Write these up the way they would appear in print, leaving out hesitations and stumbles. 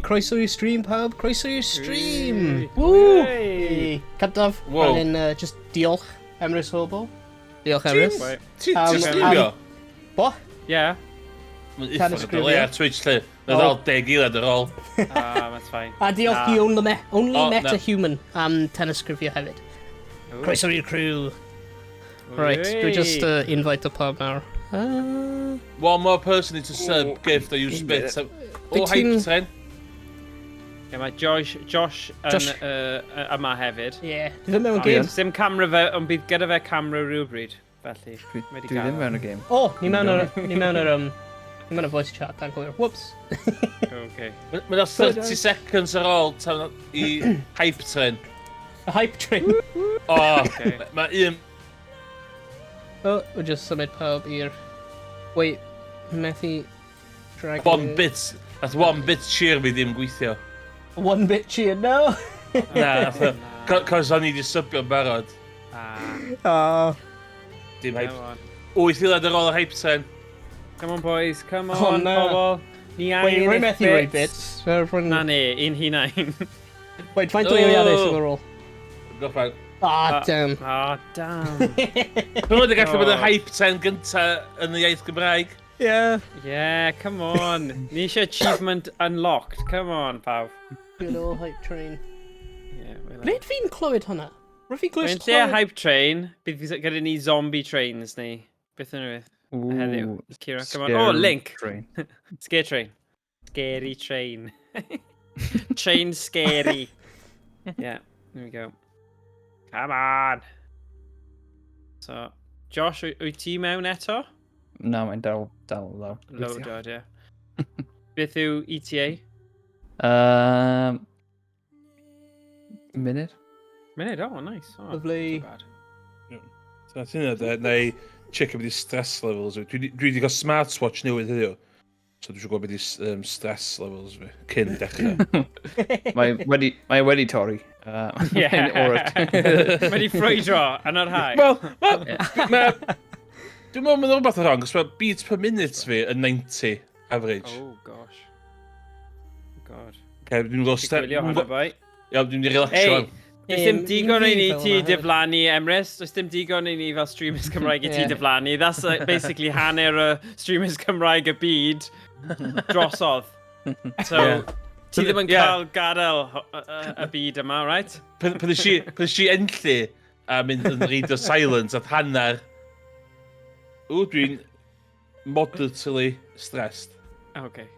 Croeso i'r stream, pawb. Croeso i'r stream. Woo! Cyntaf, just diolch, Emrys Hobo. Diolch, Emrys. Ti'n streamio? Bo? Yeah. Mae'n eitha gydol ar Twitch lle. Mae'n ddal 10 eilad ar ôl. That's fine. A diolch i Only Meta-Human am tenysgrifio hefyd. Croeso i'r criw. Right, dwi just invite y pawb nawr. One more person into sub gift or you spit. O, hype train. Ie, mae Josh yma hefyd. Ie, dwi ddim mewn game. Dim camera fe, ond bydd gyda fe camera rhywbryd. Felly, dwi ddim mewn y game. O, ni mewn y voice chat, dan gwir. Whoops. Okay. Mae'n 30 seconds ar ôl i hype train. A hype train. O, mae un... O, we'll just symud pawb i'r... Wait, methu... That's one bit cheer fi ddim gweithio. One bit cheer, no! Na, cos o'n i di subio'n barod. Dim hype. 8 eilad ar ôl y hype train. Come on boys, come on pobol. Ni angen Wait, methu roi bits. Na ne, un hunain. Wait, faint o eiliadau sydd ar ôl? Goffan. Damn. Damn. Dwi'n wedi gallu bod y hype train gynta yn y iaith Gymraeg. Yeah, come on. Ni eisiau achievement unlocked. Come on, pawb. Good old hype train. Yeah, Rhaid fi'n clywed hwnna? Rhaid fi'n Mae'n lle hype train, bydd gyda ni zombie trains ni. Beth yn rhywbeth? Heddiw. Curo, come on. Oh, Link. Scare train. Scary train. Train scary. Yeah, there we go. Come on. So, Josh, wyt ti mewn eto? No, mae'n dal low. Loaded, yeah. Beth yw ETA? Munud. Munud, oh, nice. Oh, Lovely. not bad. So, ti'n yna, na i check beth i stress levels. Dwi wedi cael smartwatch newydd heddiw. So dwi'n siŵr gwybod beth i stress levels fi, cyn dechrau. Mae wedi torri. Mae wedi ffrwydro yn yr hau. Wel, dwi'n meddwl mae'n rhywbeth o rhong, cos mae beats per minute fi yn 90 average. Oh, gosh. God. Dwi'n gwybod Gwylio hwnna, bai. Iawn, dwi'n mynd i relaxio fan. Does dim digon i ni ti diflannu, Emrys. Does dim digon i ni fel streamers Cymraeg i ti diflannu. That's basically hanner y streamers Cymraeg y byd drosodd. So, ti ddim yn cael gadael y byd yma, right? Pyd ys i enllu a mynd yn radio silent at hanner. Dwi'n moderately stressed. Okay.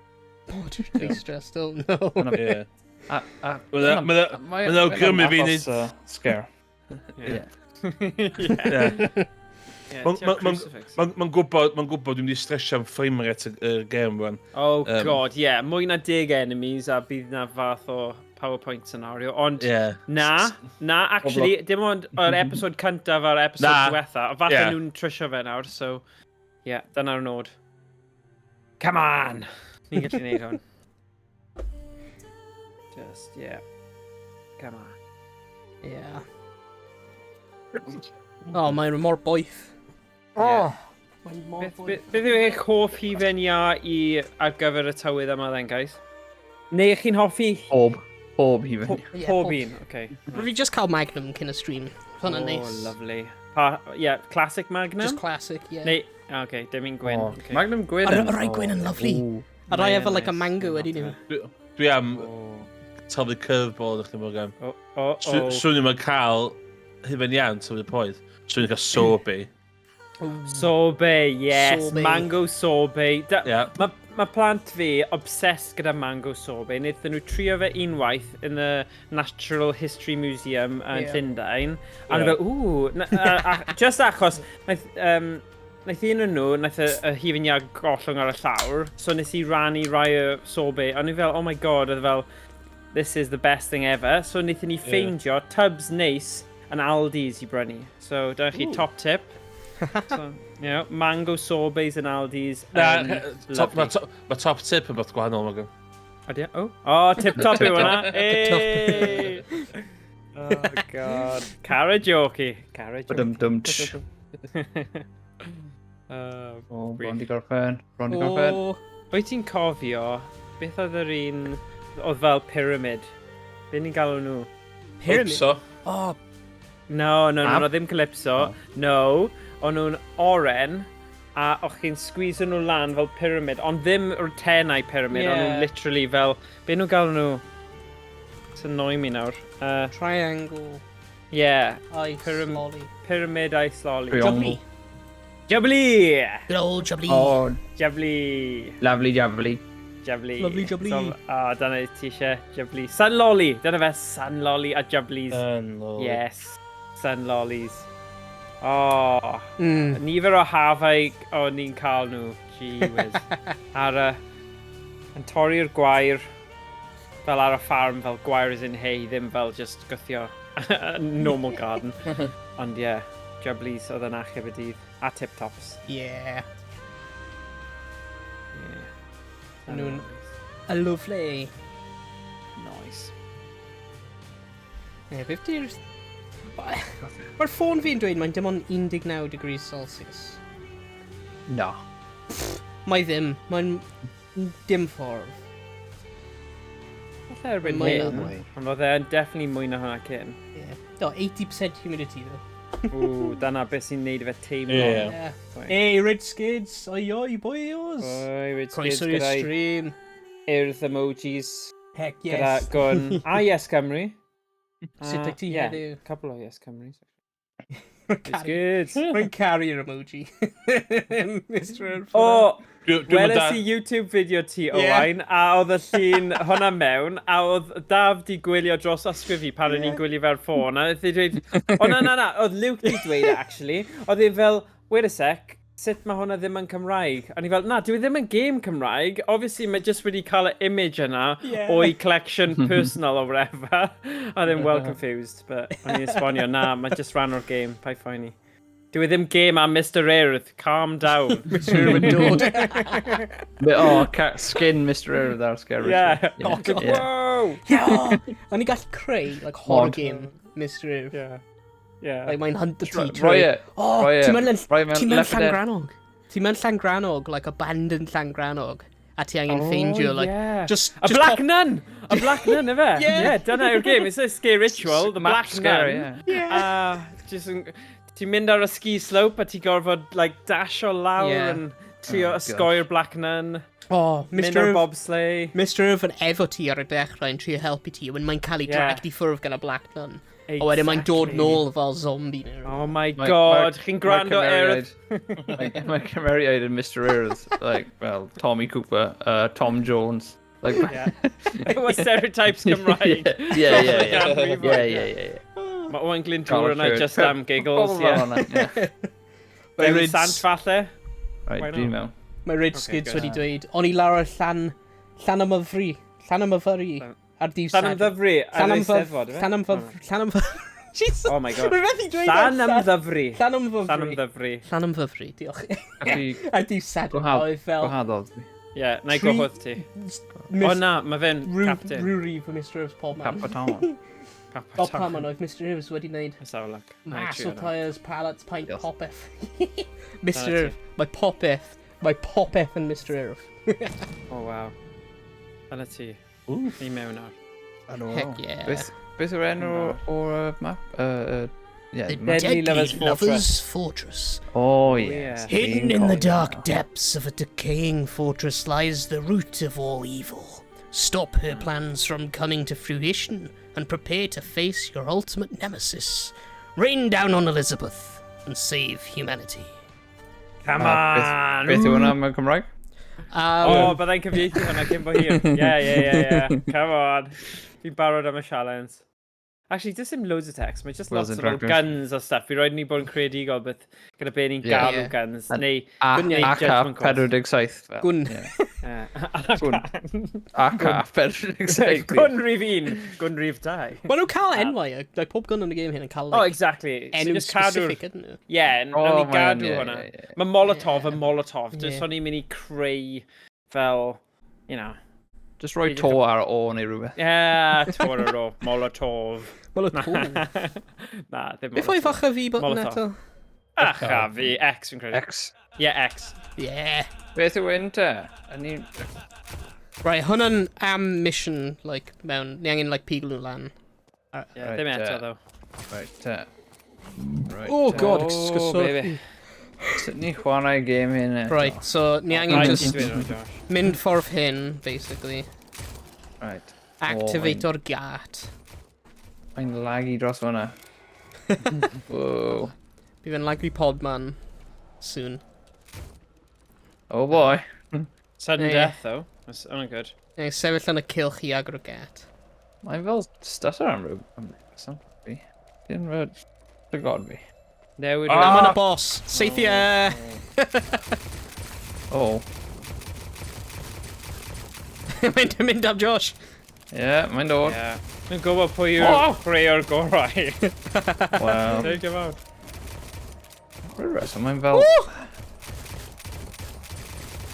Moderately stressed, oh no. Yeah. Mae'n awgrymu fi nid... Sker. Mae'n gwybod dwi'n mynd i stresio am frame rate y game rwan. Oh god, yeah. Mwy na 10 enemies a bydd na fath o PowerPoint scenario. Ond na, actually, dim ond o'r episod cyntaf a'r episod diwetha. Fath nhw'n trysio fe nawr, so... Yeah, dyna'r nod. Come on! Ni'n gallu neud hwn. Just, yeah. Come on. Yeah. Oh, mae'n mor boeth. Beth yw eich hoff hufen ia ar gyfer y tywydd yma then, guys? Neu ych chi'n hoffi... Pob hufen. Pob un, okay. Fi just cael Magnum cyn y stream. Hwna'n neis. Oh, lovely. Yeah, classic Magnum? Just classic, yeah. Neu, okay, dim un gwyn. Magnum gwyn. A rai gwyn yn lovely. A rai efo like a mango wedi nhw. Dwi am tyfu curveball ydych chi'n bod am. Swn i'n cael hyfen iawn tyfu poeth. Swn i'n cael sorbet. Sorbet, yes. Sorbet. Mango sorbet. Mae plant fi obsessed gyda mango sorbet. Wnaethon nhw trio fe unwaith in the Natural History Museum yn Llundain. A nhw fel, just achos, naeth un o'n nhw, naeth y hufen ia gollwng ar y llawr, so nes i rannu rai o sorbet. A nhw fel, oh my god, oedd fel, this is the best thing ever. So wnaethon ni ffeindio tubs neis yn Aldi's i brynu. So, dyna chi top tip. So, you know, mango sorbets yn Aldi's. Mae top tip yn beth gwahanol yma. Ydy? Oh, tip top yw hwnna. Hey! Oh, god. Karaoke. Bron di gorffen. Wyt ti'n cofio, beth oedd yr un oedd fel pyramid? Be ni'n galw nhw? Calypso. Oh, No, ddim Calypso. No, o'n nhw'n oren, a o'ch chi'n squeeze nhw lan fel pyramid, ond ddim o'r tenau pyramid, ond nhw'n literally fel... Be nhw'n galw nhw? It's annoying me nawr. triangle. Yeah. Ice lolly. Pyramid ice lolly. Jubbly. Jubbly! Good old jubbly. Oh, Jubbly. lovely jubbly. Jubbly. Lovely jubbly. Dyna ti eisiau Jubbly. Sun lolly. Dyna fe, sun lolly a Jubblies. Yes. Sun lollies. Oh. Nifer o hafau o'n ni'n cael nhw. Gee whiz. Yn torri'r gwair. Fel ar y ffarm, fel gwair is in hay, ddim fel just gythio normal garden. Ond ie, Jubblies oedd yn achub y dydd. A tip-tops. Yeah. Yeah. Nhw'n a lovely. Nice. Ie, 50... Mae'r ffôn fi'n dweud mae'n dim ond 19 degrees Celsius. No. Mae ddim. Mae'n dim ffordd. Falle erbyn Mae hyn, yn. ond oedd e'n definitely mwy na hwnna cyn. Yeah. No, 80% humidity though. Ww, dyna beth sy'n neud i fe teimlo. Yeah. Hey, Red Skids! Oi, boyos! Oi, wyd Croeso i'r stream. Earth emojis. Heck Gyda yes. gun. A Yes Cymru. Sut like ti yeah, heddiw? couple o Yes Cymru's. Mae'n It's good. Mae'n carrier emoji. Mr. O, Dwi'n weles da. i YouTube video ti, Ie. Owain, a oedd y llun hwnna mewn, a oedd Daf di gwylio dros ysgrifi pan o'n i'n gwylio fe'r ffôn, a oedd hi dweud, o na, oedd Luke di dweud, actually, oedd hi fel, wait a sec, sut mae hwnna ddim yn Cymraeg? A ni fel, na, dwi ddim yn game Cymraeg, obviously mae just wedi cael y image yna o'i collection personal or whatever, a ddim well confused, but o'n i'n esbonio, na, mae just ran o'r game, pai ffaini. Dwi ddim game am Mr. Earth, calm down. Mr. Earth dod. Skin Mr. Earth ar Sker Ritual. Yeah. Yeah. Whoa! Yeah! O'n i gallu creu, like, horror Mod. game, Mr. Earth. Yeah. Yeah. Like, mae'n hunt the tea Roi tree. e. Oh, Roi e. ti'n mewn Roi mewn Left 4 Dead. Llangranog. Ti'n mewn Llangranog, like, abandoned Llangranog. A ti angen ffeindio, like, yeah. just A black nun! A black nun, efe? Yeah. Yeah, dyna yw'r game. It's a Sker Ritual, the black Scary, nun. yeah. Just ti'n mynd ar y ski slope a ti'n gorfod, like, dash o lawr Yeah. and trio Oh, ysgoi'r black nun. Oh, Mynd Mr. ar Earth. bobsleigh. Mr. Earth yn efo ti ar y dechrau yn trio helpu ti, when mae'n cael ei Yeah. drag di ffwrdd gan y black nun. A wedyn mae'n dod nôl fel zombie. Oh my god, chi'n gwrando Earth. Mae cymeriad yn Mr. Earth, like, well, Tommy Cooper, Tom Jones. Like, Yeah. It was stereotypes Cymraeg. Yeah. Mae Owain Glyndŵr yna Colin just Firth. am giggles, yeah. Mae Fewn Rids- sant falle. Right, Why dwi'n not? mewn. Mae Red Okay, Skids good. wedi dweud, o'n i lawr y llan am yfru. Llan am yfru. Ar dydd Llan am ddyfru. Llan am Eisteddfod, ife? Llan am fyfru. Llan am fyfru. Jesus. Oh my god. Rwy'n methu dweud Llan am ddyfru. Llan am fyfru. Llan am ddyfru. Llan am fyfru, diolch. Felly, Ar dydd Sadwrn, oedd fel... gwahadodd fi. Ie, na i Tri- gohodd ti. O na, mae fe'n captain. Rwri fy Mr. Earth's pob man. Capaton. Bob pan ma'n oedd Mr. Earth's wedi wneud. Let's have a look. Mass o tyres, pallets, pint, Yes. popeth. Dyna Mr. ti. Earth. Mae popeth. Mae popeth yn Mr. Earth. Oh wow. Dyna ti. Oof. Ni mewn ar. Heck yeah. Beth yw'r enw o'r map? Yeah, The map. Deadly Lovers Lovers Fortress. Oh, yeah. yes. Hidden in the dark depths of a decaying fortress lies the root of all evil. Stop her plans from coming to fruition and prepare to face your ultimate nemesis. Rain down on Elizabeth and save humanity. Come on! Beth yw hwnna mewn Cymraeg? O, byddai'n cyfieithu hwnna cyn bo hir. Yeah. Come on. Fi'n barod am y sialens. Actually, does dim loads of text, mae just Loads lots of of dragons. guns o stuff. Fi roed ni bod yn creadigol, but gyda be ni'n Yeah. galw Yeah. guns. And- Neu, AK judgment calls. 47. Gwn. Gwn. AK 47. Gwn rhif 1, gwn rhif 2. Maen nhw'n cael enwau, like pob gun yn y game hyn yn cael Oh, like, exactly. So enw just cadw'r... specific, ydyn nhw? Yeah, Oh, nawn ni man, gadw yeah, hwnna. yeah. Mae Molotov yn Molotov. Yeah. Just o'n i'n mynd i creu fel, you know. Just rhoi to ar o neu rhywbeth. Yeah, tor ar Molotov. Wel, y cool. Na, ddim Beth oedd Molotov. facha fi button Molotov. eto? A fi, X fi'n credu. X. X. Yeah. Beth yw hyn te? Ni... Right, hwnna'n mission, like, mewn, ni angen, like, pigl nhw lan. Ddim eto, ddo. Right te. Right Oh, te. God, Oh, baby. Sut ni chwarae game hyn eto? Right, so ni angen Right, just ti'n dweud o, Josh. mynd ffordd hyn, basically. Right. Activato'r gat. Mae'n laggy dros hwnna. Whoa. Bydd yn lagri podman soon. Oh boy. Sudden Yeah. death, though. That's good. Neu sefyll yn y cilch i agor o gat. Mae'n fel stutter am rhyw. Dwi'n rhaid llygod fi. Newid Na, ma'n y boss. Seithio! Oh. Mae'n mynd am Josh. Ie, mae'n dod. Yeah. Dwi'n gwybod pwy yw'r chwarae'r gorau. Wel. Dwi'n gyfawr. Rwy'n reswm, mae'n fel...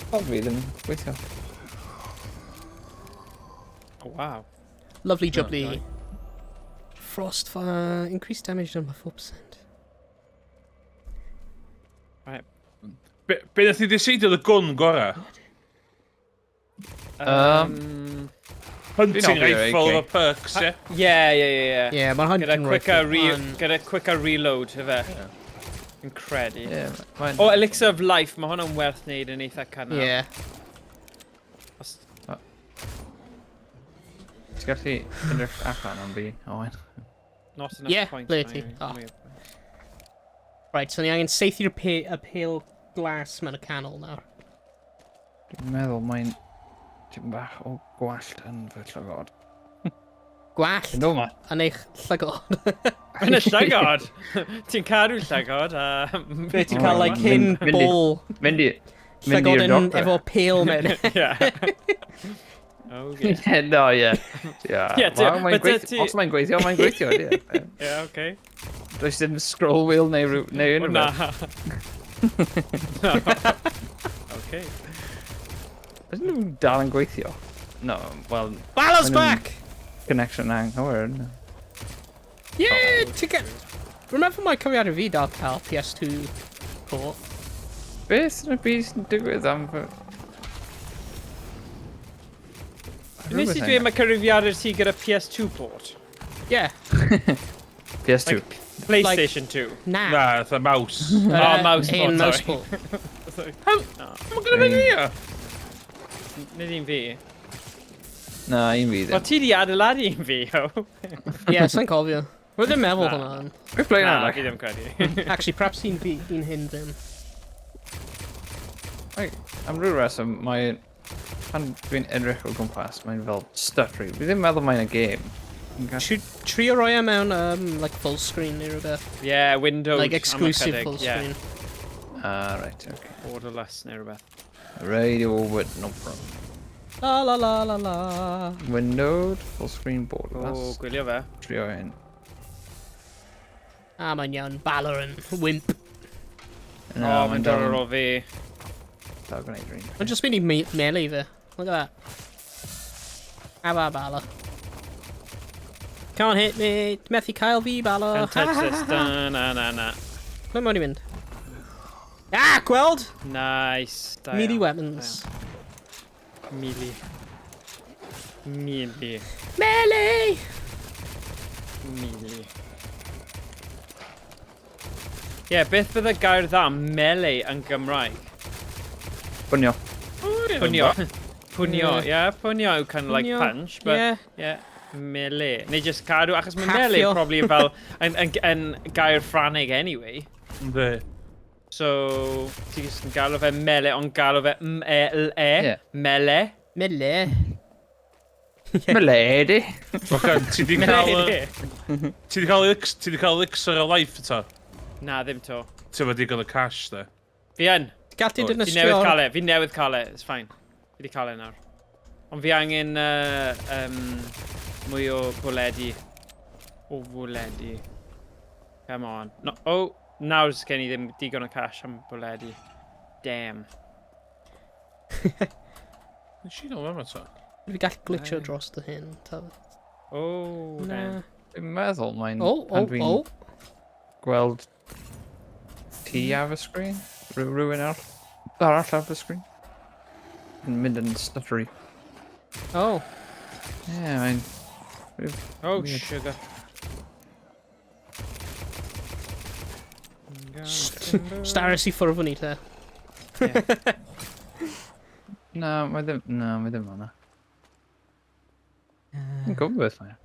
Fel fi ddim gweithio. Oh, wow. Lovely jubbly. Frost fire. Increased damage done by 4%. Right. Be nath ti desidio y gun gorau? Hunting Dwi'n offi rifle o'r efo perks, ie? Yeah. Yeah, mae'n hunting Gyda quicker reload, hyfe. Yn credu. Ie, mae'n... O, Elixir of Life, mae hwnna'n werth wneud yn eitha canol. Yeah. Ti'n gallu edrych allan am fi, Owain? Not enough Yeah, points. lately. Oh. Right, so ni angen seithi'r pale glas mewn y canol nawr. Dwi'n meddwl mae'n... Ti'n bach o gwallt yn fy llygod. Gwallt No, ma. yn eich llygod. Yn y llygod! Ti'n cadw llygod a... Be ti'n cael, like, hyn ball Mynd llygod i'r yn doctor. efo pale mewn. Yeah. Okay. No, ie. Ie, Os mae'n gweithio, mae'n gweithio. Yeah, okay. Does dim scroll wheel neu O, unrhyw na. beth. No. Okay. Ydyn nhw'n dal yn gweithio? No, well... Ballers Maen nhw'n- back! Connection anghywir. Yeah, to get... Remember my cofio fi dal cael PS2 port? Beth yn y byd sy'n digwydd am fy... Nes i dweud mae cyrifiadur ti gyda PS2 port? Yeah. PS2. Like PlayStation 2? Na. Na, fatha mouse. Mouse port, Un mouse sorry. port. Mae'n gyda fe ni, Nid un fi. Na, un fi Wel, ddim. ti di adeiladu un fi, o. Yeah, sa'n cofio. Rwy'n ddim meddwl hwnna. Beth blein Na, arall? fi ddim credu. Actually, perhaps un hyn ddim. Am rhyw reswm, mae... Pan dwi'n edrych o gwmpas, mae'n fel stuttery. Fi ddim meddwl mae'n y game. Trio roi e mewn, like, full screen neu rhywbeth. Yeah, Windows. Like, exclusive am y full chydig, screen. Ah, right, okay. Yeah, borderless neu rhywbeth. Radio with no problem. La la la la la. Windowed, full screen board. O, gwylio fe. Trio hyn. Ah, mae'n iawn. Balor yn wimp. O, mae'n dod ar ôl fi. Dal gwneud rhaid. Mae'n just mynd i melee fe. Look at that. Balor. Can't hit me. Methu cael fi, Balor. Can't touch this. Na. Ble mae'n i mynd? Ah, gweld? Nice. Da Melee iawn. weapons. Melee. Melee! Ie, beth bydd y gair dda melee yn Gymraeg? Bwnio. Pwnio. Pwnio, ie. Pwnio yw kind of like Pwnio, punch, but... yeah. Yeah. Melee. Neu just cadw, achos mae Haffio. melee probably fel yn gair Ffranig anyway. Ynddi. So, ti jyst yn galw fe melee, ond galw fe M-E-L-E. Ie. Melee. Melee. Meledi. Oce, ti di cael... Melee. Ti di cael elixir o life eto? Na, ddim to. Ti wedi digon o cash, de? Fi yn. Gall ti Fi Fi newydd dynistrio. cael e. Fi newydd cael e. It's fine. Fi wedi cael e nawr. Ond fi angen mwy o bwledi. O bwledi. Come on. No, oh, nawr gen i ddim digon o cash am bwledi. Damn. Nes i nôl am eto? Fi gall glitcho dros dy hyn. Oh, damn. Na. Dwi'n meddwl mae'n... O. Gweld ti ar y sgrin. Rhywun arall ar y sgrin. Yn mynd yn stuttery. Oh. Yeah, mae'n... Oh, Weird. sugar. Staris i ffwrdd ni te. Na, mae ddim hwnna. Yn gwybod beth mae.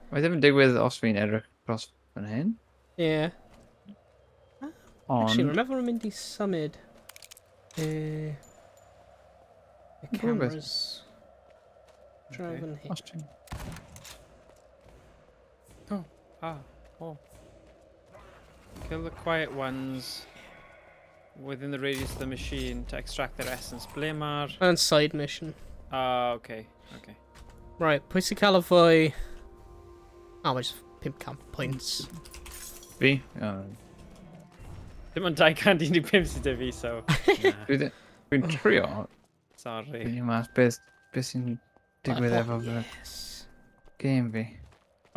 Mae ddim yn digwydd os fi'n edrych dros fan hyn. Yeah. Actually, Ond... remember yn mynd i symud y cameras draw fan hyn. Os ti'n... Oh. Kill the quiet ones within the radius of the machine to extract their essence. Ble mae'r... And side mission. Okay. Right, pwy sy'n cael y fwy... Oh, mae just 500 points. Fi? Dim ond 215 sydd dy fi, so... Dwi'n trio. Sorry. Dwi'n mas beth sy'n digwydd efo fy game fi.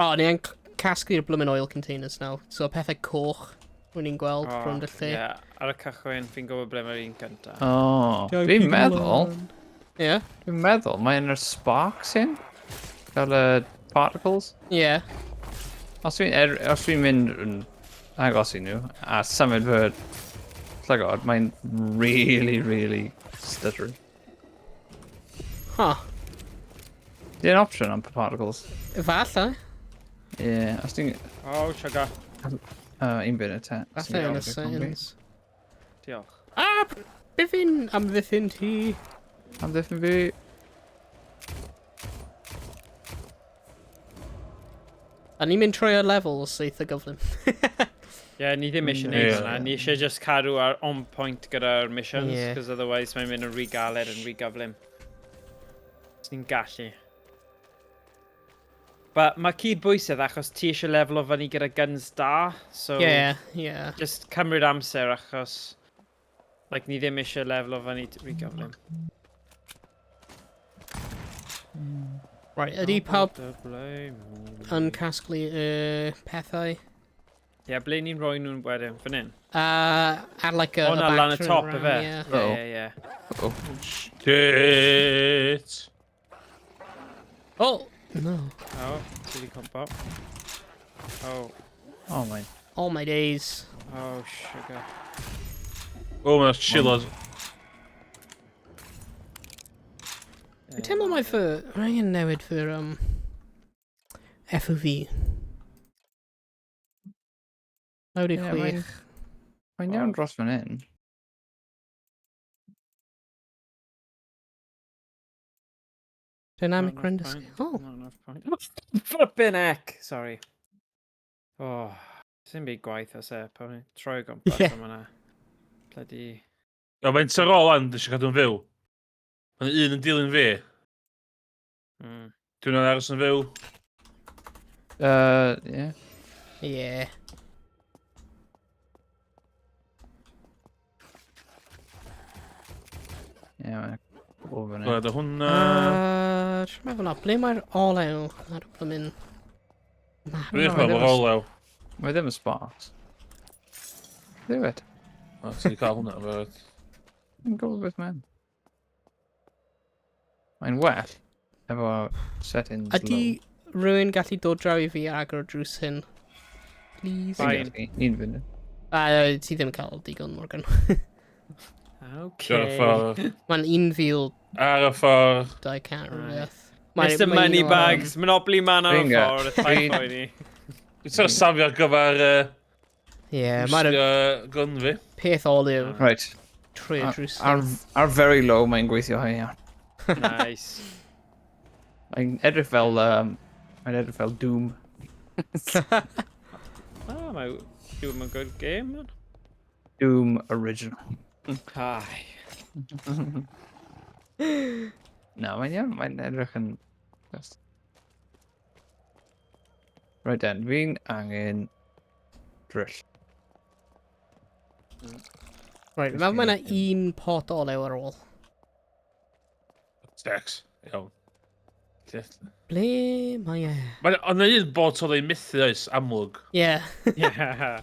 O, ni yn casglu'r bloomin' oil containers nawr. So pethau coch rwy'n ni'n gweld rhwng y lle. Ie, ar y cychwyn, fi'n gwybod ble mae'r un gyntaf. Fi'n meddwl... Ie? Dwi'n meddwl, mae'n yr sparks hyn? Fel y particles? Ie. Os fi'n mynd yn agos i nhw, a symud fy llygod, mae'n really stuttery. Huh. Di'n option am particles. Falle. Ie, os ti'n... Oh, sugar. Un bit o te. Falle yn y science. Diolch. Be fi'n amddiffyn ti? Am ddiffyn fi... A ni'n mynd trwy y levels sydd y gyflym. Ie, ni ddim eisiau neud hwnna. Ni eisiau just cadw ar on point gyda'r missions, because otherwise mae'n mynd yn rhy galed yn rhy gyflym. Os ni'n gallu. But mae cydbwysedd achos ti eisiau level o fyny gyda guns da, so... Yeah. Just cymryd amser achos... Like, ni ddim eisiau level o fyny rhy gyflym. Right, ydy pawb yn casglu pethau? Ie, ble ni'n rhoi nhw'n wedyn, fan hyn? Ar like a... O, na, lan y top, efe? Ie. Oh. Shit! Oh! No. Oh, ti wedi compo. Oh. Oh my... All my days. Oh, sugar. O, mae'n chillad. Dwi'n teimlo mai fy... Rhaid yn newid fy'r FOV. 96. Mae'n iawn dros fan hyn. Dynamic render scale. Oh. Not enough point. Flippin' heck! Sorry. Oh, sy'n byd gwaith os e, pan ni'n troi o gwmpas am hwnna. Bloody... O, mae'n ar ôl an, ddysgu cadw'n fyw. Mae'n un yn dilyn fi. Dwi'n aros yn fyw. Ie. Yeah. Ie, mae'n o fan hyn. Gwyd o hwnna. Dwi'n meddwl na, ble mae'r olew ar y blymyn? Rydych fel o'r olew. Mae ddim yn sparks. Ddiwyd. O, ti'n cael hwnna, fyd. Yn gwybod beth mae'n. Mae'n well. Efo settings low. Ydy rhywun gallu dod draw i fi agor drws hyn? Please? Fine. Un fynd. Ti ddim yn cael digon, Morgan. Okay. Mae'n 1,000 Ar y ffordd. 200 rhywbeth. Mr Moneybags, Monopoly Man ar y Bingo. ffordd, y ffaith o'i ni. Dwi'n ta'r safio ar gyfer Yeah, mae'r gun fi. peth olew Right. trwy y drws. Ar very low mae'n gweithio hyn iawn. Nice. Mae'n edrych fel... Mae'n edrych fel Doom. Mae Doom a good game, man. Doom original. Ai. Na, mae'n iawn. Mae'n edrych yn... Right then, fi'n angen... Drill. Right, fel mae yna un pot olew ar ôl. Stex. Iawn. Ble mae e? Ond yna un bot o ddau mythu oes, amlwg. Yeah. Yeah.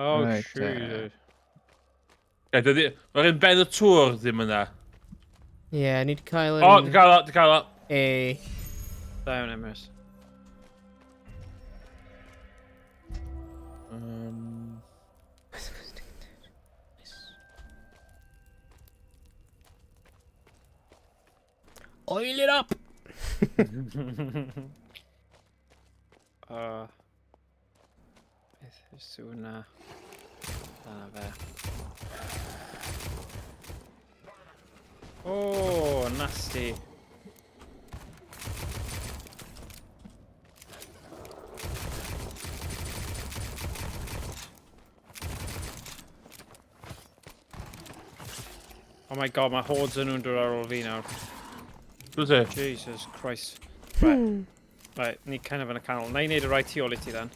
Oh, Right, shit. Mae'r un ben y tŵr ddim yna. Ie, ni wedi cael O, yn... di cael o, di cael o. Da iawn, Emrys. Oil it up! Beth yw'r sŵn na? Dyna fe. Oh, nasty. Oh my god, mae hordes yn nhw'n dod ar ôl fi nawr. Dwi'n se. Jesus Christ. Right. Right, ni kind of yn y canol. Na i wneud y rai tu ôl i ti then.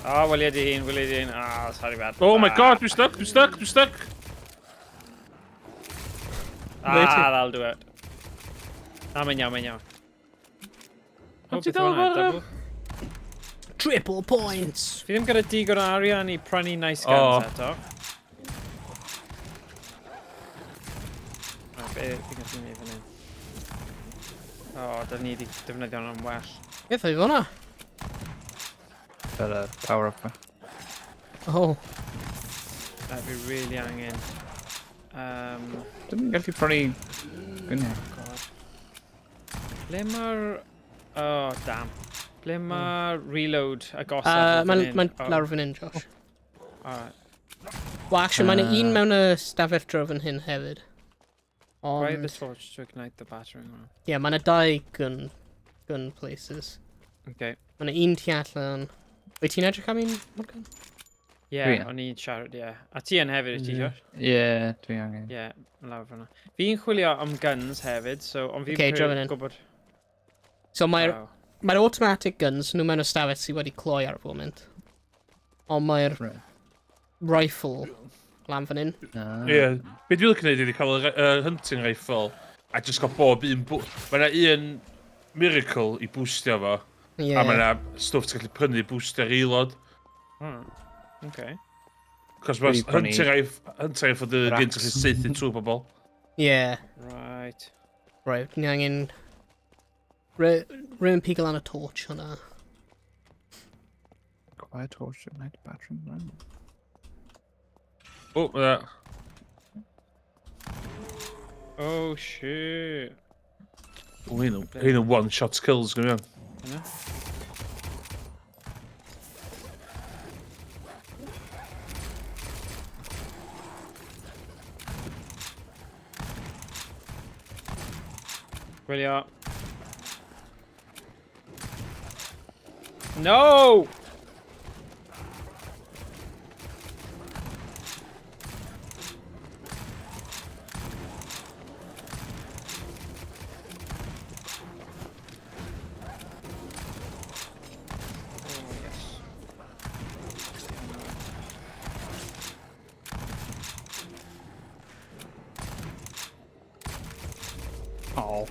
Ah, wyliau di hun, wyliau di hun. Ah, sorry bad. Oh my god, dwi'n stuck, dwi'n stuck, dwi'n stuck. That'll do it. Mae'n iawn, mae'n iawn. Ond ti dal efo'r... Triple points! Fi ddim gyda digon o arian i prynu nice guns eto. Be fi'n gallu gwneud fan hyn? O, da ni wedi defnyddio hwnna'n well. Beth oedd hwnna? Better power up. Oh. Da fi really angen. Dwi'n gallu prynu... Gwynne. God. Ble mae'r... Oh, damn. Ble mae'r reload agosaf? Mae'n lawr fan hyn, Josh. Alright. Wel, actually, mae'n un mewn y stafell dro fan hyn hefyd. Try the Ond... torch to ignite the battering ram. Ie, mae'n 2 gun places. Okay. Mae'n un tu allan. Wyt ti'n edrych am un, Morgan? Ie, o'n i'n siarad, ie. A ti yn hefyd, ti, Josh? Ie, dwi angen. Ie, lawr fan'na. Fi'n chwilio am guns hefyd, so... Ond fi'n Ocê, draw fan hyn. gwybod... So mae'r Oh. mae'r automatic guns nhw mewn y stafell sydd wedi cloi ar y foment. Ond mae'r rifle lan fan hyn. Ie, be dwi'n gwneud ydi cael y hunting rifle a just cael bob un... Mae yna un miracle i boostio fo. Ie. A mae yna stwff ti'n gallu prynu i boostio reload. Okay. Cos mae Dwi'n prynu- hunting rifle dy gynt chi seithi trwy bobl. Ie. Right. Right, ni angen... Rwy'n pigol an y torch hwnna. Quiet torch to ignite the battering ram. O, mae yna. Oh, shit. O, hyn yn one-shot kills, gwneud iawn. Yna? Gwylio. No! Oh.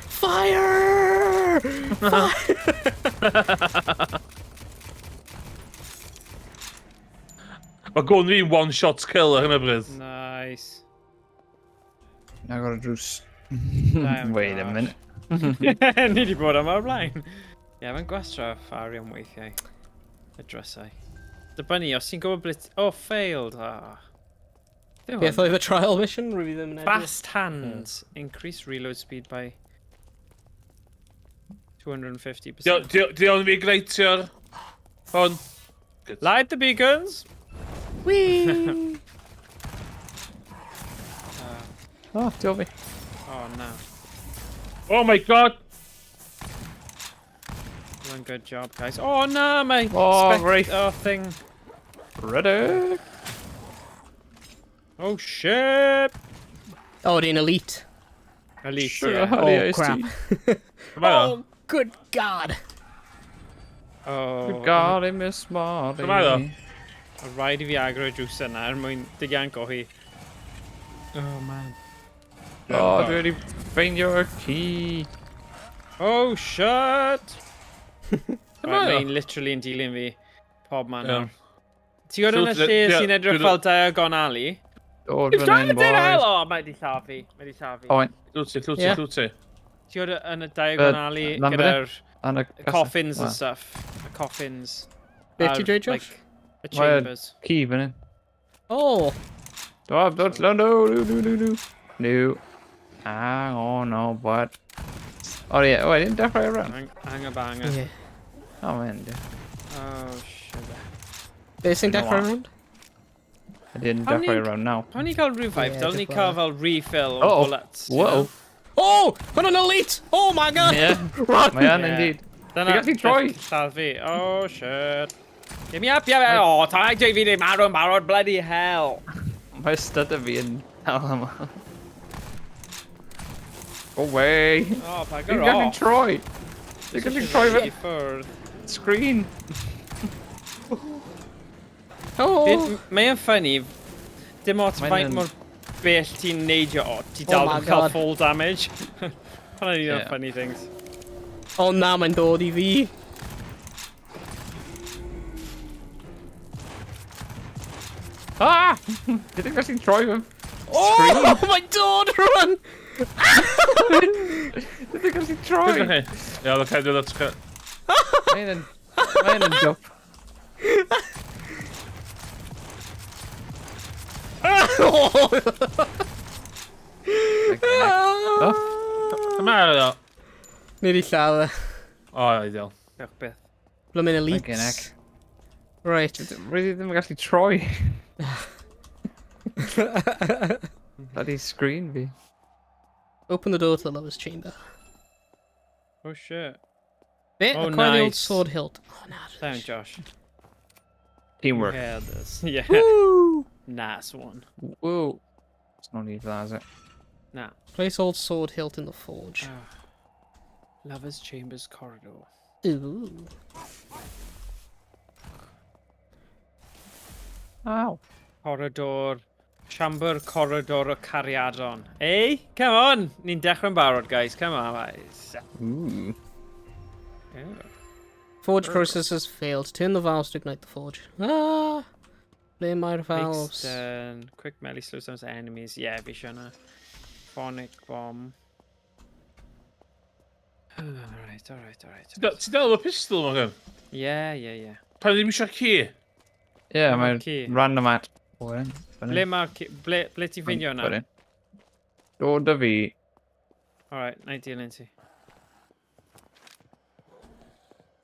Fire! Mae gwn fi'n one-shot kill ar hynny bryd. Nice. I got a juice. Damn Wait a gosh. minute. Ni wedi bod am o'r blaen. Ie, mae'n gwastraff arian weithiau. Y drysau. Dibynnu, os ti'n gwybod blit... Oh, failed. Beth oedd y trial mission? Rwy fi ddim yn edrych. Fast hands. Increase reload speed by 250%. Di o'n fi greitio'r hwn. Light the beacons! Whee! Oh, diolch fi. Oh, no. Oh my god! One good job, guys. Oh, no, mate! Oh, right. Oh, thing. Ready? Oh, shit! Oh, di'n elite. Elite, Sure, yeah. Oh, crap. Oh, Good God. Oh, Good God, I miss Marty. Cymraeg a rhaid I fi agro juice yna er mwyn diganc o hi. Oh, man. Oh, dwi wedi ffeindio y key. Oh, shit! Mae'n literally yn dilyn fi. Pob man nawr. Ti gwybod yn y Llwt, lle ie, sy'n edrych dwi- fel diagonali? Dod It's fan trying hyn, to take hell! boys. O, mae di llafu. Mae di llafu. Owain, Llwt. Ti gwybod yn y diagonali lan gyda'r yn y coffins and Wel, stuff. Y coffins. Be ti A'r, dweud, Josh? like, Y Mae'r chambers. ci fan hyn. Oh, Dod, no. No. Hang on, no, but... O, ie, o, didn't dechrau run. Hang a banger. yeah. O, mae'n di. Oh, sugar. Be sy'n No, dechrau what? rownd? I didn't How many- dechrau run now. Pan ni cael revive, Ie, dylwn ni deffo. cael fel refill o Oh, bullets. you whoa. know? Oh, hwnna'n elite! Oh my god! Yeah. Run! Mae yn, Ie. indeed. Dyna Fi gallu troi. lladd fi. Oh, shit. Give me up, yeah. Oh, tai dwi fi ddim marw'n bloody hell. Mae styd y fi yn hel yma. Go away. Oh, Fi'n bugger gallu off. troi. Fi'n gallu troi I fy ffwrdd. screen. Oh! Mae'n ffynnu. Dim ots Mae'n faint yn- mor bell ti'n neidio o. Ti Oh dal my yn cael God. full damage. Hwna'n un Yeah. o'r funny things. Oh na, mae'n dod i fi. Ah! Dydyn gallu troi fy Oh, mae'n dod! Run! Dydyn gallu troi. Ie, oedd y cadw ddod sgwr. Mae'n yn dwp. Yma ar ydw. Nid i llaw e. O, ideal. Diolch beth. Blymyn Fucking elite. heck. Right. Rydyn ddim yn gallu troi. Bloody screen fi. Open the door to the lover's chamber. Oh, shit. Be? Oh, Acquire the old nice. sword hilt. Oh, na. Down, Josh. Teamwork. Yeah, this. Yeah. Woo! Nice one. Whoa. There's no need for that, is it? Nah. Place old sword hilt in the forge. Lover's Chambers corridor. Ooh. Ow. Corridor. Chamber corridor o cariadon. Hey, come on! Ni'n dechrau'n barod, guys. Come on, guys. Ooh. Yeah. Forge process has failed. Turn the valves to ignite the forge. Ah! Blame my valves. Extern. Quick melee slows down enemies. Yeah, fi eisiau na. Phonic bomb. alright. Ti dal y pistol yma gan? Yeah. Pa ddim eisiau ci? Yeah, Mae'r mae'n ci. random at. Owain. Ble mae'r... Ble ti'n ffeindio na? Dod â fi. Alright, na i dilyn ti.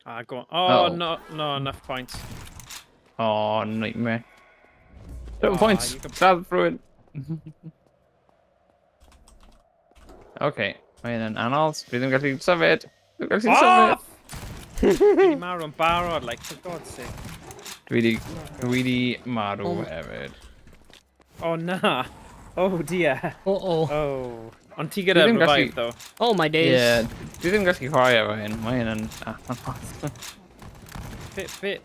Ah, go on. Oh, Oh. no, enough points. Oh, nightmare. Don't Ah, points. you can- Stab through it. Okay. Mae'n yn anodd. Dwi ddim gallu symud. Dwi'n gallu symud. Dwi'n marw'n barod, like, for God's sake. Dwi di marw hefyd. Oh, na. Oh, dear. Uh-oh. Oh. Ond ti gyda Dwi ddim revive, gallu- though. Oh my days. Yeah, dwi ddim gallu chwarae efo hyn. Mae hyn yn anodd. Bit.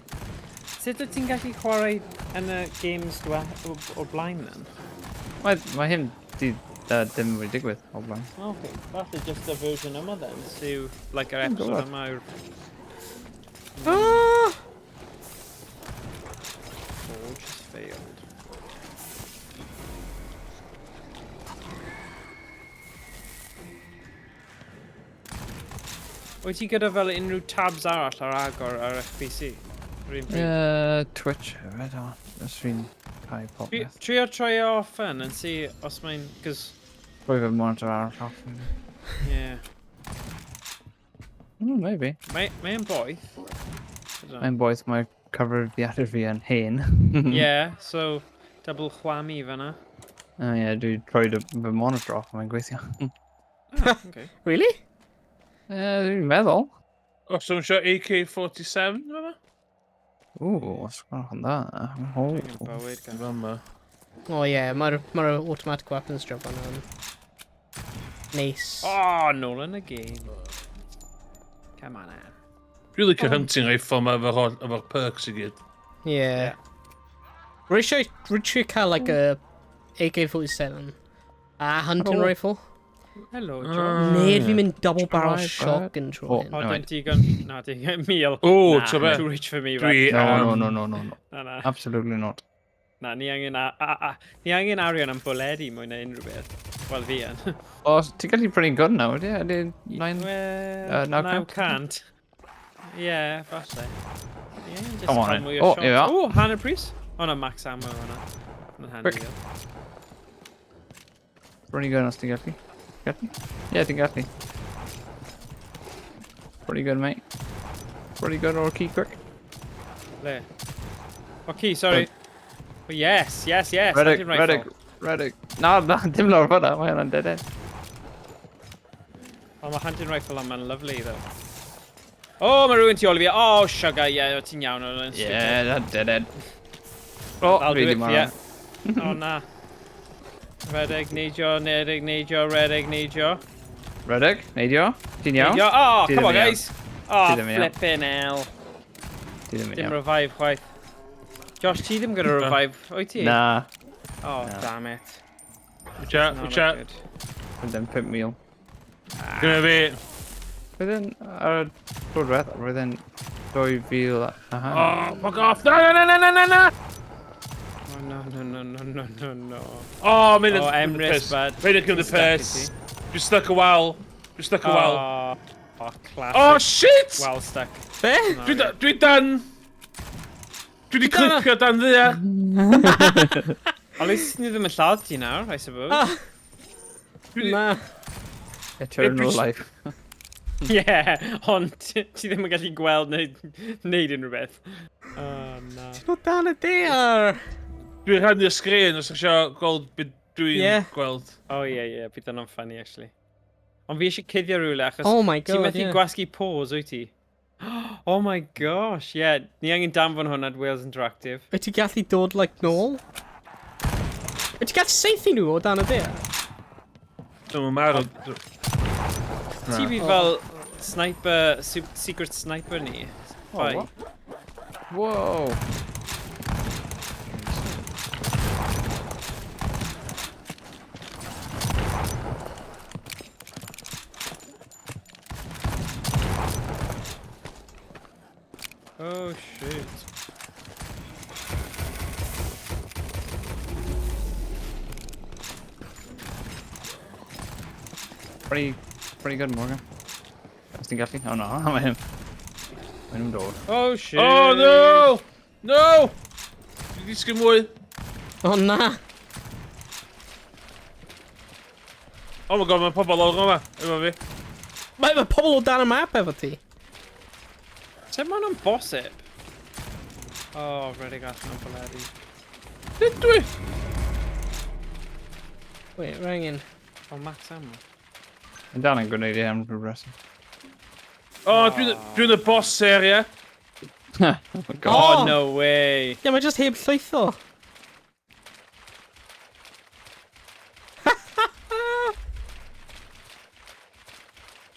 Sut wyt ti'n gallu chwarae yn y games o'r blaen, then? Mae hyn ddim wedi digwydd o blaen. Okay, falle just y version yma, then. Sy'n, like, yr episode God. yma yw'r Ah! forge has failed. Wyt ti gyda fel unrhyw tabs arall ar agor ar FPC? Yr un pryd? Twitch hefyd o. Ys fi'n cael popeth. Trio troi e off yn and see os mae'n... Cos, Rwy fy monitor arall off. yeah. Maybe. Mae'n boeth. I don't know. Mae'n boeth mae cyfrifiadur fi yn hen. Yeah, so double chwami fyna. O ie, dwi troi fy monitor off, mae'n gweithio. Oh, okay. Really? Dwi'n meddwl. O, so eisiau AK-47 yma? Os gwelwch yn dda. Dwi'n bywyd gan. Yma. Oh yeah, mae'r automatic weapons job on. Nice. Oh, Nolan again. Come on, man. Dwi'n licio hunting rifle yma efo'r perks i gyd. Yeah. Rwy'n eisiau cael like a AK-47 a hunting Oh. rifle. Hello, John. Nid fi'n mynd double barrel Try, shotgun bud. tro hyn. O, No, dim digon. Na, digon. Meal. O, Nah, t'bo' too rich for me, Dwi, man. No. Na. Absolutely not. Na, ni angen arian am bwledi mwy na unrhyw beth. Wel, fi yn. O, ti'n gallu prynu gun nawr, ie? Ydy 9... Well, now now can't? can't. Ie, falle. Ie, just Come on cael in. mwy Oh, o shots. here we are. O, hanner pris? O, na, max ammo hwnna. Yn handy. Quick. Prynu gun os ti'n gallu. Gallu? Ie, ti'n gallu. Pretty good, mate. Pretty good, or key quick. Le. O, key, sorry. Oh, yes. Reddick. Na, dim lawr fyna, mae hwnna'n dead end. O, mae hunting rifle am yn lovely, though. O, mae rhywun tu ôl i fi. O, sugar, ie, o, ti'n iawn o'n stupid. Yeah, that dead end. Oh, I'll do really, it, man. yeah. O, na. Reddick, neidio. Reddick, neidio. Ti'n iawn? Neidio. Oh, Ti come on, ddim yn guys. Oh, Ti ddim yn iawn. flipping hell. Ti ddim yn Dim iawn. revive, chwaith. Josh, ti ddim gyda revive, o'i ti? Na, Oh, damn it. Watch No, out, not watch out. good. rydyn 5 mil. Gonna be... Rydyn, ar y twrwedd, rydyn 2,000 a hanner. Oh, fuck off! No! Oh, no. Oh, made it. Oh, Emrys, bud. Made it give the Stuck, is piss. Just stuck a well. Oh, classic. Oh, shit! Well stuck. Be? No, Dwi dan... Dwi di clicio dan ddia. At least ni ddim yn lladd ti nawr, I suppose. Na. Eternal life. Yeah, ond ti ddim yn gallu gweld neud unrhyw beth. Oh, no. O dan y dear. Dwi'n rhannu y sgrin os eisiau gweld beth Ie. dwi'n gweld. Oh, yeah, bydd yna'n funny, actually. Ond fi eisiau cuddio rhywle, achos Oh my ti god, methu ie. gwasgu pause, wyt ti? Oh my gosh, yeah. Ni angen danfon hwnna at Wales Interactive. Wyt ti gallu dod, like, nôl? Wyt ti gallu seithi nhw o dan y dear? Dwi'n marw. Ti fi fel sniper, secret sniper ni. Bai. Whoa. Oh shit. Pretty good, Morgan. Os ti'n gallu? Oh no, mae hyn. Mae hyn dod. Oh shit. Oh, no! No! Dwi'n disgyn mwy. O na. Oh my god, mae pobl lawr yma. Efo fi. Mae pobl o dan y map efo ti. Sef ma'n bosib? Oh, redig allan o'n bwledi. Dydw i? Wait, rangin. Oh, max ammo. Yn dan yn gwneud i am rhyw reswm. Oh, dwi'n y boss area. Oh my god. Oh, no way. Ie, mae just heb llwytho.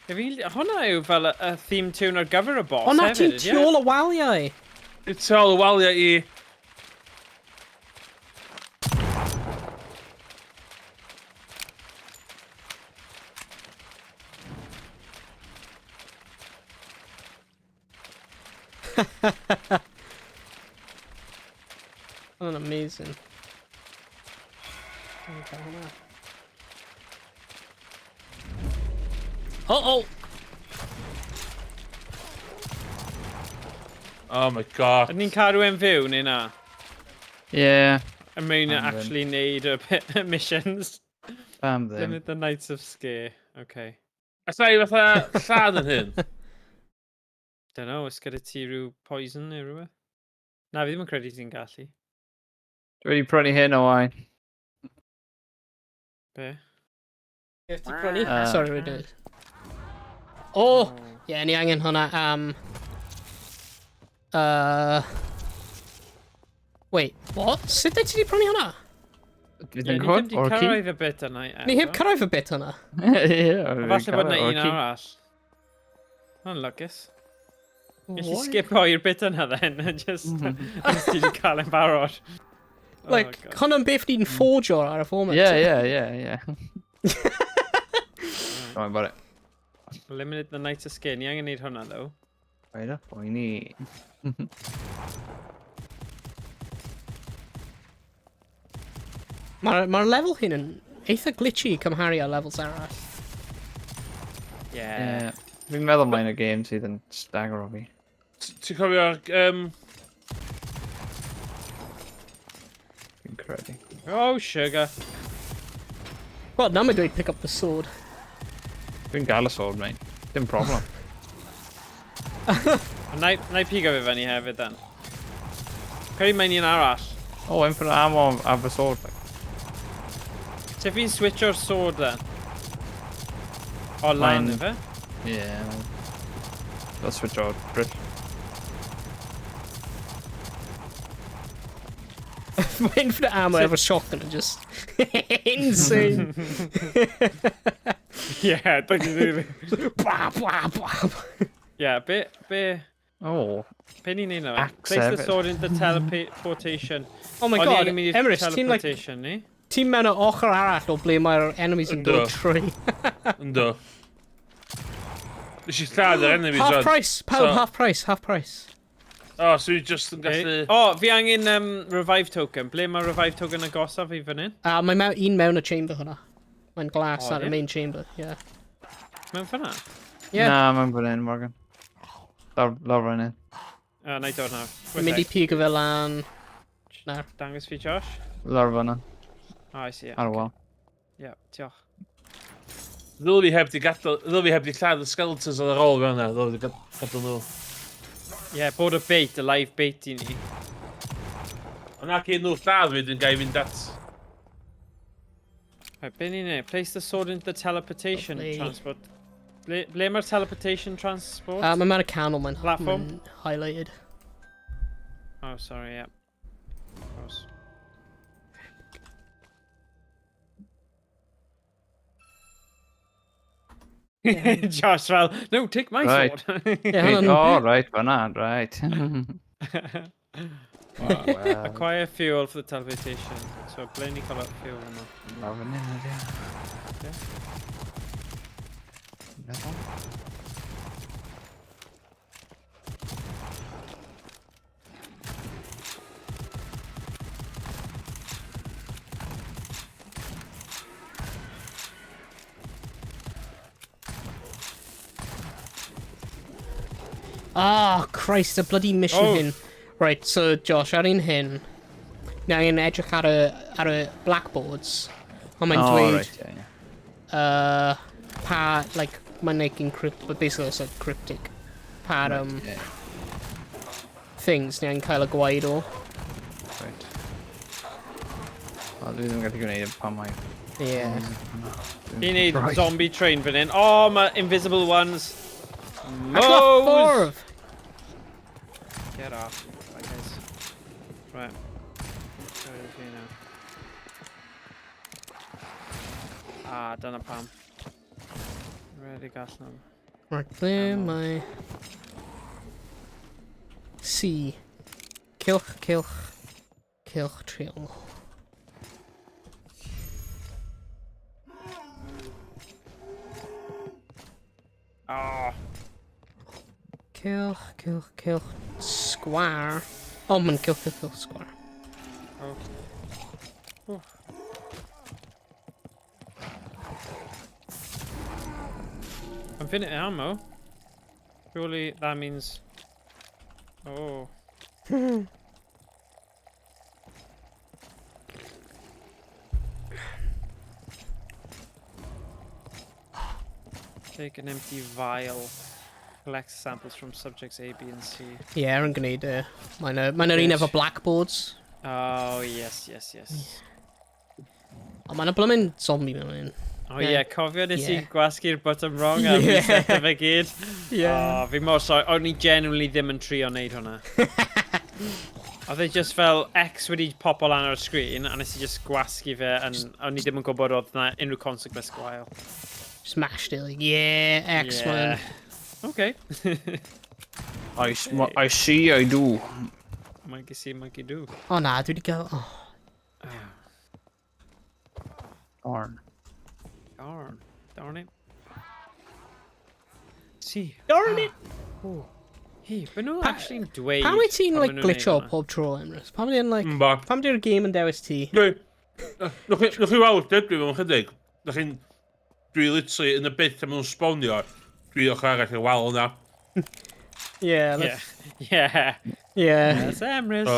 Hwna yw fel y theme tune ar gyfer y boss O na, ti'n hefyd, tu ôl y waliau. Dwi'n tol y waliau i... That's amazing. Uh-oh! Oh my god. Ydyn ni'n cadw e'n fyw, neu na? Yeah. I mean, Am actually neud y missions. Bam ddim. Limit the Knights of Sker. Okay. Asa i fatha llad yn hyn? Dunno, oes gyda ti rhyw poison neu rhywbeth? Na, fi ddim yn credu ti'n gallu. Dwi wedi prynu hyn o Owain. Be? Beth ti prynu? Uh, Sorry, we did. Oh! Ie, ni angen hwnna am... Wait, what? Sut ti wedi prynu hwnna? Fydd Ni yn ddim cwrdd di o'r ci? cyrraedd y bit yna eto. Ni heb cyrraedd y bit hwnna. Ie. Falle bod yna un arall. Yn lwcus. Gallu skipo i'r bit yna then, just... Os ti wedi cael yn barod. Like, hwnna'n beth ni'n forgio ar y format. Yeah. Don't worry about it. Eliminate the Knights of Sker. Ni angen neud hwnna, though. Right up, boy, ni. Mae'r lefel hyn yn eitha glitchy cymharu â levels arall. Yeah. Fi'n meddwl mae'n y game sydd yn stagger o fi. Ti'n cofio'r... Fi'n credu. Oh, sugar. Wel, na mae dweud pick up the sword. Fi'n gael y sword, mate. Dim problem. Na i pigo fe fyny hefyd, then. Credu mae'n un arall. Oh, I'm for the ammo of the sword. Like. So fi'n switch o'r sword, then. O, lan Mine- efe? Yeah. That's switch out. Brit. Waiting for the ammo ever shotgun and just insane. Yeah, don't you do Blah, blah, blah. Yeah, be Oh. ni'n neud nawr? Axe Place the hefyd. sword into teleportation. Oh my O, ni god, angen mynd i'r Emrys, ti'n like, teleportation, ni? ti'n mewn o ochr arall o ble mae'r enemies yn dod Yndw. trwy. Ynddo. Nes i lladd yr enemies Half rwan. price, pawb, So- half price, half price. O, so fi just yn gallu... O, fi angen revive token. Ble mae revive token agosaf fi fan hyn? Mae un mewn y chamber hwnna. Mae'n glas O, ar y ie? main chamber, yeah. Mewn fanna? Yeah. Nah, mae'n bod in, Morgan. Lawr rhan in. O, na i dod nawr. Mae'n mynd i pigo fe lan. Na. Dangos fi, Josh? Lawr fanna. Oh, I see it. Ar y wal. Yeah, diolch. Ddwl fi heb di lladd y skeletons ar ôl fe hwnna. Ddwl fi gadw nhw. Yeah, bod y bait, y live bait i ni. Ond ac un nhw lladd fi, dwi'n gai fynd at... Right, be ni'n neud? Place the sword into the teleportation Lovely. transport. Ble mae'r teleportation transport? Mae mewn y canol, mae'n Platform? highlighted. Oh, sorry, yeah. Of course. Josh fel, no, take my Right. sword. Yeah, hang on. Oh, right, fanna, right. Well, Acquire fuel for the teleportation. So, ble ni cael fuel yma? lawr fan in, ydy. Okay. Meddwl. Ah, Christ, y bloody mission Oh. hyn. Right, so Josh, ar un hyn, ni angen edrych ar y blackboards. Ond mae'n Oh, dweud, right, yeah, yeah. pa, like, mae'n making crypt, but basically it's like cryptic. Pa, Yeah, things ni angen cael y gwaed o. right. Wel, dwi ddim yn gallu gwneud pan mae... Yeah. Fi need Right. zombie train fan hyn. Oh, mae invisible ones. That's not four Mows! of. Get off. Right, guys. Right. Sorry for you now. Ah, dyna pam. Really gas nhw. Right, ble mae... C. Cilch, cilch. Cilch, triol. Ah, Cilch, cilch, cilch. Sgwar. Oh, mae'n cilch, cilch, cilch, sgwar. oh. Oh. Infinite ammo? Surely that means... Oh. Take an empty vial. Collect samples from subjects A, B and C. Yeah, yn gwneud Mae'n yr un efo blackboards. Oh, yes, yes, yes. O, mae'n y blymyn zombie mewn un. Oh, Yeah. yeah, cofio nes i Yeah. gwasgu'r button wrong a Yeah. reset fe gyd. Yeah. Oh, fi mor sorry. O'n i genuinely ddim yn trio neud hwnna. Oedd e just fel X wedi popo lan ar y sgrin a nes i just gwasgu fe a o'n i ddim yn gwybod oedd na unrhyw consequence gwael. Smashed it, like, yeah, X, man. Okay. I see, I do. Monkey see, monkey do. O na, dwi wedi gael... Oh. Darn. Darn. Darn it. Si. Darn it! Hi, but nhw actually'n dweud... Pam wyt ti'n, pan like, ma' nhw'n glitcho neud hwnna? pob tro, Emrys? Pam ydy'n, like... Ba. Pam ydy'r game yn dewis ti? Nwch chi weld, dwi mewn chydig. Dwi literally yn y bit am nhw'n sponio. Dwi o'ch arall y wal yna. Yeah, Yeah. let's... Yeah. Yeah. That's Emrys.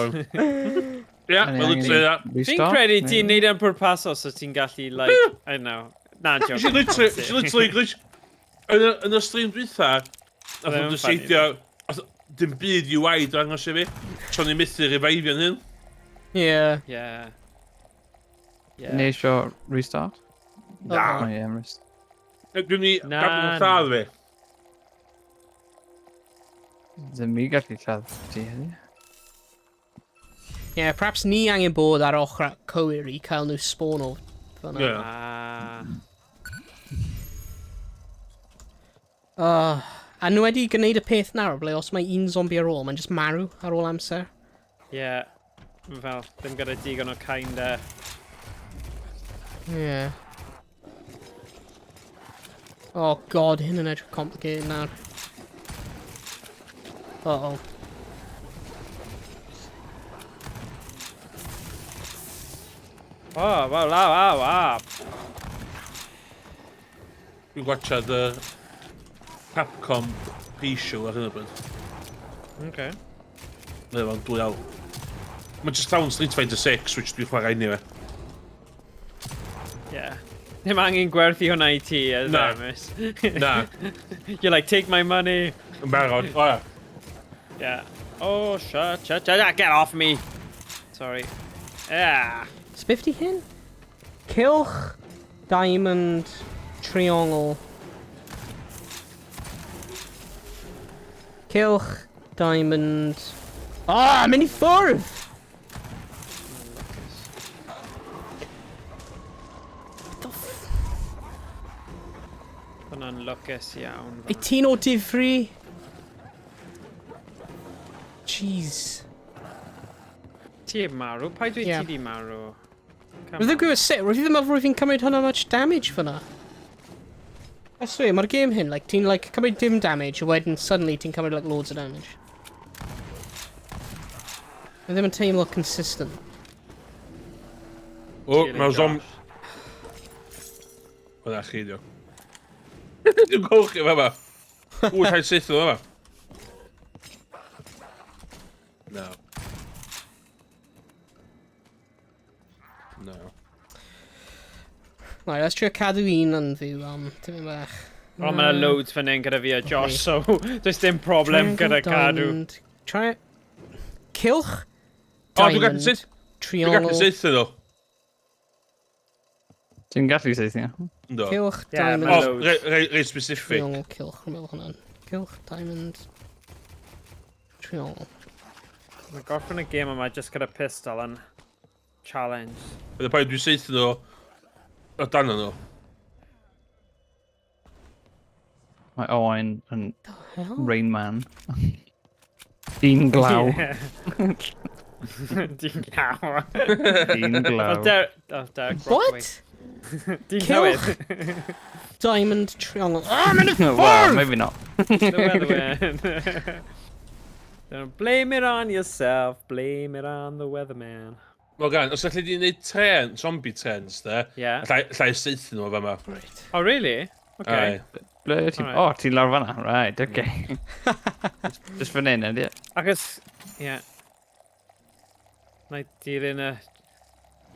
Ia, mae'n literally da. Fi'n credu ti'n neud yn pwrpaso so ti'n gallu, like, I don't know. Na, joke. She literally glitch. Yn y stream dwytha, nath o'n dyseidio, dim byd UI dangos i fi. So ni'n methu revive yn hyn. Yeah. Yeah. Neu eisiau restart? Na. Mae Emrys. Dwi'n ni Na, gadw yn lladd fi. Ddim i gallu lladd ti heddi. Yeah, perhaps ni angen bod ar ochr cywir I cael nhw spawn o fyna. Ie. A nhw wedi gwneud y peth nawr, ble os mae un zombie ar ôl, mae'n just marw ar ôl amser. Yeah. Fel, ddim gyda digon o kinda. Yeah. Oh god, hyn yn edrych complicated nawr. Uh-oh. Oh, wow. Dwi'n gwachad y Capcom P-show ar hyn o bryd. Okay. Mae fo'n dwy awr. Mae'n just llawn Street Fighter 6, which dwi'n chwarae ni fe. Yeah. Ddim angen gwerthu hwnna I ti, as Na. Emrys. Na, You're like, take my money. yn barod. O ia. Yeah. Oh, shut, get off me. Sorry. Yeah. Sbifty hyn? Cilch, diamond, triongl. Cilch, diamond... Ah, mynd I ffwrdd! Hwna'n lwcus iawn. 18 o difri. Jeez. Ti heb marw? Pa dwi Yeah. ti di marw? Roedd yn gwybod sut, roedd I ddim meddwl roedd fi'n cymryd hwnna much damage fyna. I swear, mae'r game hyn, like, ti'n like, cymryd dim damage, a wedyn suddenly ti'n cymryd like, loads of damage. Mae ddim yn teimlo consistent. O, Really, mae'n zom... Josh. O, na chi, dio. Dwi'n gwlch i fe yma. Ww, rhaid syth o yma. No. No. Right, let's trio cadw un yn fyw, ti'n bach. O, mae yna loads fan hyn gyda fi a Josh, so does dim problem gyda cadw. Try... Cilch, O, dwi'n gallu diamond, syth. Dwi'n gallu triongl, syth o. Ti'n gallu seithio? Ynddo. cilch, Yeah, diamond, ma' O, loads. rei specific. triongl, cilch, rwy'n meddwl hwnna'n. Cilch, diamond, triongl. Mae gorffen y game yma just gyda pistol yn challenge. Bydd y paid dwi'n syth o dan nhw. Mae Owain yn Hell? Rain Man. Dyn glaw. Di'n llaw. Dyn glaw. Derek Brockway. What? Di'n Cilch. cywir. Diamond, triongl. Ah, mae'n y Well, ffwrdd! maybe not. The weatherman. Don't blame it on yourself, blame it on the weatherman. Wel gan, os allai di wneud tren, zombie trens, de, Yeah. allai syth nhw fe yma. Right. Oh, really? Okay. Ble ti'n... Alright. O, ti'n lawr fanna? Right, okay. Just fan hyn, ydy? Agus, yeah. Like dilyn y...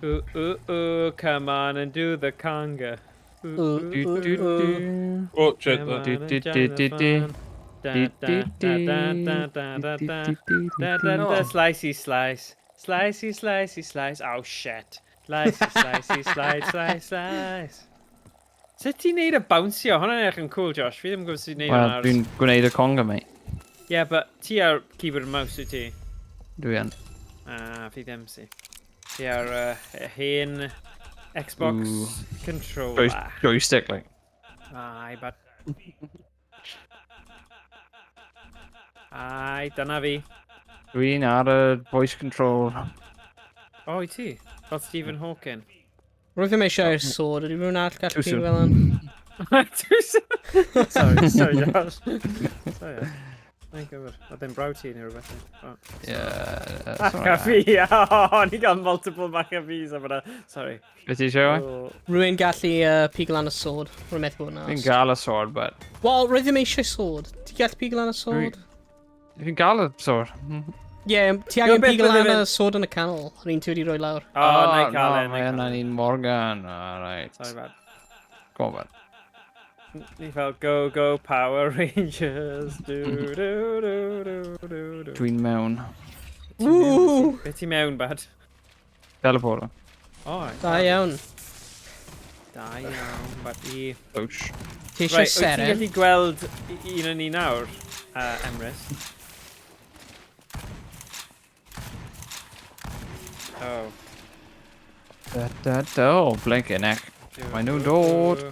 Ooh, come on and do the conga. Ooh, Du, ooh, du, ooh. du. O, shit. Come on Du, and du, join du, the du, du. fun. Da, da, da, da, da, da, da, da, da, da, slicey slice. Slicey, slicey, slice. Oh, shit. Slicey, slicey, slice, slice, slice. Sut ti'n neud y bounsio? Hwna'n edrych yn cool, Josh. Fi ddim yn gwybod sut ti'n neud Wel, hwnna. dwi'n gwneud y conga, mate. Yeah, but ti ar keyboard and mouse wyt ti? Dwi yn. Fi ddim si. Ti ar hen Xbox Ooh. controller. Joystick, like. Ai, but... Ai, dyna fi. Dwi'n ar y voice control. O, i ti? Fel Stephen Hawking. Roedd ddim eisiau i'r sword, ydy rhywun arall gallu Too soon. fel yn? Sorry, Josh. Sorry. Mae'n gyfer. A dim braw ti neu rhywbeth. Yeah. Maccafi! Ni gael multiple Maccafi's am yna. Sorry. Beth ti eisiau? Rwy'n gallu pigl an y sword. Rwy'n meddwl bod Fi'n yna. gael y sword, but... Wel, rwy'n ddim eisiau sword. Ti'n gallu pigl an y sword? Fi'n gael y sword. Ie, ti angen beth pigl an bydde y sword yn y canol. Rwy'n ti wedi rhoi lawr. O, na i cael e. Mae yna ni'n Morgan. Alright. Sorry, bad. Go on, bad. Ni fel go Power Rangers. Dwi'n mewn. Woo! Be ti mewn, bad? Teleporter. O, Da iawn. da iawn, bad i... Ouch. Ti eisiau Right, wyt ti'n seren? gallu gweld un o'n ni nawr, Emrys? Oh. Oh, blinking neck. My new dod.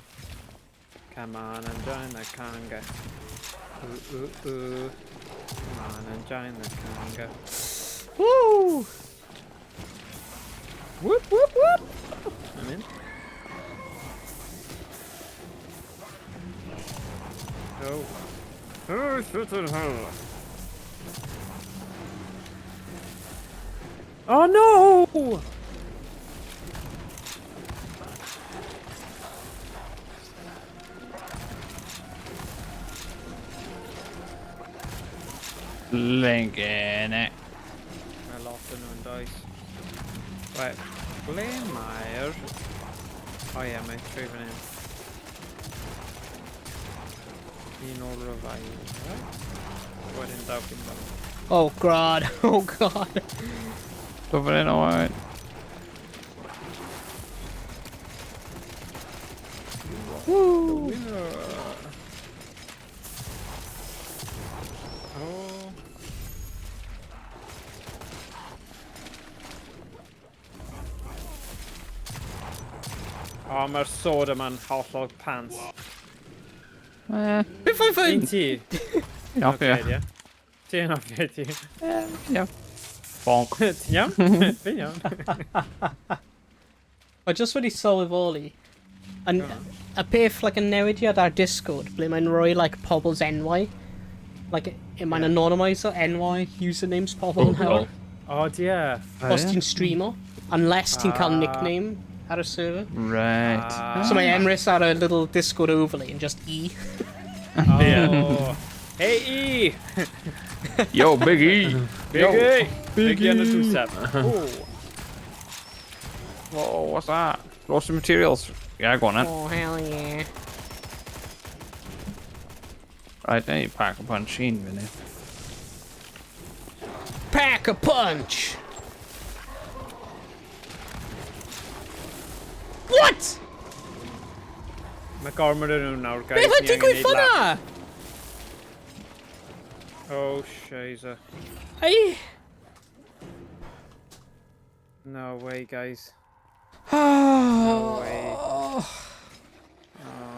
Come on and join the conga. Come on and join the conga. Woo! Whoop, whoop, whoop! I'm in. Go. Oh, shit in hell. Oh no! Blinking neck. I lost the known dice. Right. mae'r... Oh yeah, mae'n trwy fan hyn. Un o'r revive, right? Wedyn daw cyn fel. Oh god, oh god. Go for it, Owain. Woo! Oh. Oh, mae'r sword yma'n hollol pants. Beth oedd Un fyn? ti? Ti'n hoffi e? Ie. Ti'n hoffi ti? Ie. Bonk. Ti'n iawn? Fi'n iawn. O just wedi sylweddoli. Y peth, like, y newidiad ar Discord, ble mae'n rhoi, like, pobl enwau. Like, mae'n anonymiser enwau, usernames pobl yn hawdd. O, dia. Os ti'n streamo, unless ti'n cael nickname ar y server. Right. So mae Emrys ar y little Discord overlay yn just E. Oh. Hey, E! Yo, Big E. Big E! Big E yn y dwseb. Whoa, what's that? Lost some materials. Yeah, go on then. Oh, hell yeah. Right, then you pack a punch in, really. Pack a punch! What? Mae gormod yn nhw nawr, guys. Beth oedd Ni angen digwydd neud ffynna? lap. Oh, shiza. Ei? No way, guys. Oh. way.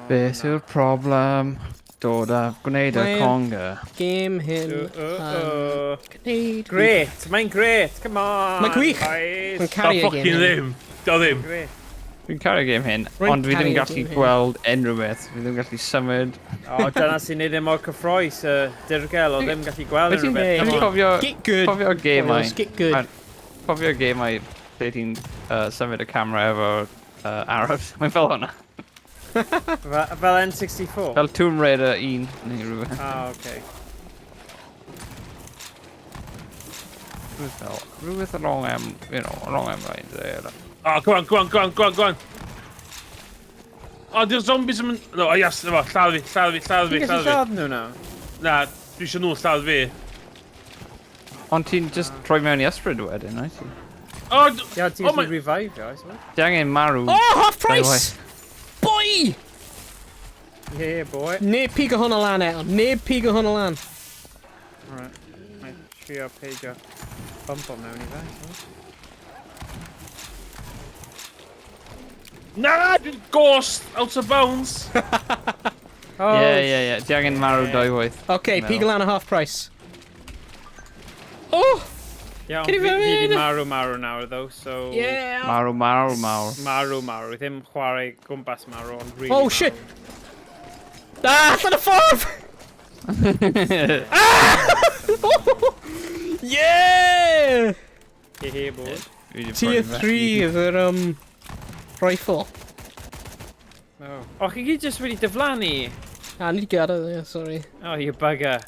Beth yw'r problem? Dod a gwneud y Mae'n- conga. Game hyn Uh-oh. gwneud... Great, mae'n great, come on! Mae'n gwych. Guys. Mae'n Da caru y game ffocin hyn. ddim. Da ddim. Great. Fi'n cario game hyn, Rwy'n ond fi ddim caru yn gallu game hyn. gweld unrhyw beth. Fi ddim yn gallu symud. O, dyna sy'n neud e mor cyffroes, y dirgel, o ddim gallu gweld Beth ti'n unrhyw beth. Hey, cofio... Get good. Cofio game ai. Get good. Cofio game ai lle ti'n symud y camera efo arrows. Mae'n fel hwnna. Fel N64? Fel Tomb Raider 1 neu rhywbeth. Ah, oce. Rhywbeth along lines there. Oh, go on, go on, go on, go on, go on. Oh, di'r zombies yn... No, oh, yes, efo, lladd fi, lladd fi, lladd fi, Ti'n gallu lladd fi. lladd nhw nawr? Na, dwi eisiau nhw lladd fi. Ond ti'n just troi mewn i ysbryd wedyn, oes ti? Oh, Ia, ti'n oh my... gallu revive, I suppose. Ti angen marw. Oh, half price! Boy! Yeah, boy. Neb pigo hwn o lan eto. Neb pigo hwn o lan. Alright. Mae'n trio peidio bump o mewn i fe. so. Na, dwi'n ghost out of bounds. Oh, Ie. Ti angen marw doi waith. Okay, No. pigo lan a half price. Oh! Iawn, Can you fi feel di it? marw nawr, though, so... Yeah! Marw. Marw. Ddim chwarae gwmpas marw, ond really Oh, marw. shit. Ah, it's on a ffordd! Yeah! Hehe, bod. Tier 3 efo'r rifle. O, chi gyd jyst wedi diflannu? Ah, ni 'di gadael, yeah, sorry. Oh, you bugger.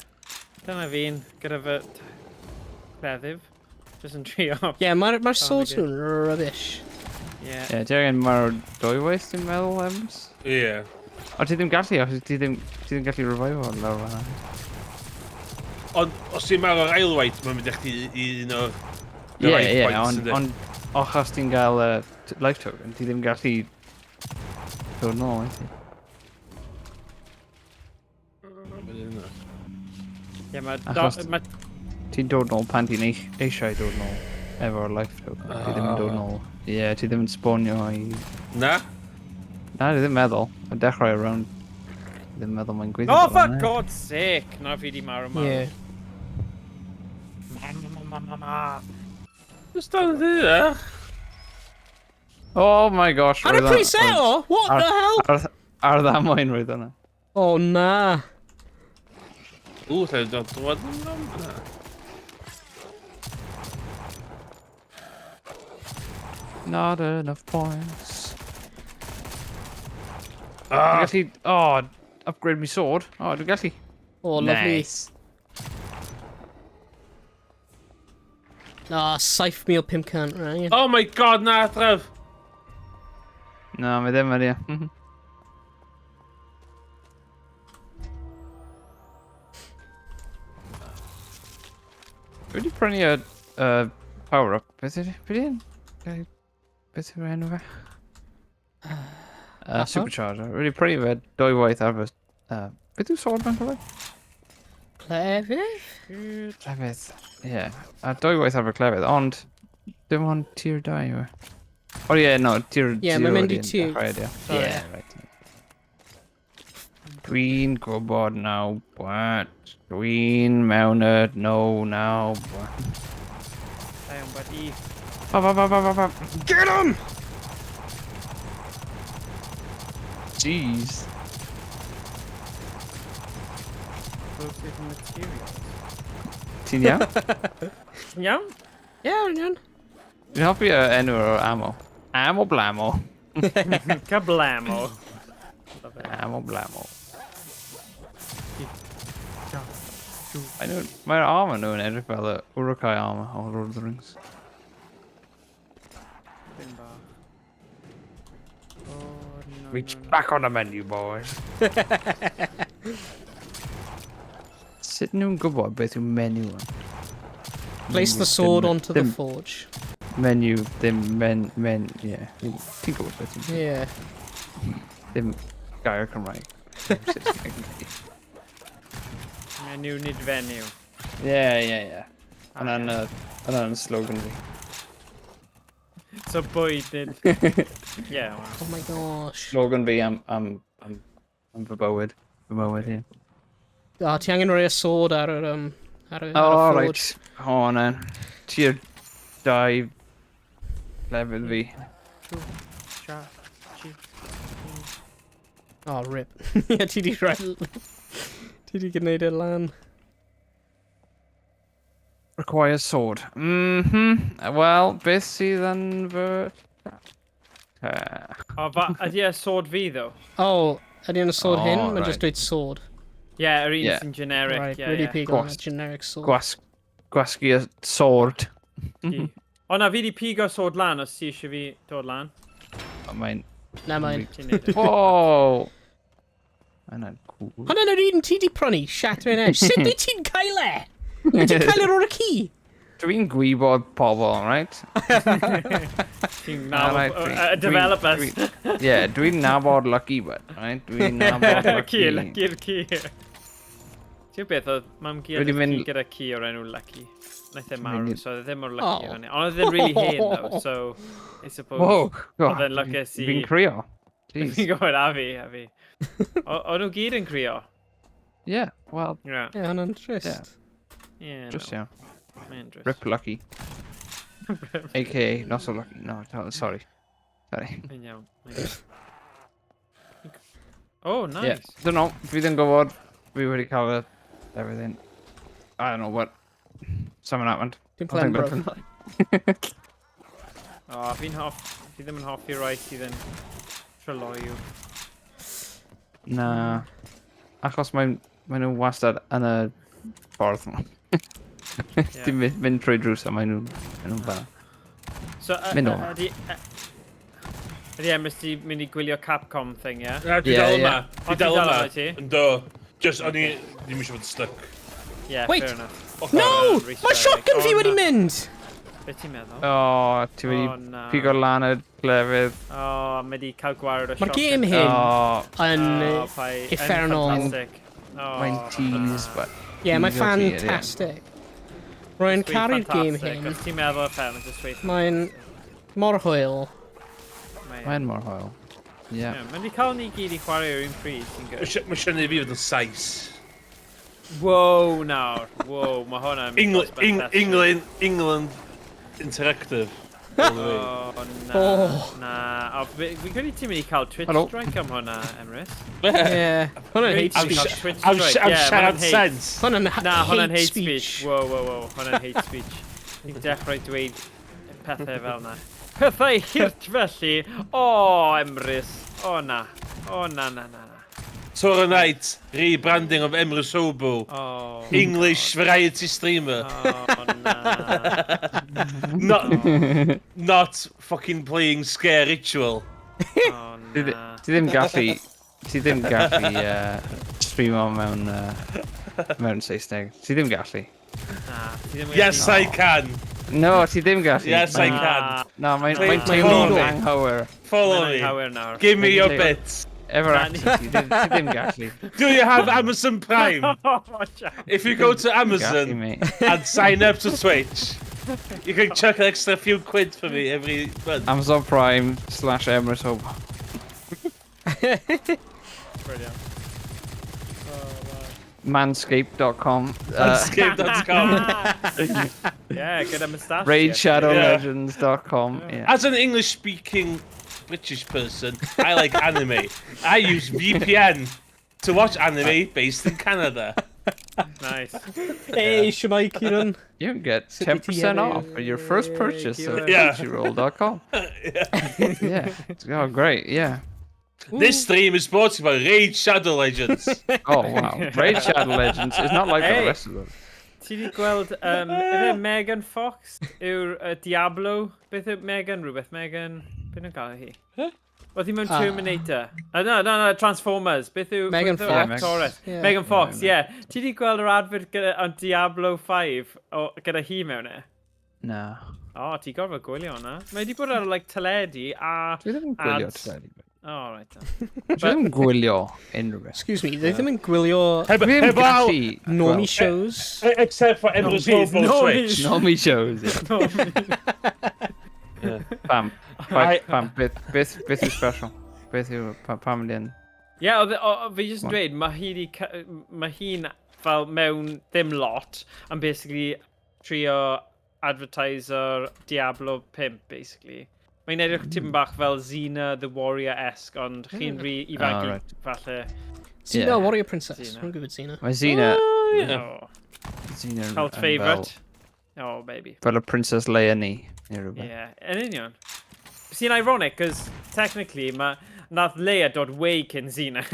Dyna fi'n gyda fy cleddyf. Jyst yn trio. Yeah, mae'r swords nhw'n rubbish. Yeah. Ie, ti'n angen mae'r dwywaith ti'n meddwl, Ems? Ie. O, ti ddim gallu, os ti ddim gallu revive o lawr fan'na. Ond os ti'n meddwl o'r ailwaith, mae'n mynd eich i un o'r Ie, ond achos ti'n gael life token, ti ddim gallu dod nôl, wyt ti? Ie, Achos- ma... Ti'n dod nôl pan ti'n eisiau dod nôl efo'r life token. Ti ddim yn dod nôl. Ie, ti ddim yn sbonio i... Na? Na, ti ddim meddwl. Mae'n dechrau around. Ti ddim meddwl mae'n gweithio. Oh, for God's sake! Na fi di marw marw. Yeah. Just down there. Oh my gosh. Ar y preset o? What the hell? Ar ddamwain roedd hwnna. Oh, na. Ww, lle dod dod yn yna. Not enough points. Ah! Dwi'n gallu... Oh, upgrade my sword. Oh, dwi'n gallu. Oh, lovely. Nice. Ah, 7,500, right? Oh my god, na, Trev! Na, mae ddim ar ie. Dwi wedi prynu y power-up. Beth yw'n? Beth yw'r enw fe? Supercharger. Dwi wedi prynu fe dwywaith ar fy... Beth yw sword fan cofio? Clefydd? Clefydd. Ie. A dwywaith ar fy clefydd, ond... Dim ond tier 2 yw e. O ie, no, tier 0 Ie, mae'n mynd i tier- Ie, right. Dwi'n gwybod nawr, bwat. Dwi'n mewn y no nawr, bwat. Da'n badi. Pap. Get him! Jeez. Explosive materials. Ti'n iawn? Iawn? Ie, iawn. Dwi'n helpu enw o'r ammo. Ammo blamo. Kablamo. Ammo blamo. Mae'r armor nhw'n edrych fel y Urukai armor o Lord of the Rings. Bin bach. Oh, no, Reach no, no. back on the menu, boys. Sut nhw'n gwybod beth yw menu yn? Place the sword onto the forge. Menu, ddim yeah. Ti'n gwybod beth yw. Yeah. Ddim gair Cymraeg. Menu nid fenyw. Yeah. Hwnna'n slogan fi. So bwyd nid... Yeah, well. Oh my gosh. Slogan fi am fy bywyd. Fy mywyd, ie. Ah, ti angen rhoi y sword ar yr Oh, forge. right. O, na. Tier 2 lefydd fi. Oh, rip. Ie, ti di rhoi... Ti di gwneud e lan. Requires sword. Wel, beth sydd yn fy... O, ydy e sword fi, ddo? Oh, ydy yn y sword Oh, hyn? Mae'n right. just dweud sword. Yeah, yr un Yeah. sy'n generic. Right, Yeah, really yeah. pigo on a Gwasg. generic sword. Gwasgu y sword. O, na, fi di pigo sword lan os ti eisiau fi dod lan. Mae'n... Na, mae'n... Ti'n neud e. Wow! Mae'n cool. Hwna'n yr un ti di prynu, shat mewn eich. Sut ni ti'n cael e? Wyt ti'n cael o'r ci? Dwi'n gwybod pobl, right? Ti'n Alright, nabod... Developers. Yeah, dwi'n nabod Lucky Bud, right? Dwi'n nabod Lucky. Lucky'r ci. Ti'n beth oedd mam gi Wedi oedd mynd- ci gyda ci o'r enw Lucky. Naeth e marw, Mynd- so oedd e ddim mor Oh. lucky o hynny. Ond oedd e'n really hen, though, so... I suppose... Whoa, Oedd e'n lwcus i... Fi'n crio. Fi'n Jeez. gwybod, a fi. O nhw gyd yn crio. Yeah, well, Yeah. Ie, hwna'n trist. Yeah, just no. yeah. Mae'n drist. Rip Lucky. AKA, not so lucky. No, sorry. Sorry. Mae'n iawn. Oh, nice. Don't know. Fi ddim yn gwybod. Fi wedi cael everything. I don't know what. Something happened. Dim plan, bro. O, fi ddim yn hoffi rai sydd yn troloiw. Na. Achos mae nhw wastad yn y ffordd nhw. Dim mynd trwy drws a mae nhw'n fel. So, Mynd o. ydy Emrys di mynd i gwylio Capcom thing, ie? Dwi dal yma. O, Dwi dal ti dal yma. yma, ti? Ynddo. Just, o'n i ddim eisiau bod stuck. Yeah, Wait. fair enough. No! Mae shotgun fi wedi mynd! Be ti'n meddwl? O, ti wedi pigo lan y glefydd. O, mae di cael gwared o Mae'r shotgun. game hyn O, yn effernol. mae'n tease, but... Ie, mae'n easy to hear, ffantastig. Rwy'n caru'r game hyn. Os ti'n meddwl y ffern, just wait. Mae'n mor hwyl. Mae'n mor hwyl. Ie. Mae di cael ni gyd i chwarae o'r un pryd, ti'n gwybod? Mae eisiau neud fi fod yn sais. Wow, nawr. Wow, mae hwnna'n... England Interactive. O, na. Oh. Na. O, fi'n credu ti'n mynd i cael Twitch Helo. strike am hwnna, Emrys. Ie. Hwna'n hate Am speech. Twitch Am strike. Ie, siarad hwnna'n hate. sens. Hwna'n Na, hwnna'n hate hate speech. speech. Wow. Hwnna'n hate speech. Ni'n dechrau dweud pethau fel na. Pethau hirt felly. O, Emrys. O, na. Tomorrow night, rebranding of Emrys Hobo. O, English variety streamer. o, na. Not fucking playing Sker Ritual. O, na. Ti ddim gallu streamo mewn Saesneg. Ti ddim gallu. Na, ti ddim Yes, I can. No, ti ddim gallu. Yes, I can. No, mae'n Mae'n teimlo'n legal. anghywir. Follow Mae'n me. anghywir nawr. Give me your Mae'n bits. Ever Na, active, ti ddim gallu. Do you have Amazon Prime? O, Jack. If you go to Gallu, Amazon mate. and sign up to Twitch, you can chuck an extra few quid for me every month. Amazon Prime /Emrys Hope. Brilliant. Manscaped.com. Escape.com. Yeah, good at moustache. RaidShadowLegends.com. Yeah. As an English-speaking British person, I like anime. I use VPN to watch anime based in Canada. Nice. Hey, Shemai Kieran. You can get City 10% together. off for your first purchase of Yeah. Crunchyroll.com. Yeah. Oh, great. Yeah. This stream is brought to you by Raid Shadow Legends. Oh, wow. Raid Shadow Legends is not like the Hey. rest of them. Ti di gweld, yna Megan Fox yw'r Diablo? Beth yw Megan? Rhywbeth Megan? Beth nhw'n gael hi? Oedd hi mewn Terminator. No, Transformers. Beth yw... Megan beth yw Fox. actores? Yeah. Megan Fox, ie. Ti di gweld yr advert on Diablo 5 gyda hi mewn e? No. O, ti gorfod gwylio hwnna. Mae di bod ar, teledu a... Dwi ddim yn gwylio ads. teledu. O, right. Dwi ddim yn gwylio unrhyw beth. Excuse me, they ddim yn gwylio Dwi ddim yn gallu normie gweld- shows. Except for Emrys Hobo Twitch. Normie shows, yeah. Pam. Pam, beth yw special? Beth yw pam yn... Ie, fi jyst yn dweud, mae hi'n fel mewn ddim lot, and basically trio advertiser Diablo 5, basically. Mae'n edrych tipyn bach fel Xena the Warrior-esque, ond chi'n rhi ifanc right. falle. Xena, Warrior Princess. Xena. Mae'n gwybod Xena. Mae Xena... Oh, Xena cult yn favourite. Oh, baby. Fel y Princess Leia ni. Neu rhywbeth. Yeah, yn union. Sy'n ironic, cos technically nath Leia dod way cyn Xena.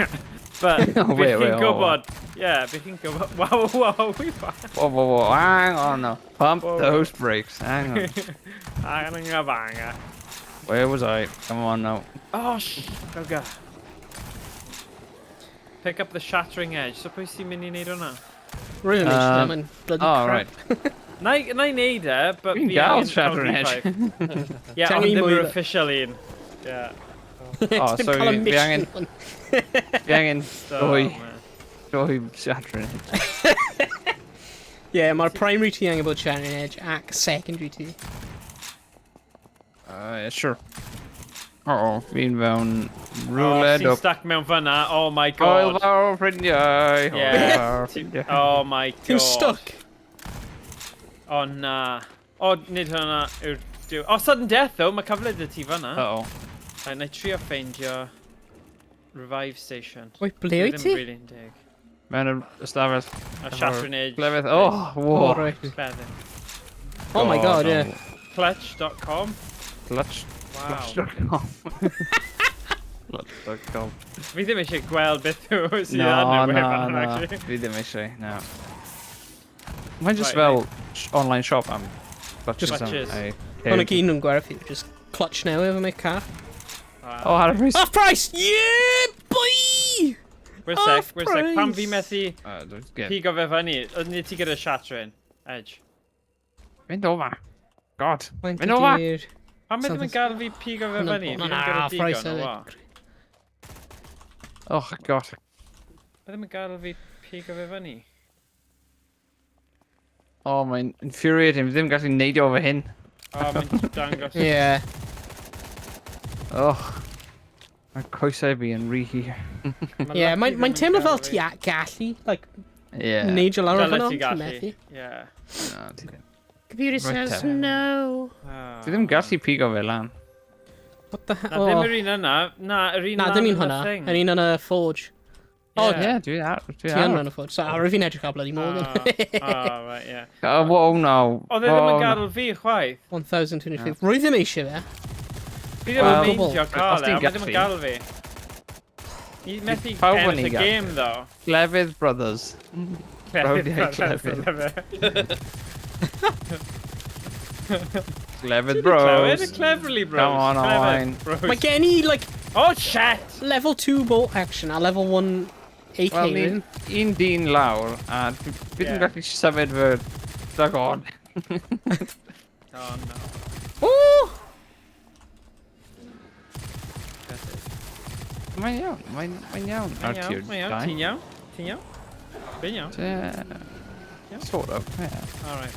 But, Oh, wait, bydd chi'n oh, gwybod... Yeah, bydd chi'n gwybod... Wow, we Whoa, hang on now. Pump Whoa. those brakes, hang on. Hang nga banga. Where was I? Come on now. Oh, go. Pick up the shattering edge. Suppose ti'n mynd i neud hwnna? Rwy'n eisiau, mae'n bloody Oh, crap. right. Na i neud e, but Fi'n fi gael angen shattering Cowboy edge. 5. Yeah, Ti'n ond angen ddim mwy yr o- official un. Yeah. Oh, Dim so cael y fi mission angen... hwn. Fi angen So, dwy... man. Dwy shattering. Ie, mae'r primary ti angen bod Shattering Edge ac secondary ti. Yeah, sure. Uh-oh, fi'n fewn Oh, rwled ti'n up. stuck mewn fyna. Oh my Oil god. fawr ffrindiau. Oil Yeah. fawr ffrindiau. Oh my god. Ti'n stuck? Oh na. O, nid hwnna yw'r... Oh, sudden death though. Mae cyfle dy ti fyna. Uh-oh. Na i trio ffeindio... revive station. Oi, ble wyt ti? Really dig. Mewn yr ystafell. A shattering edge. Lefydd. Oh, whoa. Oh, right. Bedden. Oh my god, yeah. Clutch.com. Clutch. Wow. Clutch.com. Clutch.com. Fi ddim eisiau gweld beth yw sydd No, ar y no, wefan, no. actually. Fi ddim eisiau, no. Mae'n just Right, fel online shop am clutches. Clutches. Hwna gyn nhw'n gwerth fi. Just clutch newydd yn eich car. Oh, had a price. Off price! Yeah, boy! Where's Off sec, pam fi price. methu pigo fe fyny? Oedd ni ti gyda shattering edge. Fynd over. God. Faint Fynd over. ydi'r- Pam beth yn gael fi pigo fe fyny? Fi ddim gyda price digon o hefyd. wa. Oh, God. Beth yn gael fi pigo fe fyny? Oh, mae'n infuriating. Fi ddim gallu neidio over hyn. O, mae'n dangos. Yeah. Oh. Mae coesau fi yn rhy hir. Yeah, mae'n teimlo fel ti gallu, like, Yeah. neidio lawr o Dyle fanno, ti ti'n gallu. methu. Yeah. No, ti ddim. Computer Right says there. no. Fi ddim gallu pigo fe lan. What the Na, hell? ddim Oh. yr un yna. Na, yr un Na, lan dim un yn y hwnna. thing. Yr un yn y forge. Oh, Yeah. Yeah, dwi ar. Ti yn rhan y forge. So, ar fi'n edrych ar bloody Oh, Morgan. right, yeah. Whoa, no. Oedd e ddim Oh, yn no. gadael fi chwaith. 1,025. Rwy ddim eisiau fe. Fi ddim Wel, yn meindio os cael e, ti'n ond mae ddim yn gallu. gadael fi. I methu Pawb yn ennill ei y gallu. game, ddo. Clefydd Brothers. Clefydd. Clefydd Bros. Cleverly, bros. Come on, Clever, Owain. bros. Mae gen i, like, Oh, shit! level 2 bolt action a level 1 AK. Wel, ni'n un dyn lawr, a fi ddim Yeah. gallu symud fy llygod. Oh, no. Woo! Mae'n iawn, mae'n iawn. Ar tier Mae'n iawn, dau. ti'n iawn? Ti'n iawn? Fi'n iawn. Sort of, yeah. All right.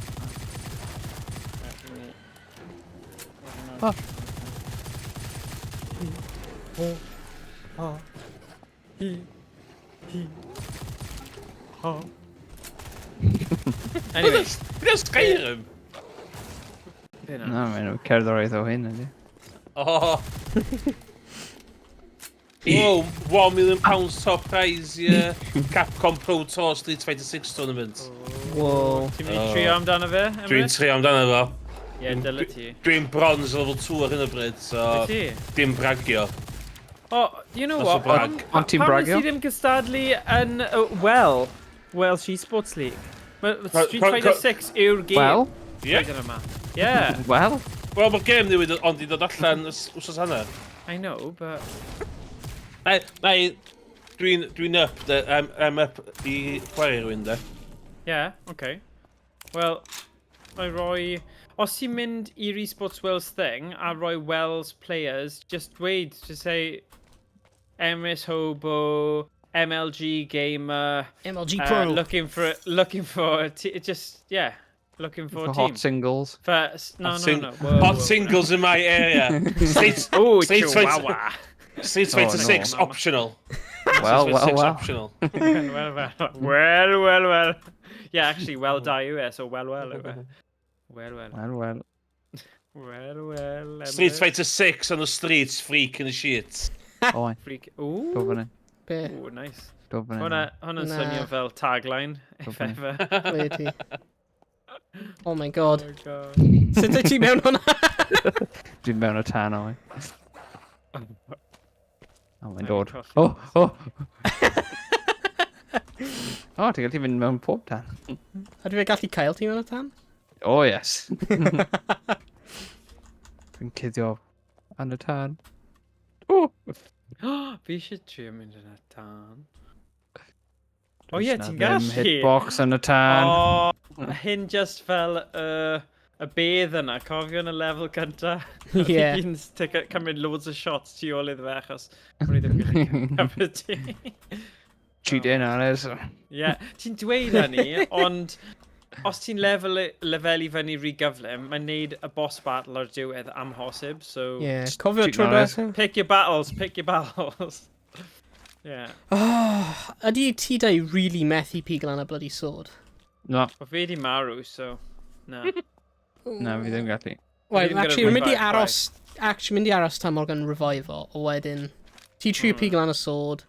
Oh. Anyway. Fy'n Skyrim? Na, mae'n cerddoriaeth o hyn, ydy. Oh. Whoa, £1 million top prize Capcom Pro Tour Street Fighter 6 tournament. Whoa. Ti'n mynd i trio amdano fe? Dwi'n trio amdano fo. Ie, dyle ti. Dwi'n bronze level 2 ar hyn o bryd, so Wyt ti? dim bragio. Oh, you know That's what? a brag. Ond ti'n Pam bragio? nes i ddim cystadlu yn Welsh eSports League? Mae Street Co- Fighter co- 6 yw'r game. Wel, Ie? Flwyddyn yma. Yeah, wel. Wel, mae'r gêm newid ond i ddod allan wsos hanner. I know, but... Dwi'n up, I'm up i chwarae rhywun de. Yeah, okay. Wel, mae roi... Os ti'n mynd i'r eSports Wales thing a roi Wales players, just dweud, just say MS Hobo, MLG Gamer, MLG Pro. looking for just yeah, looking for a team. Hot singles. First, no. Hot singles in my area. Street Oh, Street Chihuahua. Street Fighter no. 6 optional. Well. Optional. well. Yeah, actually, well die yw e, so well yw e. Well. Street Fighter 6 on the streets, freak in the shit. Owain, Freak. go Ooh, fyny. Be? ooh, nice. Go fyny. Hwna'n Na. swnio fel tagline, if Go ever. Ble ti? Oh my god. Oh, God. Sut wyt ti mewn hwnna? Dwi'n mewn o tan, Owain. Oh, mae'n dod. colli. Oh! Oh, ti'n gallu fynd mewn pob tan. A dwi fe gallu cael ti mewn o tan? Oh, yes. Dwi'n cuddio yn y tan. Oh! Fi eisiau trio mynd yn y tan. O ie, ti'n gallu. Hitbox yn y tan. O, hyn just fel y bedd yna, cofio yn y lefel cynta. Ie. Fi'n cymryd loads o shots tu ôl iddo fe achos o'n i ddim gallu cymryd ti. Cheat-in ar es. Ie, ti'n dweud hynny, ond os ti'n lefelu fyny rhy gyflym, mae'n neud y boss battle ar diwedd amhosib, so... Ie. Cofio cheat tro ar dweud? Pick your battles. Yeah. Ydy ti dau really methu pigl yn y bloody sword? No, O fe di marw, so... Na. na, fi ddim gallu. Wel, ddim gyda actually, mynd i revive aros... Actually, mynd i aros tan Morgan revive o wedyn Ti trio pigol an y sword.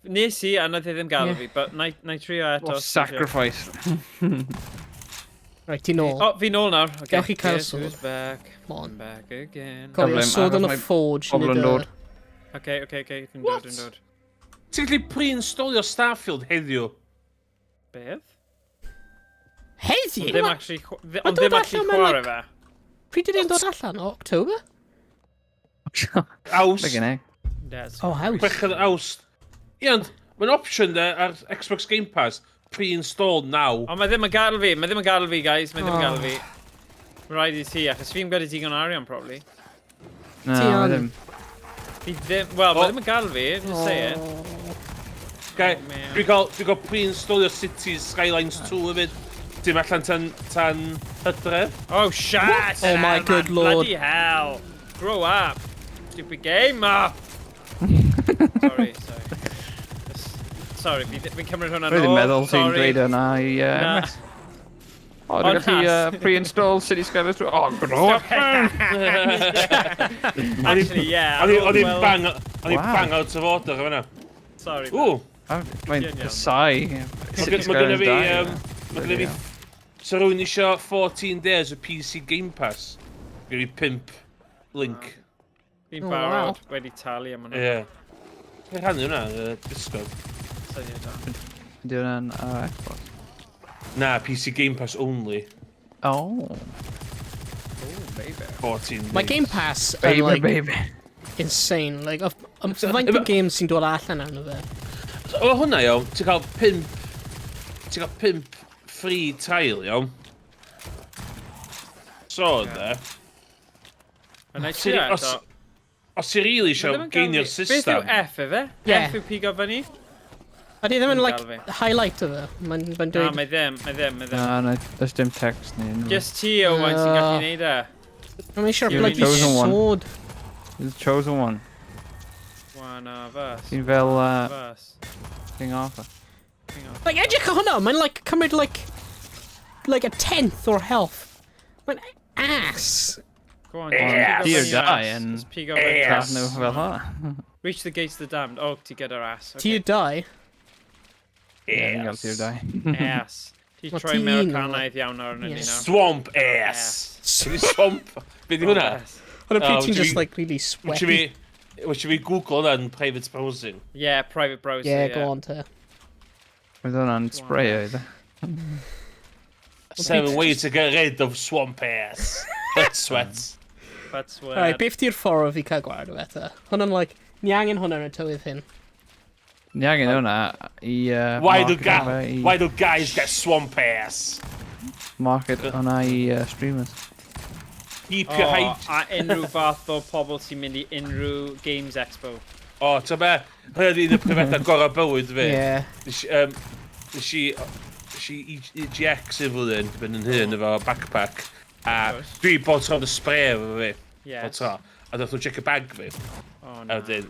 Nes I, a nath I ddim galw fi, but na I trio eto. Oh, sacrifice. Right, ti nôl. O, fi nôl nawr. Okay. Gewch chi cael Guess sword. who's back? Come on. I'm back again. Cofio, Problem, sword achos yn y mae forge. pobl yn dod. Okay. Dwi'n What? dod. Ti'n gallu pre-installio Starfield heddiw? Beth? Heddiw? Ddim actually... Ma'n Ond ddim dod actually allan mewn, chwarae like- fe. Pryd ydy'n dod allan? O October? Awst. Big egg. Yes. O, haws. Bechod awst. Ie, ond mae'n opsiwn de ar Xbox Game Pass. Pre-installed now. Ond mae ddim yn gadw fi. Mae ddim yn gadw fi, guys. Mae ddim yn gadw fi. Mae rhaid I ti, achos fi'n gwneud digon o arian, probably. No, Ti I on. ddim. Fi ddim... Wel, mae ddim yn gadw fi. Just say it. Gai, man. Dwi'n cael pre-installio Cities Skylines 2 hefyd. Dim allan tan hydref. Oh, shit! Oh my good lord. Bloody hell. Grow up. Stupid game. Sorry. Sorry, fi'n cymryd hwnna Rwy'n meddwl ti'n sorry. dweud yna i... Na. O, dwi'n gallu nas. pre-install City Skylines 2. O, grow up! Actually, yeah. O'n i'n well, bang Wow. bang out of order fyna. Sorry. Ww, Mae'n Iawn. casau City mae gynnu Skylines fi... 2. Mae gynnu fi... So rwy'n isio 14 days o PC Game Pass. Gynnu fi 5 link. Fi'n Oh, barod wow. wedi talu am hwnna. Ie. Mae'n rhannu hwnna, Discord. Syniad da. Ydy hwnna'n Xbox? Na, PC Game Pass only. Oh. Ooh, baby. 14 days. Mae Game Pass yn, Baby, like, baby. insane. Like, faint o games sy'n dod allan arno fe? O hwnna iawn, ti'n cael 5... Ti'n cael 5 free trial iawn. So, de. Yn ei Os ti- trio os- eto. Os ti'n really isio gainio'r Beth yw system... F efe? Ie. F yw pigo fyny? A di ddim yn, Dwi'n like, galw highlight o fe. Mae'n Na, dweud... mae ddim. Na, does dim text ni. Just ti Owain sy'n gallu neud e. Mae'n eisiau You're the bloody chosen one. sword. You're the chosen one. Wan a fas. Ti'n fel Fas. King Arthur. Like, edrych o hwnna, mae'n, like, cymryd, like a tenth o'r health. Mae'n ass. Go on, Yes. just pigo Dear fyny your die ass. and- Just pigo fyny your Yes. ass. Darn nhw fel hwnna. Reach the gates of the damned. Oh, ti gyda'r ass. Ti Okay. y dau. Ie, ni'n gael Dear die. Ass. Ti Wel, troi ti Americanaidd iawn ar hynny Yes. nawr. Swamp ass. Ti'n swamp? Be di hwnna? Ass. Ond y pryd Oh, ti'n ti- just, like, really sweaty. Wyt ti fi Google hwnna yn private browsing? Yeah, private browser. Yeah, go on te. Oedd hwnna'n spray oedd e. 7 ways to get rid of swamp ass. Butt sweat. That's where... Alright, beth di'r ffordd o fi cael gwared o fe te? Hwna'n, like, ni angen hwnna yn y tywydd hyn. Ni angen hwnna i... Why do guys get swamp ass? Market hwnna i streamers. Keep your height. A unrhyw fath o pobl sy'n mynd i unrhyw Games Expo. O, ta be? Hynny un y prifetha gorau bywyd fi. Yeah. Nes i EGX i flwyddyn, byn yn hyn efo backpack. A dwi bod tro'n y spray efo fi. Bod Yes. tro. A dath nhw'n check y bag fi. Oh, A no. wedyn,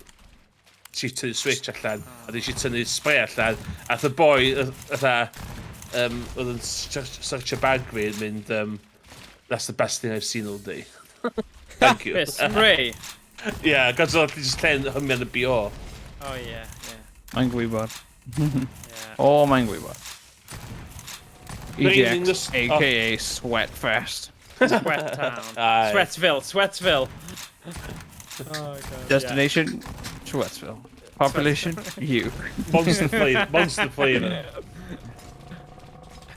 ti tynnu switch allan. A dyn si tynnu spray allan. A the boy, oedd yn search y bag fi yn mynd, that's the best thing I've seen all day. Thank you. Bit spray. Yeah, gad oedd just len hymni yn y BO. Oh, yeah. Mae'n gwybod. Yeah. O, mae'n gwybod. Raining the EGX, a.k.a. Sweatfest. Sweat Town. Aye. Sweatsville. Oh, God. Destination, Sweatsville. Population, you. Monster flavour.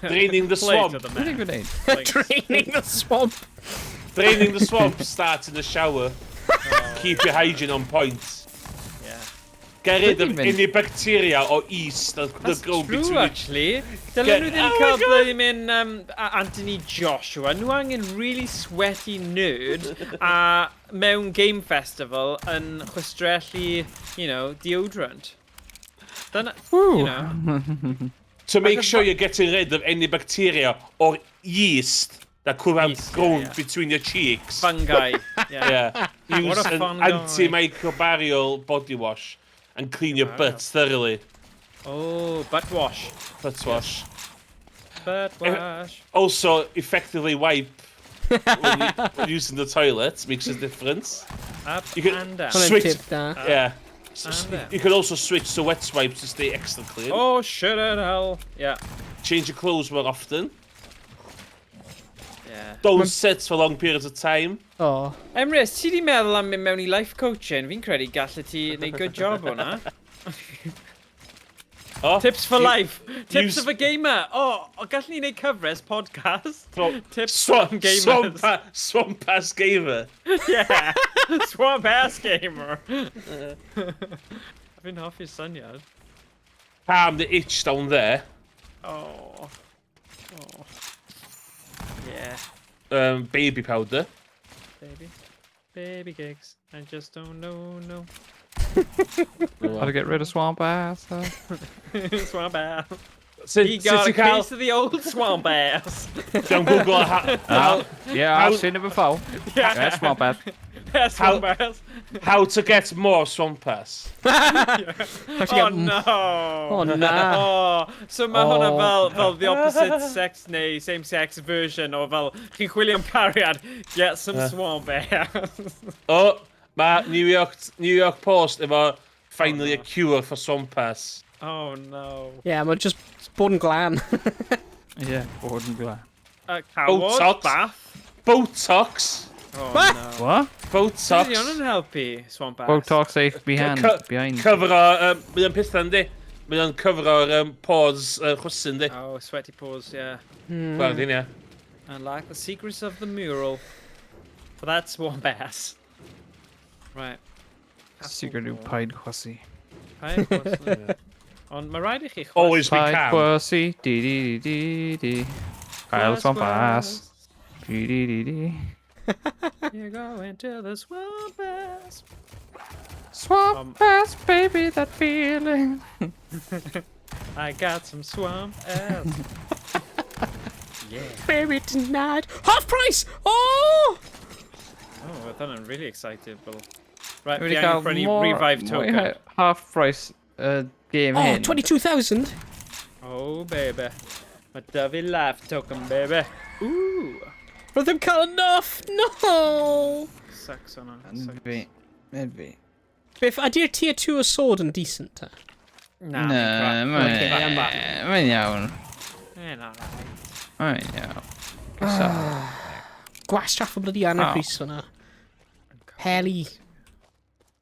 Draining the Plate swamp. of the Really man. good aid. Draining the swamp. Draining the swamp starts in the shower. Keep your hygiene on point. Yeah. Get rid of What do you mean? any bacteria or yeast that That's grow true, between actually. Dylen Get- nhw ddim Oh my cael God. blwyddyn mynd Anthony Joshua. Nhw angen really sweaty nerd a mewn game festival yn chwistrellu, deodorant. Dyna, to make sure you're getting rid of any bacteria or yeast that could have Yeast, grown yeah. between your cheeks. fungi. Yeah. Use What a an fun guy. antimicrobial body wash and clean your butt thoroughly. Oh, butt wash. Butt wash. Butt wash. Also, effectively wipe when using the toilet makes a difference. Up You can- and down. Hwna'n Switch- tip da. Yeah. You can also switch to wet swipes to stay extra clean. Oh, shit in hell. Yeah. Change your clothes more often. Yeah. Don't sit for long periods of time. Oh. Emrys, ti di meddwl am mynd mewn I life coaching? Fi'n credu gallu ti neud good job o'na. Oh, Tips for life. Tips use- of a gamer. Oh, gallwn ni neud cyfres podcast. Tips from gamers. Swamp ass gamer. Yeah. Swamp ass gamer. Fi'n hoffi'r syniad. Calm the itch down there. Oh. Yeah. Baby powder. Baby cakes. I just don't know, no. How to get rid of swamp ass. Swamp ass. Sut He got a ti'n cael... case of the old swamp ass. Don't Google how I've seen it before. Yeah, swamp ass. Swamp ass. how to get more swamp ass. Oh no. Oh, na. Oh, so mae hwnna fel the opposite sex neu same sex version o fel chi'n chwilio am cariad, get some swamp ass. Oh, mae New York Post efo finally a cure for swamp ass. Oh no. Yeah, mae'n just bod yn glan. Yeah, Gordon Glen. Cawod, Botox. bath. Botox. Oh What? no. What? Botox. Ydy hwn yn helpu swamp ass? Botox safe behind. Behind. Cyfro, mae o'n pethau yndi. Mae o'n cyfro'r pores chwysu yndi. Oh, sweaty paws, yeah. Wel, dyn, ia. And like the secrets of the mural. But that's swamp ass. Right. Secret new pied hussy. Paid chwrs. Ond mae rhaid I chi chwrs. Always be Pied calm. hussy. Dee. Kyle swamp ass. Dee. You go into the swamp ass. Swamp ass, baby, that feeling. I got some swamp ass. Yeah. Baby tonight. Half price! Oh! Oh, I thought I'm really excited, Bill. Right, Really behind for any revive token. Half price game Oh, in. 22,000. Oh, baby. My Dovey life token, baby. Ooh. Roedd ddim cael enough. No! Sucks on it. Maybe. Beth, ydy'r tier 2 o sword yn decent ta? Nah, No, mae'n iawn. Mae'n iawn. Gwastraff o bloody Anna Chris hwnna. Peli.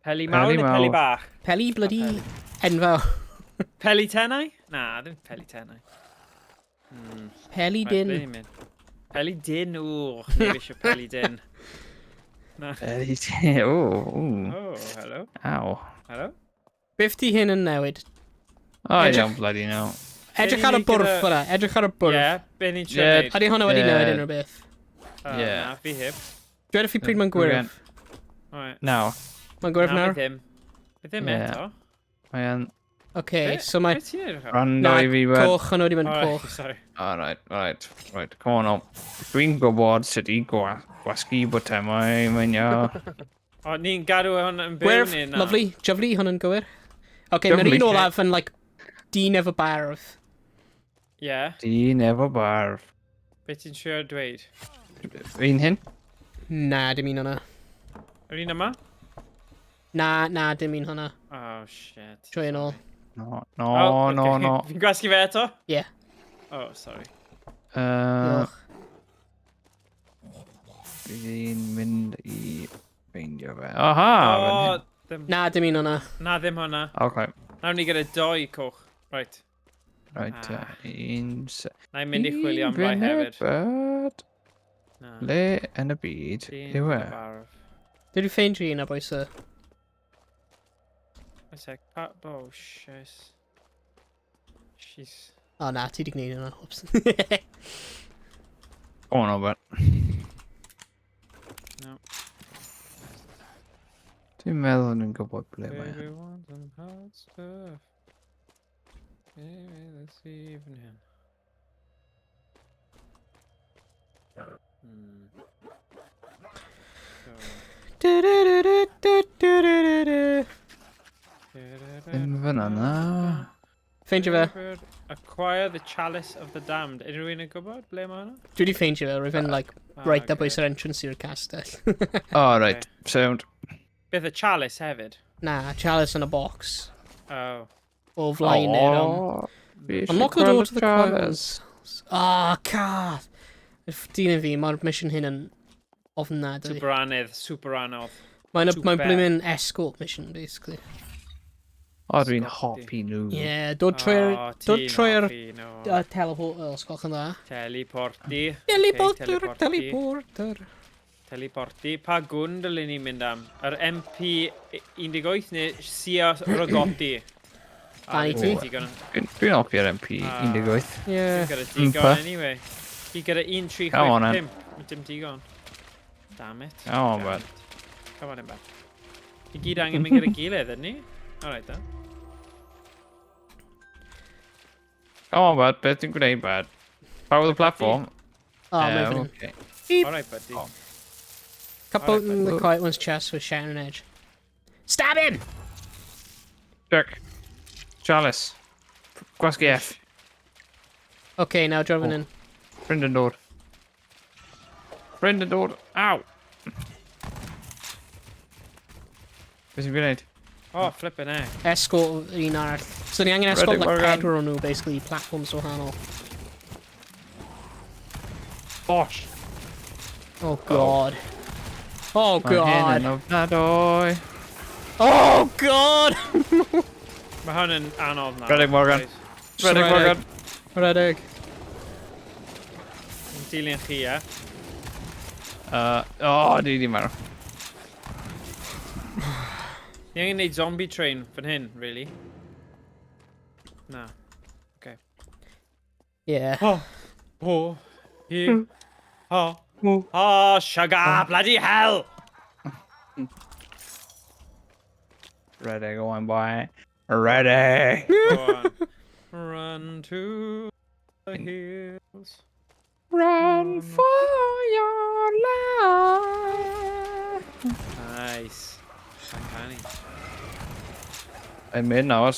Peli mawr neu peli bach? Peli bloody enfawr. Peli tenau? Na, ddim peli tenau. Peli Right, din. ble ni'n mynd? Peli din, ww, ni eisiau peli din. Na. Oh, hello? ow. Hello? Beth di hyn yn newid? I don't bloody know. Edrych ar y bwrff hwnna. Edrych ar y bwrff. Ie, be ni'n trio Ie. neud? Ydy hwnna wedi newid unrhyw beth? Ie. Na, fi heb. Dwi'n ffi pryd mae'n gwyrdd. Alright. Now, Mae'n gwyrdd Na, nawr? fi ddim. Fi ddim Ie. eto. mae'n Oce, so mae... Be ti'n neud o? rando Na, i fi wed. coch hwnnw wedi mynd Alright, coch. sorry. Right, come on up. Dwi'n gwybod sut i gwasgu botymau, mae'n iawn. O, ni'n gadw hwn yn byw Gwyrdd, ni na. lovely, jyflu, hwn yn gywir. Oce, mae'r Lyfli. un olaf yn, like, dyn efo barf. Ie. Dyn efo barf. Be ti'n trio dweud? Un hyn? Na, dim un hwnna. Yr un yma? Na, dim un hwnna. Oh, shit. Trwy yn ôl. No. Fi'n gwasgu fe eto? Ie. Oh, sorry. Diolch. Bydd mynd i ffeindio fe. Aha! Oh, ddim... Na, dim un hwnna. Na, ddim hwnna. Okay. Nawn ni gyda 2 coch. Right. Right, un... Na i'n mynd i chwilio am rai hefyd. Bird. Na. Le yn y byd yw e? Did you find un a boes y... A sec. Oh, shit. Jeez. O na, ti di gwneud hwnna. Oops. Go on, Albert. No. Dwi'n meddwl yn gwybod ble mae Baby e. wants some hot stuff. Baby this evening. Yn fyna na. Ffeindio fe. Acquire the chalice of the damned. Unrhyw un yn gwybod ble mae hwnna? Dwi di ffeindio fe, rwy'n like, right okay. up oes yr entrance i'r castell. Oh, right. Sound. Beth y chalice hefyd? Nah, chalice in a box. Oh. O flaen Unlock the door to the choirs. Ah, car! Dyn fi, mae'r mission hyn yn ofnadwy. Super anodd. Mae'n Super. blwymin escort mission, basically. O, dwi'n hopi nhw. Yeah, dod trwy'r teleporter, os gwelwch yn dda. Teleporti. Teleporter. Teleporti. Pa gwn dylun ni'n mynd am? Yr MP18 neu Sia Rogoti? Fani ti. Dwi'n hopi'r MP18. Yeah. Fi gyda digon anyway. Fi gyda 1, 3, 5, 5. Dim digon. Damn it. Come on, bud. Come on in, bud. I gyd angen mynd gyda gilydd, ydyn ni? Alright then. Come on, bud. Beth dwi'n gwneud, bud? Power the platform. Oh, mae'n Okay. Alright, buddy. Cup open the quiet one's chest with Sharon Edge. Stab him! Check. Chalice. Gwasgu F. Okay, now driving in. Brendan door. Brendan door. Ow! Beth sy'n gwneud? Oh, flippin' egg. Escort un arall. So ni angen escort Ready, like Morgan. pedwar o nhw, basically, platforms wahanol. Bosh! Oh god. Oh god. Ofnadwy. Oh god! Mae hwn yn anodd na. Redig Morgan. Redig Morgan. Redig. Yn dilyn chi, ie? Ni di marw. Ni angen neud zombie train fan hyn, really? Na. Okay. Yeah. Oh. He. Oh, sugar, bloody hell! Redig, Owain boy. Redig! Go on. Run to the hills. Run for your life! Nice. Uncanny. I'm in now.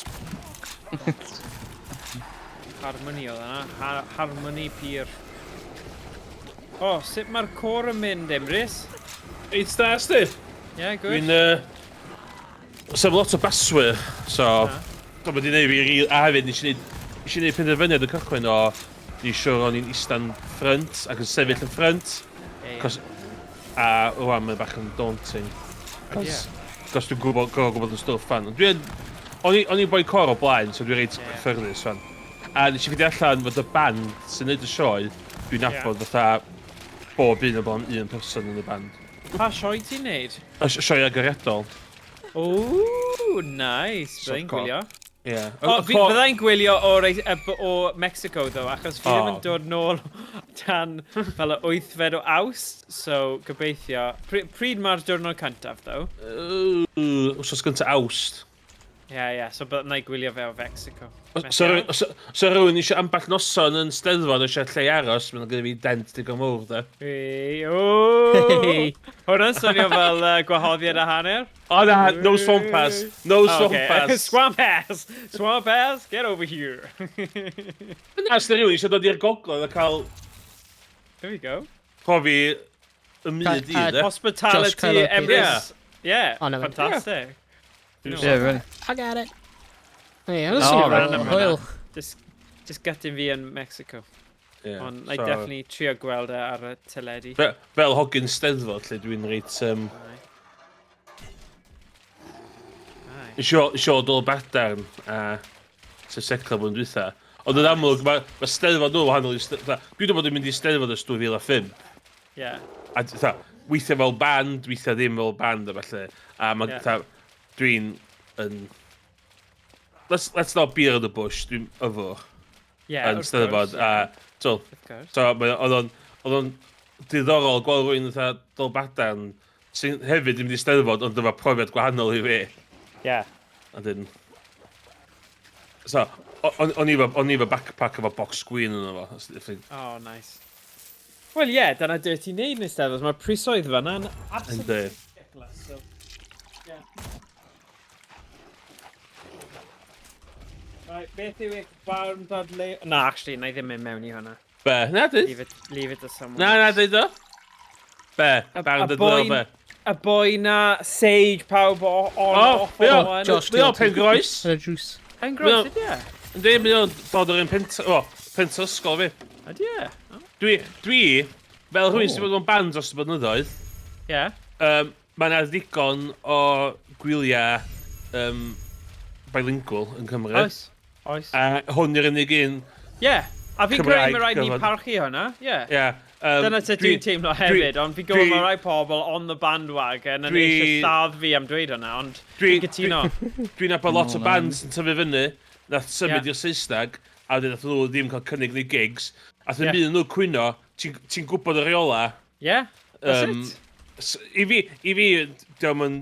Harmony oedd yna. Harmony pur. Oh, sut mae'r cor yn mynd, Emrys? It's nasty. Yeah, good. Dwi'n... Sef lot o baswyr, so... Do wedi neud fi ril... A hefyd, nes i neud penderfyniad y cychwyn o... Ni siwr o'n i'n ista'n ffrynt, ac yn sefyll yn ffrynt. A rwan, mae'n bach yn daunting. Cos dwi'n gwybod yn stwff fan. O'n i'n boi cor o blaen, so dwi'n reit cyffyrddus fan. A nes i fyddi allan fod y band sy'n neud y sioe, dwi'n nabod fatha bob un o blaen un person yn y band. Pa sioe ti'n neud? Y sioe agoriadol. Ooh, nice. Byddai'n gwylio. Ie. Byddai'n gwylio o Mexico, ddo, achos fi ddim yn dod nôl tan fel y 8fed o Awst, so gobeithio. Pryd mae'r diwrnod cyntaf, ddo? Wsos gyntaf Awst. Ie, so byddai'n gwylio fe o Mexico. So rhywun eisiau amball noson yn Steddfod eisiau lle aros, mae'n gyda fi dent digon mowr, da. Hwna'n swnio fel gwahoddiad a hanner? O na, no swamp pass. No swamp pass. Swamp pass! Swamp pass, get over here. Na, sy'n rhywun eisiau dod i'r gogledd a cael... There we go. Profi y munud i, da. Hospitality, Emrys. Yeah, fantastic. Yeah, really. I got it. Hey, I'm just hwyl. Just gutting fi yn Mexico. Ond I definitely trio gweld ar y teledu. Fel hogyn Steddfod, lle dwi'n reit... Isio dod badarn a sef secla blwyddyn dwytha. Ond yn amlwg, mae Steddfod nhw wahanol i Steddfod. Dwi'n bod yn mynd i Steddfod ys 2005. Ie. A weithio fel band, weithio ddim fel band a falle. A dwi'n yn... Let's not beat around the bush, dwi'n yfo. Yn Steddfod. So, oedd o'n diddorol gweld rwy'n dod badarn sy'n hefyd yn mynd i Steddfod, ond dyma profiad gwahanol i fi. Ie. A dyn... So, o'n i efo backpack efo box sgwyn yn efo. Oh, nice. Wel, ie, dyna dy ti'n neud nes Steddfod. Mae'r prisoedd fanna'n absolutely ridiculous. So, yeah. Right, beth yw eich barn dadle... Na, actually, na i ddim mynd mewn i hwnna. Be? Na, dyd? Leave it to someone. Na, dyd o. Be? Barn dadle o be? y boi na, Sage pawb on off Fe o, o'n. Josh, fe o Pengroes. Yn y drws. Yn gros, ydy e? Ynddi, mae o'n dod o'r un pent ysgol fi. Ydy e? Dwi, fel rhywun sy'n bod yn band dros y blynyddoedd, Ie. mae yna ddigon o gwyliau bilingual yn Cymru. Oes. Oes. A hwn yw'r unig un. Ie. A fi'n credu Cymraeg mae rhaid ni gyfan. parchu hwnna. Ie. Ie. Dyna ta dwi'n teimlo hefyd, ond fi'n gwybod mae rai pobl on the bandwagon yn eisiau lladd fi am dweud hwnna, ond fi'n gytuno. Dwi'n abod lot o bands yn tyfu fyny, nath symud i'r Saesneg, a wedyn nath nhw ddim cael cynnig neu gigs, a dwi'n mynd nhw cwyno, ti'n gwybod y reola. Ie, that's it. I fi, diolch yn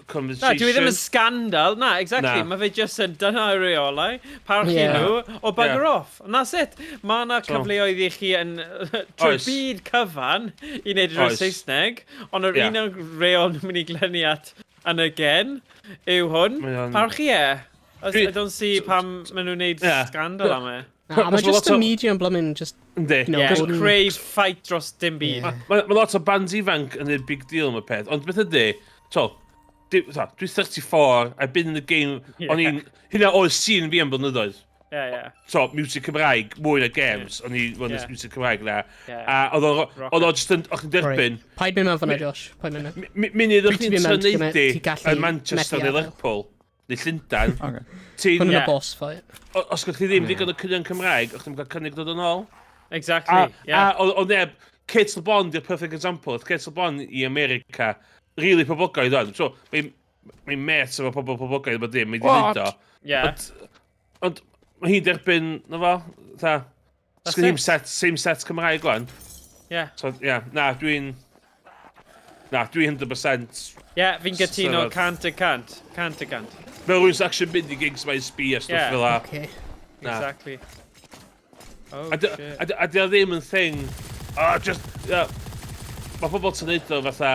conversation. Na, dwi ddim yn scandal. Na, exactly. Na. Mae fe jyst yn dyna y reolau. Parchu nhw o bugger off. And that's it. Mae yna cyfleoedd i chi yn trwy'r byd cyfan i wneud yr Saesneg. Ond yr un o'r reol nhw'n mynd i glenni at yn again yw hwn. Parchu e. I don't see pam maen nhw'n neud scandal am e. Na, mae just y media yn blymyn, just... Just creu fight dros dim byd. Mae lot o bands ifanc yn y big deal am y peth, ond beth ydy, dwi 34, I've been in the game, o'n i'n, hynna oedd scene fi am blynyddoedd. Music Cymraeg, mwy na games, o'n i'n music Cymraeg na. A oedd o just yn, o'ch yn derbyn. Paid mynd mewn fyna, Josh, paid mynd mewn. Munud o'ch chi'n tynneidi yn Manchester neu Lerpwl, neu Llundain. Hwn yn y boss fight. Os gwych chi ddim digon o cynnig Cymraeg, o'ch chi'n cael cynnig dod yn ôl. Exactly, A o neb, Kate Bond yw'r perfect example. Kate Bond i America, really poblogaidd o'n. So, mae'n met efo poblogaidd yma dim, mae'n di wneud o. Ond mae hi'n derbyn, na fo, same set Cymraeg o'n. So, na, dwi'n 100%. Fi'n gytuno cant y cant. Fel rhywun sy'n actually mynd i gigs mae'n sbi a stwff fel la. Exactly. A di o ddim yn thing, mae pobl sy'n neud o fatha,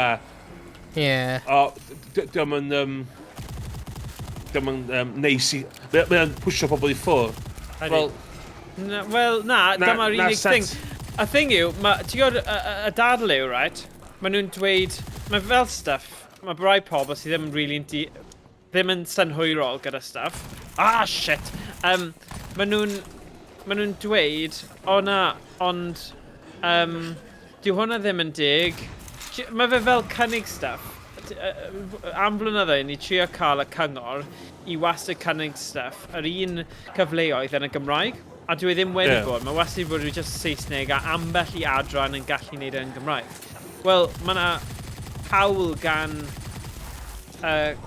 diolch yn neis i, mae'n pwysio pobl i ffwr. Wel, dyma'r unig thing. Y thing yw, ti'n gwybod y dadl yw, right? Maen nhw'n dweud, mae fel stuff, mae rai pobl sydd ddim yn synhwyrol gyda stuff. Shit! Maen nhw'n dweud, ond dyw hwnna ddim yn dig. Mae fe fel cynnig stuff. Am blynyddoedd, ni trio cael y cyngor i wastad cynnig stuff. Yr un cyfleoedd yn y Gymraeg, a dwi ddim wedi bod. Mae wastad bod wedi just Saesneg a ambell i adran yn gallu gwneud yn Gymraeg. Wel, mae yna hawl gan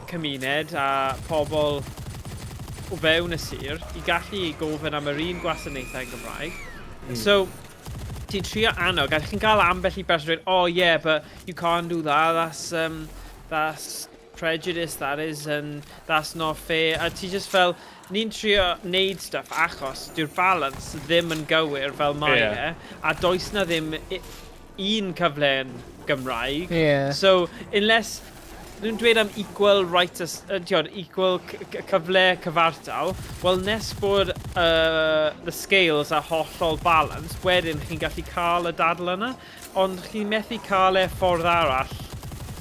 cymuned a pobl o fewn y sir i gallu gofyn am yr un gwasanaethau yn Gymraeg. So, ti'n trio annog, a chi'n cael ambell i person dweud, but you can't do that, that's prejudice, that is, and that's not fair. A ti just fel, ni'n trio neud stuff achos dyw'r balance ddim yn gywir fel mae a does na ddim un cyfle yn Gymraeg. So, unless nhw'n dweud am equal rights, equal cyfle cyfartal, wel nes bod the scales a hollol balance, wedyn chi'n gallu cael y dadl yna, ond chi'n methu cael e ffordd arall.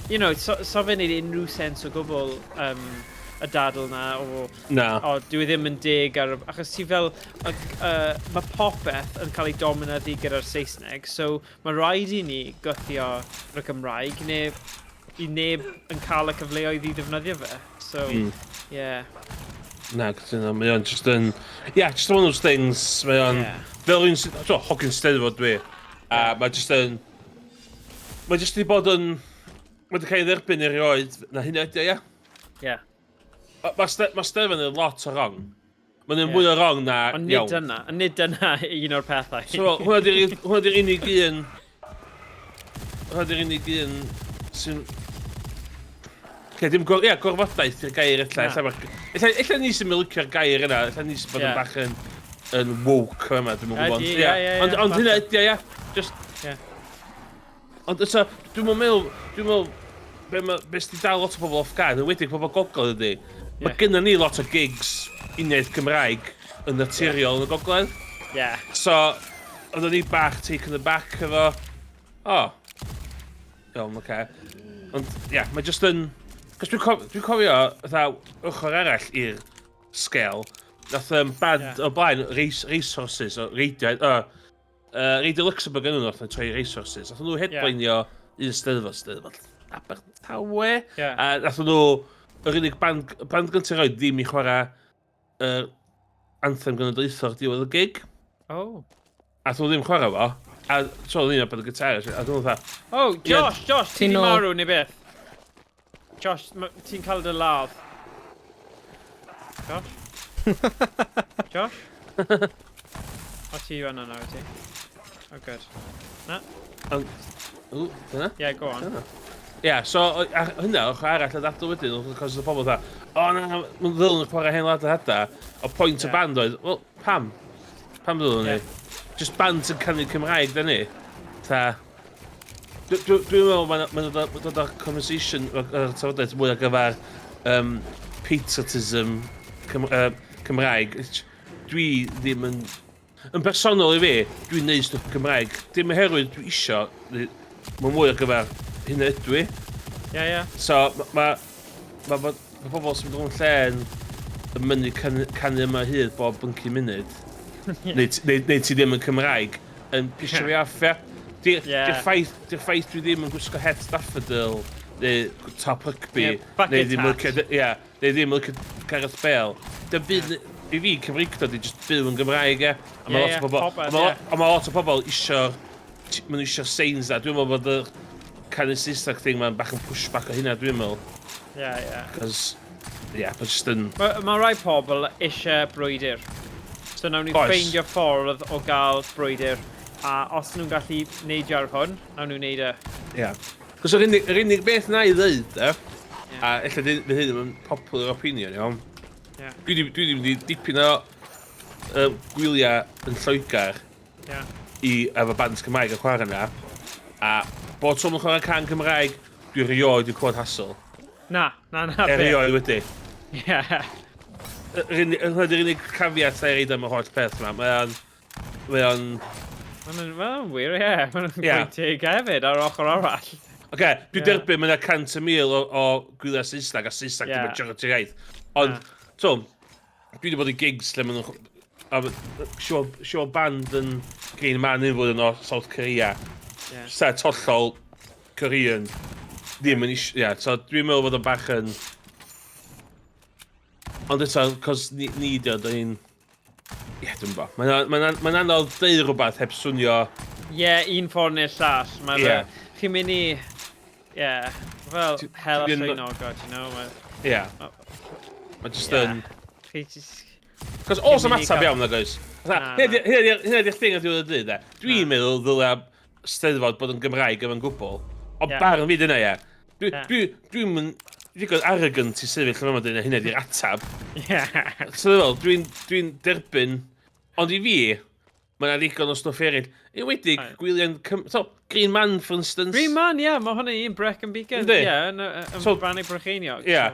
You know, so fe'n neud unrhyw sens o gwbl y dadl na, o dwi ddim yn dig, achos ti fel, mae popeth yn cael ei dominyddu gyda'r Saesneg, so mae rhaid i ni gythio y Gymraeg, i neb yn cael y cyfleoedd i ddefnyddio fe. So, Na, cytuno, mae o'n just yn... just one of those things, mae o'n... Fel un sy'n... Hogyn steddfod dwi. A mae just yn... Mae just wedi bod yn... Mae wedi cael ei dderbyn erioed na hynny ydy, Mae steddfod yn lot o rong. Mae'n mwy o rong na iawn. Ond nid dyna un o'r pethau. So, hwnna di'r unig un... Hwnna di'r unig un sy'n... Dim gorfodaeth i'r gair ella. Ella ni sy'n mylicio'r gair yna, ella ni sy'n bod yn bach yn woke yma, dwi'n gwybod. Ond hynna ydy, Ond eto, dwi'n meddwl, beth sydd dal lot o bobl off guard, yn wedi pobl gogledd ydy. Mae gennym ni lot o gigs uniaith Cymraeg yn naturiol yn y gogledd. So, oedden ni bach taken aback efo, Iawn, oce. Ond, ia, mae jyst yn... Cos dwi'n cofio, fatha, ochr arall i'r sgel, nath band o blaen, Racehorses, o Radio Luxembourg yn nhw, nath troi Racehorses. Nath nhw headlineio un Steddfod Abertawe. A nath nhw, yr unig band gyntaf roed ddim i chwarae anthem genedlaethol diwedd y gig. Oh. A nhw ddim chwarae fo. A so oedd un o'r band y gitar. A nhw fatha... Oh, Josh, ti'n marw neu beth? Josh, ti'n cael dy ladd. Josh? Josh? O ti yw yna nawr ti? Oh, good. Na? Dyna? Yeah, go on. Ia, so hynna, o'ch arall a ddadl wedyn, cos oedd pobl dda, o na, mae'n ddylwn yn chwarae hen lad a hada, o pwynt y band oedd, wel, pam? Pam ddylwn ni? Just band sy'n canu Cymraeg, da ni. Dwi'n meddwl mae'n dod o'r conversation, o'r tafodaeth mwy ar gyfer patriotism Cymraeg. Dwi ddim yn... Yn bersonol i fi, dwi'n neud stwff Cymraeg. Dim oherwydd dwi isio, mae'n mwy ar gyfer hynna ydw i. Ie. So, mae pobl sy'n dod yn lle yn mynd i canu yma hyd bob bynci munud. Neu ti ddim yn Cymraeg, yn pisio fi affa. Di'r ffaith dwi ddim yn gwisgo het daffodil, neu top rugby, neu ddim yn lycio Gareth Bale. Dyna byd i fi Cymreigdod i just byw yn Gymraeg, e. A mae lot o pobl isio, maen nhw isio seins da. Dwi'n meddwl bod y canu Saesneg thing ma'n bach yn pushback o hynna, dwi'n meddwl. Ie. Cos, mae'n just yn... Mae rai pobl eisiau brwydyr. So nawn ni ffeindio ffordd o gael brwydyr. A os nhw'n gallu neidio ar hwn, nawn nhw'n neud e. Ie. Cos yr unig beth na i ddeud, a ella fydd hyn yn popular opinion, iawn. Dwi ddim wedi dipyn o gwyliau yn Lloegr i efo band Cymraeg y chwarae yna. A bod trwy'n chwarae can Cymraeg, dwi rioed i'w clod hassle. Na. Rioed wedi. Ie. Yr unig cafiat na i reid am y holl peth yma. Mae o'n... Mae'n wir, ie. Mae'n bwyntig hefyd ar ochr arall. Oce, dwi derbyn mae yna 100,000 o gwyliau Saesneg, a Saesneg dim majority iaith. Ond, so, dwi wedi bod i gigs lle maen nhw... Sio band yn gein man yn fod yn o South Korea. Set hollol Korean. Ddim yn eisiau... Ia, so dwi'n meddwl bod o'n bach yn... Ond eto, cos ni dod o'n... Ie, dwi'n bo. Mae'n anodd deud rhywbeth heb swnio... Ie, un ffordd neu'r llall. Chi'n mynd i... Ie, fel hel a llwynogod, you know? Ie. Mae jyst yn... Cos os am atab iawn, na goes. Hynna di'r thing a dwi'n dweud, e. Dwi'n meddwl ddylia Steddfod bod yn Gymraeg efo'n gwbl. O barn fi dyna, ie. Dwi'n mynd... Digon arrogant i sefyll yma dyna hynna di'r atab. So dwi'n derbyn, ond i fi, mae'n ddigon o stwff eraill. I wedi gwyliau'n... So, Green Man, for instance. Green Man, ie, mae hwnna un brec yn beacon. Ie, yn Bannig Brycheiniog. Ie.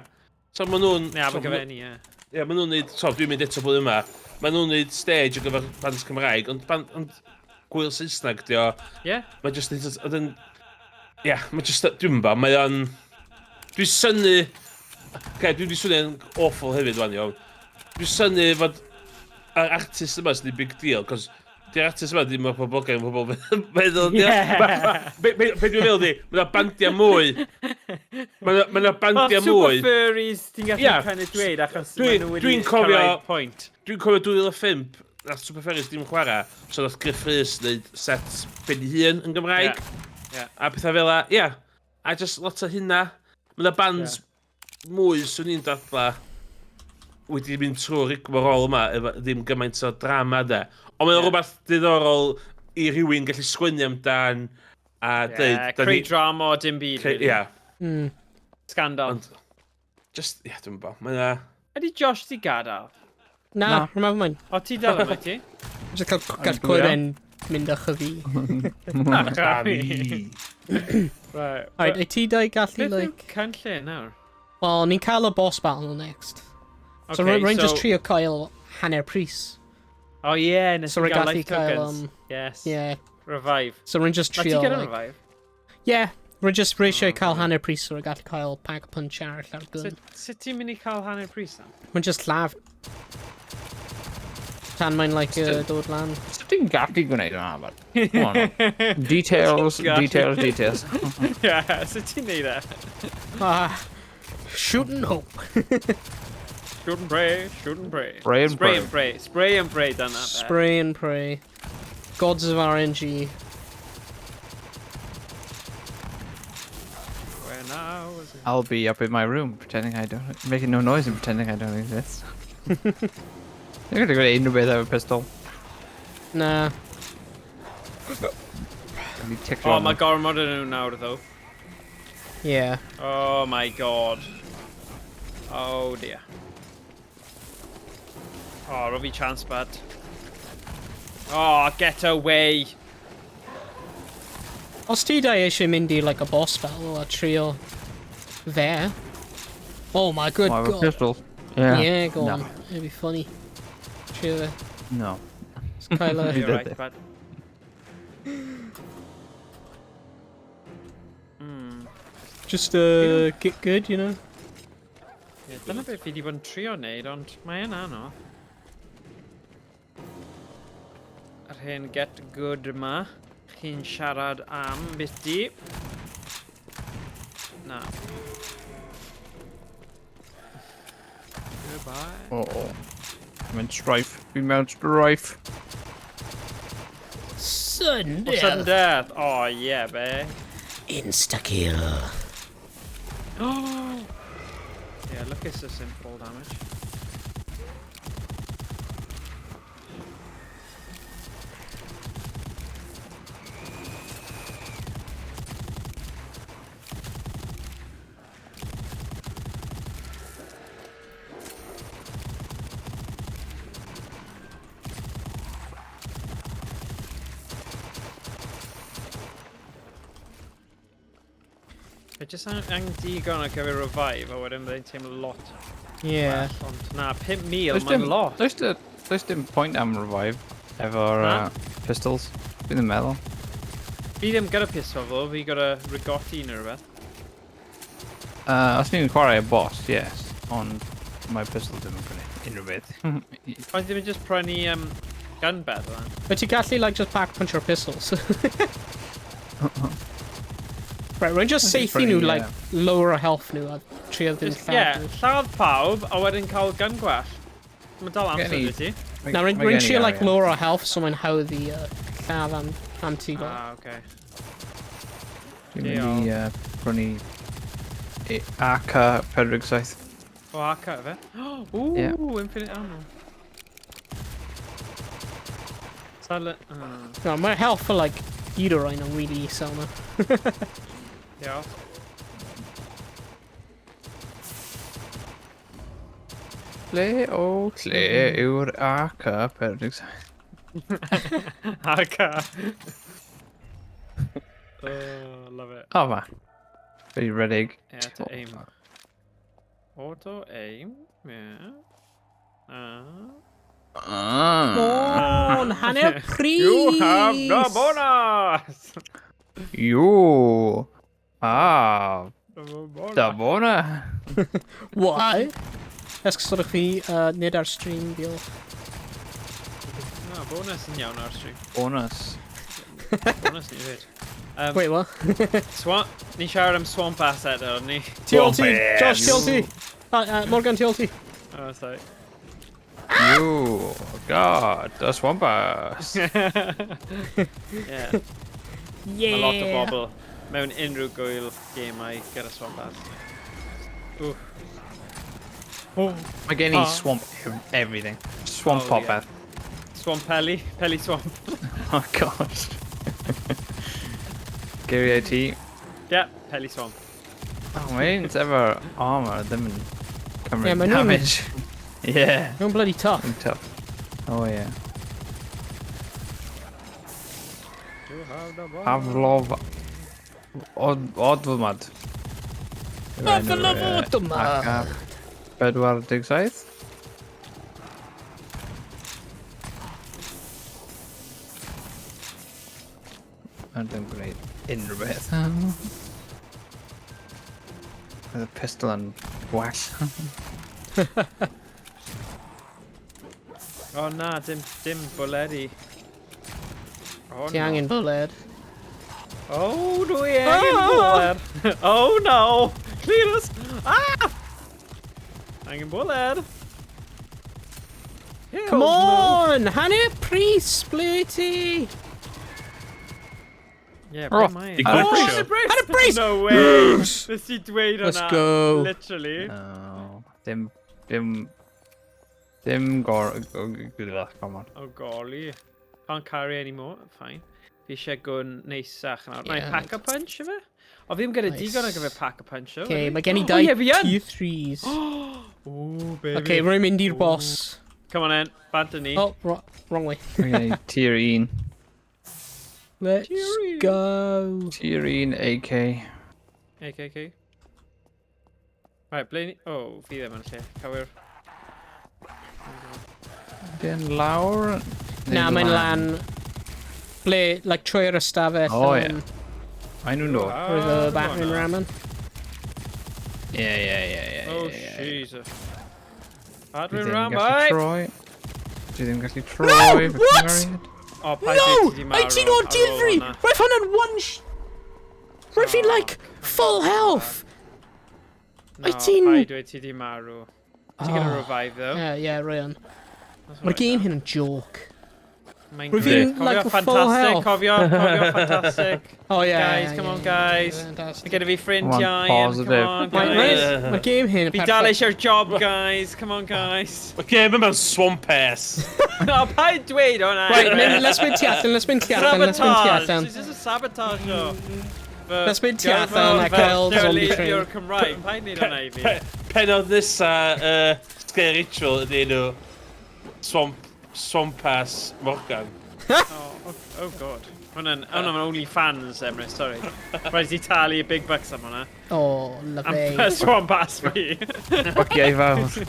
So, maen nhw'n... Ne, Abergavenny, ie. Ie, maen nhw'n neud... So, dwi'n mynd eto blwyddyn yma. Maen nhw'n neud stage o gyfer band Cymraeg, ond gwyl Saesneg, di o. Ie. Mae jyst... Ie, mae jyst... Dwi'n mynd, mae o'n... Dwi'n synnu... Dwi wedi swnio'n awful hefyd, wan, iawn. Dwi'n synnu fod yr artist yma sy'n big deal, cos di'r artist yma ddim o'r poblogaeth yn pobl feddwl, di. Be dwi'n meddwl di, mae yna bandiau mwy. Mae yna bandiau mwy. Super furries, ti'n gallu kind of dweud, achos maen nhw wedi cyrraedd point. Dwi'n cofio 2005, nath Super Furries ddim yn chwarae, so nath Griff Rhys wneud set ben hun yn Gymraeg. A pethau fel la, ia. A just lot o hynna. Mae yna bands mwy swn i'n dadla wedi mynd trwy'r rigmarol yma efo ddim gymaint o drama da. Ond mae'n rhywbeth diddorol i rhywun gallu sgwennu amdan a dweud... Creu drama o dim byd. Ia. Scandal. Just, ia, dwi'n bo. Ydy Josh di gadael? Na, rhywbeth mae'n. O, ti dal yma ti? Just cael cwyren mynd â chyfi. Right, ti dau gallu, like... Beth yw cynllun nawr? Wel, ni'n cael y boss battle next. So rwy'n just trio cael hanner pris. Oh yeah, nes i gael life tokens. Yes. Yeah. Revive. So rwy'n just trio, like... Ti gyda revive? Yeah. Rwy'n just reisio cael hanner pris o'r gallu cael pack punch arall ar gun. Sut ti'n mynd i cael hanner pris na? Mae'n just laf. Tan mae'n like dod lan. So ti'n gallu gwneud yna, but... Come on. Details. Ie, sut ti'n neud e? Shoot and hope. Shoot and pray, shoot and pray. Spray and Spray and pray. Spray and pray, done that. Spray and pray. Gods of RNG. Where now is it? I'll be up in my room pretending I don't... Making no noise and pretending I don't exist. You're gonna go to unrhyw beth efo pistol. Nah. Oh, mae gormod yn nhw nawr, though. Yeah. Oh my god. Oh dear. Oh, rubby chance, bad. Oh, get away. Os ti da eisiau mynd i like a boss battle a trio there. Oh my good god. Pistol. Yeah. Yeah, go No. on. It'd be funny. Trio there. No. It's kind of... You're did right, it. bad. Just get good, you know? Dyna beth fi wedi bod yn trio wneud, ond mae yna no. Yr hyn get good yma. Chi'n siarad am biti. Na. Goodbye. Oh. I'm in strife. We mount strife. Sudden Oh, sudden death. Oh, yeah, be. Insta-kill. Oh! Yeah, look at this in full damage. Fe jyst angen digon ar gyfer revive a wedyn byddai'n teimlo lot. Yeah. Well, ond na, 5,000 mae'n lot. Does dim point am revive efo'r pistols. Fi ddim meddwl. Fi ddim gyda pistol fo, fi gyda rigotti neu rhywbeth. Os ni'n chwarae y boss, yes. Ond mae pistol ddim yn gwneud unrhyw beth. Ond ddim yn just prynu gun bed o lan. But you gallu like just pack punch your pistols. Right, we're just safety nhw, like, lower health nhw a trio ddim Yeah, lladd pawb a wedyn cael gun gwell. Mae dal amser i ti. Now, we're trio, like, lower health, so mae'n hawdd i lladd am ti. Ah, okay. Dwi'n mynd i prynu AK-47. O, AK fe? Ooh, Yeah. infinite ammo. Silent. No, mae'r health for, like, Uterine yn really isel na. Yeah. Lle yw'r AK-47? AK. Love it. O, ma. Very redig. Yeah, to aim. Auto aim. Yeah. On, hanner pris! You have the bonus! You have the bonus. Why? Esgysodwch chi nid ar stream, diolch. No, bonus yn iawn ar stream. Bonus. Bonus ni fyd. Wait, what? Ni'n siarad am swamp asset o ni. TLT! Josh, TLT! Morgan, TLT! Oh, sorry. You got the swampers. Yeah. Yeah! Mae lot o bobl mewn unrhyw gwyl gemau gyda swamp asset. Oof. Mae gen i swamp everything. Swamp Oh, popeth. Swamp peli. Peli swamp. Oh gosh. Gary IT. Yeah, peli swamp. Oh, main's ever armor ddim yn cymryd Yeah, ma' nhw'n- damage. Yeah. Mae'n bloody tough. Yn tough. Oh yeah. Aflof Odfymad. Aflof Odfymad. 47. A dwi'n gwneud unrhyw beth. With a pistol and whack. O na, dim bwleri. O Ti angen bwled. Oh, dwi angen bwler. Oh no! Clear us! Ah! Angen bwler. Come on! Hanner Priest, Blurty! Yeah, Oh, ble mae? di glitcho. Hanner Priest! No way! Nes i dweud hwnna. Let's go. Literally. No. Dim come on. Oh golly. Can't carry anymore. Fine. Fi eisiau gwn neisach nawr. Mae'n Yeah, pack-a-punch efo? O fi ddim gyda Nice. digon ar gyfer pack-a-punch o. Okay, mae gen i Oh, dau ie, fi yn! tier 3s. Ooh, baby. Okay, rwy'n mynd i'r boss. Come on in. Bant ni. Oh, wrong way. Okay, tier 1. Let's Tier go. Tier 1 AK. Okay. Right, ble ni... Oh, fi ddim yn lle. Cywir. Dyn lawr. Na, mae'n lan. Ble, like, trwy'r ystafell. Oh, yeah. I know no. Roedd y battering ramen. Yeah. Oh, Jesus. Adrian Dwi Ram, ddim gallu oi! troi. Dwi ddim gallu troi. No! What? Oh, pa No! dwi ti di marw 18 o'r ar tier ôl 3! hwnna. Roedd hwnna'n Roedd fi'n, like, full health! No, 18. pa dwi ti di marw. Ti'n gyda revive, though. Yeah, ryan. That's Mae'r alright, game though. hyn yn joke. Mae'n Rwy'n great. fi'n, like, Cofio a full health. ffantastig, cofio ffantastig. Oh, yeah. Guys, come on, guys. Mae Fantastic. gyda fi ffrindiau. Come on, positive. Come on, Mae'r guys. game hyn yn Fi dal eisiau'r job, guys. Come on, guys. Okay, mae'n swamp ass. No, pa i dweud hwnna? Right, let's mynd tu allan. Sabotage. This is a sabotage, o. Let's mynd tu allan a cael zombie train. Yw'r Cymraeg, pa i wneud hwnna i fi? Penod nesa, Sker Ritual ydy nhw swamp ass Morgan. Oh god. Hwnna'n OnlyFans, Emrys, sorry. Rhaid i talu y big bucks am hwnna. Oh, Am lyfei. swan pass fi. Baciau fawr.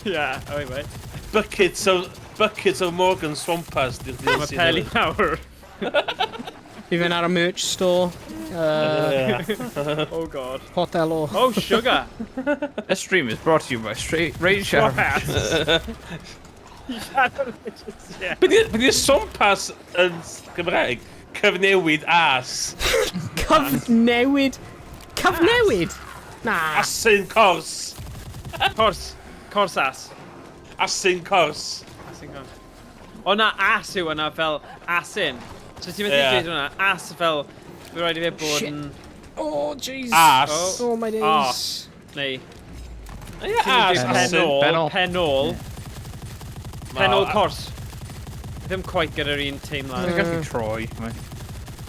Yeah, oh wait. Buckets o Morgan swamp ass. Mae peli nawr. Fi fynd ar y merch store. Oh god. Hotel o. Oh, sugar. This stream is brought to you by Raid Shadow. Yeah. Bydd i'r swamp ass yn Cymraeg cyfnewid ass. Cyfnewid? Na. Asyn cors. Cors ass. Asyn cors. O na as yw yna fel asin. So ti'n meddwl Ie. dweud hwnna? As fel... Fi rhaid i fe bod Shit. yn... Oh, jeez. As. Oh, my days. Neu... Ie, as. Asyn. Penol. Penol. Penol cors. Ddim quite gyda'r un teimlad. Dwi'n gallu troi.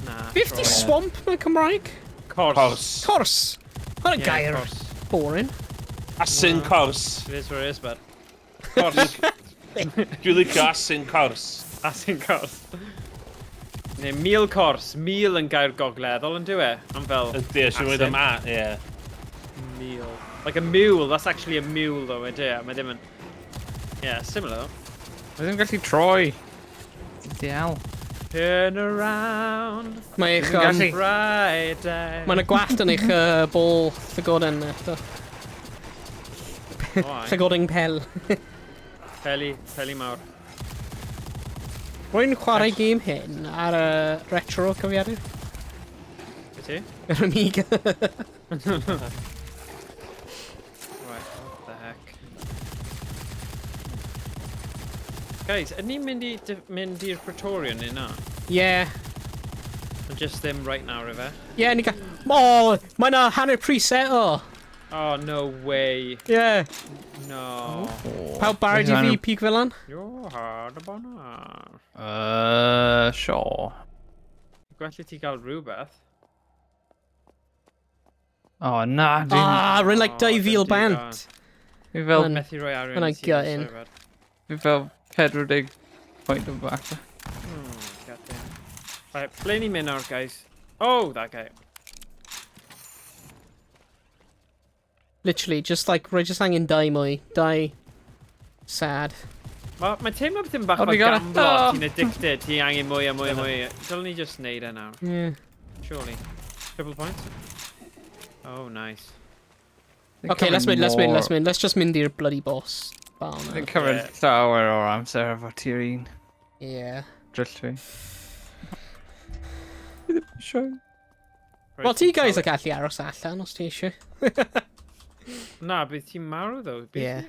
Na. 50 swamp mewn Cymraeg? Cors. Cors. Hwna'n Yeah, gair cors. boring. Asyn cors. It is what it is, bud. Cors. Dwi'n licio asyn cors. Asin cors. Neu mil cors. Mil yn gair gogleddol yn dywe. Am fel... Ydy, sy'n mynd am a, ie. Meal. Like a mule. That's actually a mule though, ydy. Mae ddim yn... Yeah, similar though. Dwi ddim gallu troi. Dial. Turn around. Mae eich... Friday. Mae'n y gwallt yn eich bol llygoden eto. Llygoden pel. Peli mawr. Rwy'n chwarae game hyn ar y retro cyfiadur. Be ti? Yr Amiga. Right, what the heck. Guys, ydyn ni'n mynd i'r Praetorian neu na? Yeah. Ond just ddim right now, rife? Yeah, ni gael... Oh, mae na hanner preset o. Oh, no way. Yeah. No. Pawb barod i fi pig fel an? You're hard about that. Sure. Gwelly ti gael rhywbeth. Oh, na. Rwy'n like 2,000 bant. Fi fel... Yn- Methu rhoi arian Hwnna'n i ti, gutting. sorry, bud. Fi fel 40 point o back. Goddamn. Right, ble ni'n mynd nawr, guys? Oh, that guy. Literally, just like, rwy just angen dau mwy. Dau. Sad. Mae teimlo beth yn bach Oh, o we got it. gamblot, Oh. ti'n addicted, ti angen mwy a mwy a mwy. Dylen ni just neud e nawr, Yeah. surely. Triple points? Oh, nice. Okay, let's win. Let's just mynd i'r bloody boss. Dwi'n cymryd llawer o'r amser efo ti'r un. Yeah. Drill fi. Sure. Wel, ti guys yn gallu aros allan os ti eisiau. Na, bydd ti'n marw ddo? Yeah.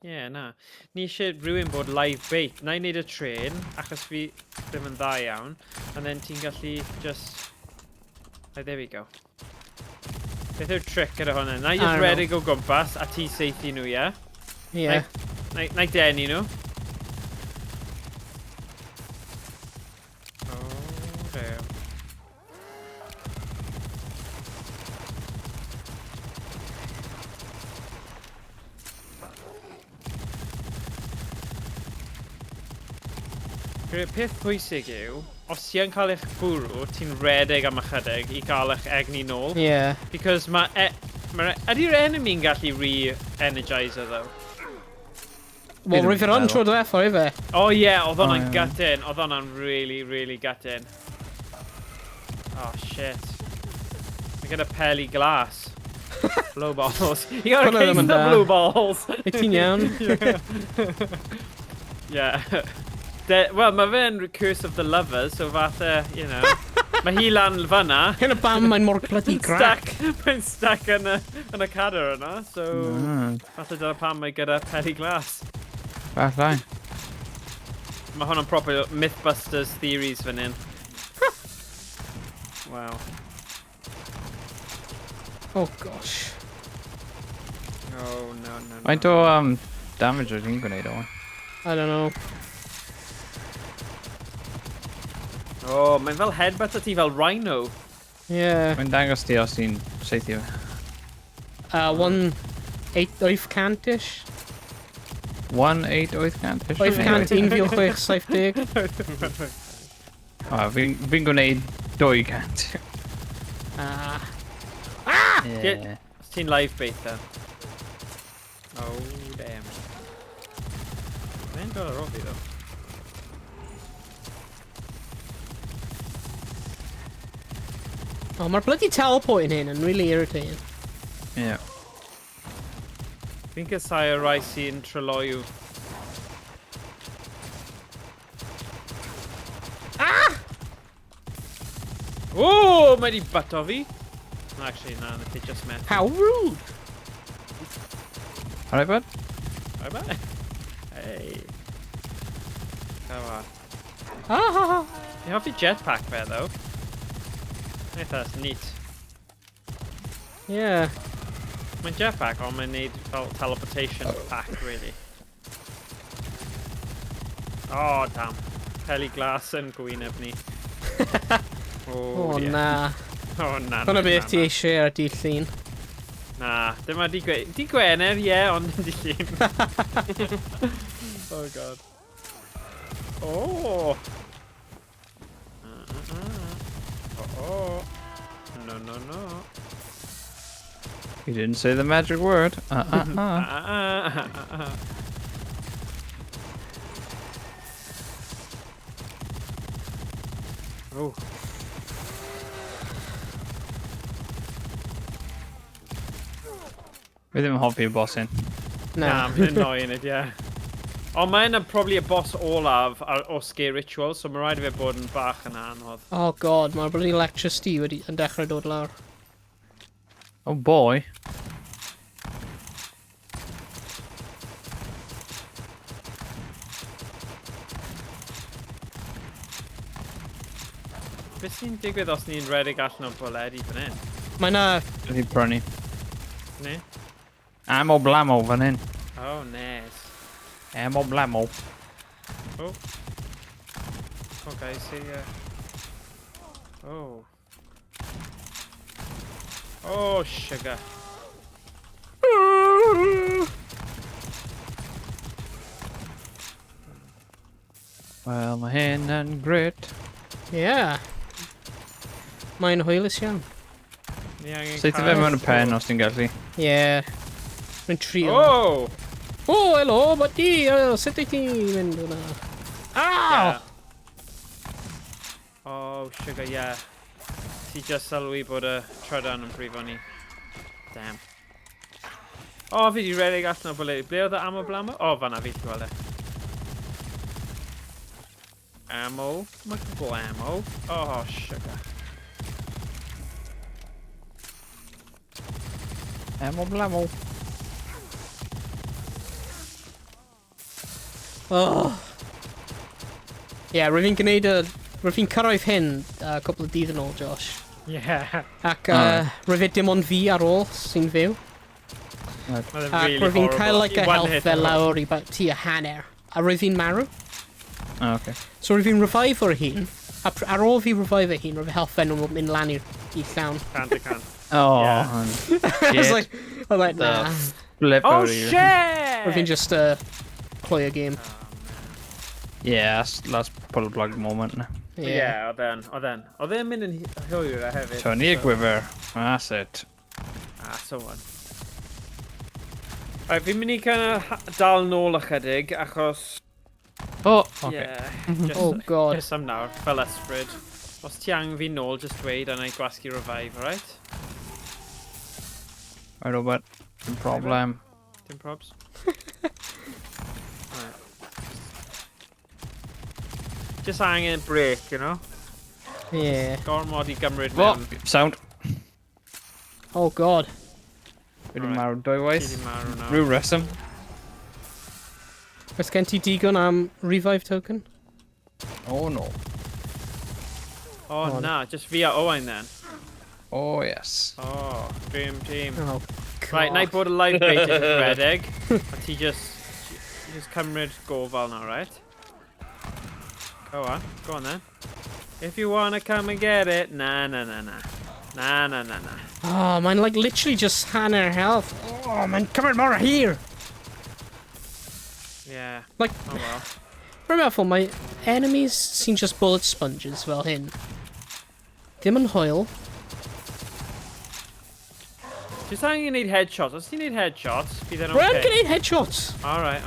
Yeah, na. Ni eisiau rhywun bod live bait. Na i wneud y train, achos fi ddim yn dda iawn. And then ti'n gallu just... Oh, there we go. Beth yw'r trick gyda hwnna? Na i just redig o gwmpas, a ti seithi nhw, ie? Yeah. Na i denu nhw. Oh, damn. Gwneud peth pwysig yw, os ti'n cael eich bwrw, ti'n redeg am ychydig i gael eich egni nôl. Yeah. Because ydy'r enemy'n gallu re-energiser ddo? Wel, rwyf yr on tro dweffa, i fe. Oh yeah, oedd hwnna'n gutting. Oedd hwnna'n really, really gutting. Oh shit. Mae gyda peli glas. Blue balls. You got a case of blue balls. I ti'n iawn? Yeah. Wel, mae fe'n Curse of the Lovers, so fatha, you know. Mae hi lan fanna. Hyn y bam, mae'n mor bloody grac. Mae'n stuck yn y cadr yna, so... Fatha dyna pam mae gyda peli glas. Falle. Mae hwnna'n proper Mythbusters theories fan hyn. Wow. Oh gosh. Oh, no. Faint o damage o'r ti'n gwneud o? I don't know. Oh, mae'n fel headbutt a ti fel rhino. Yeah. Mae'n dangos ti os ti'n seithio. 1,800-ish. 1,800-ish? 800, 1,670. Fi'n gwneud 200. Yeah. Os ti'n live bait da. Oh, damn. Mae'n dod ar ôl fi ddo. Oh, mae'r bloody teleport hyn yn really irritating. Yeah. Fi'n casau y rai sy'n treloiw. Oh, mae di buto fi. Actually, no, they just met. How rude! Alright, bud? Alright, bud? Hey. Come on. Ah! You have your jetpack there, though. I think that's neat. Yeah. Mae'n jetpack, ond mae'n neud fel teleportation pack, really. Oh, damn. Peli glas yn gwyneb ni. Oh, yeah. na. Oh, na. Hwna beth ti eisiau ar dydd llun. Na, dyma di Gwener, ie, ond di llun. Oh, god. Oh! Oh. No. You didn't say the magic word. Oh. Fi ddim yn hoffi'r boss hyn. Na, mae'n annoying it, yeah. Ond mae'n probably y boss olaf o Sker Ritual, so mae rhaid i fe bod yn bach yn anodd. Oh god, mae'r bloody electricity yn dechrau dod lawr. Oh boy. Beth sy'n digwydd os ni'n redig allan o bwledi fan hyn? Mae na... Ydy prynu. Ne? Ammo blamo fan hyn. Oh, nice. Ammo blamo. Oh. Okay, see Oh. Oh, sugar. Wel, mae hyn yn grit. Yeah. Mae'n hwylus iawn. Seith i fe mewn y pen os ti'n gallu. Yeah. Mae'n trio. Oh! Oh, hello, buddy! Sut wyt ti'n mynd hwnna? Ow! Yeah. Oh, sugar, yeah. Ti just sylwi bod y trydan yn brifo ni. Damn. O, fi di redeg allan o bwledu. Ble oedd y ammo blamo? O, fanna fi di gweld e. Ammo. Multiple ammo. Oh, sugar. Ammo blamo. Oh. Ie, rwy'n fi'n gwneud rwy'n fi'n cyrraedd hyn a cwpl o dydd yn ôl, Josh. Yeah. Ac rwy'n fi dim ond fi ar ôl sy'n fyw. Ac rwy'n fi'n cael like, a health fel lawr i tu a hanner. A rwy'n fi'n marw. Oh, okay. So rwy'n fi'n revive o'r hun. A ar ôl fi revive o'r hun, rwy'n fi health fel nhw'n mynd lan i llawn. Can. Oh, Yeah. I was like, nah. Oh, shit! Rwy'n fi'n just cloi y game. Yeah, that's pull plug moment. Yeah, oedd e'n mynd yn hwyr a hefyd. Tony Gwyfer, that's it. So on. Right, fi'n mynd i dal nôl ychydig, achos... Oh, okay. Yeah, Oh, God. Just am nawr, fel ysbryd. Os ti angen fi nôl, just dweud, a na i gwasgu revive, alright? Right, Robert. No problem. Dim probs. Right. Just angen break, you know? Yeah. Gormod i gymryd Oh, mewn. sound. Oh, God. Wedi Alright. marw Ti dwywaith. di marw nawr. Rhyw reswm. Oes gen ti digon am revive token? Oh no. Oh, na, just fi a Owain then. Oh yes. Oh, dream team. Oh, Right, na i bod y live bait yn rhedeg. A ti just cymryd gofal now, right? Go on then. If you wanna come and get it, nah. Oh, mae'n like literally just hanner health. Oh, mae'n cymryd mor hir. Yeah. Like, Oh well. rwy'n meddwl, mae enemies sy'n just bullet sponges fel hyn. Ddim yn hwyl. Just angen i neud headshots. Os ti'n neud headshots, bydd e'n Rwy'n okay. gwneud headshots. Alright.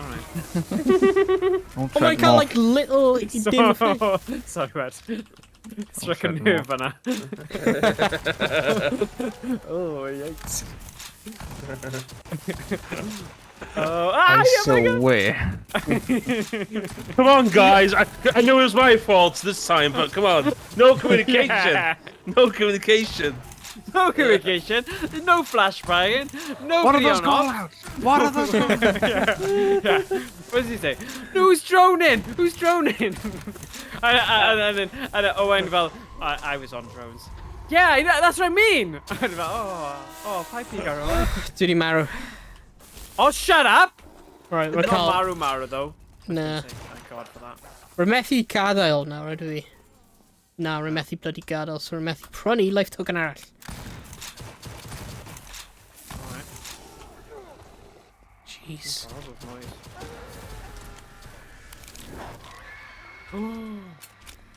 Oh, mae'n cael like little dim effect. Sorry, Wed. Struck a nerve yna. Oh, yikes. I so way. Come on, guys. I know it was my fault this time, but come on. No communication. Yeah. No communication. No communication, no flashbanging, no What are video those off. call-outs? What are those call-outs? Yeah. What does he say? Who's droning? Who's droning? and then Owain fel, I was on drones. Yeah, that's what I mean. And oh, pipe you, Owain. Dwi di marw. Oh, shut up! Right, rwy'n Not cael... Maru though. Na. Thank God for that. Rwy'n methu gadael nawr, ydw i. Na, rwy'n methu bloody gadael, so rwy'n methu prynu life token arall. Alright. Jeez.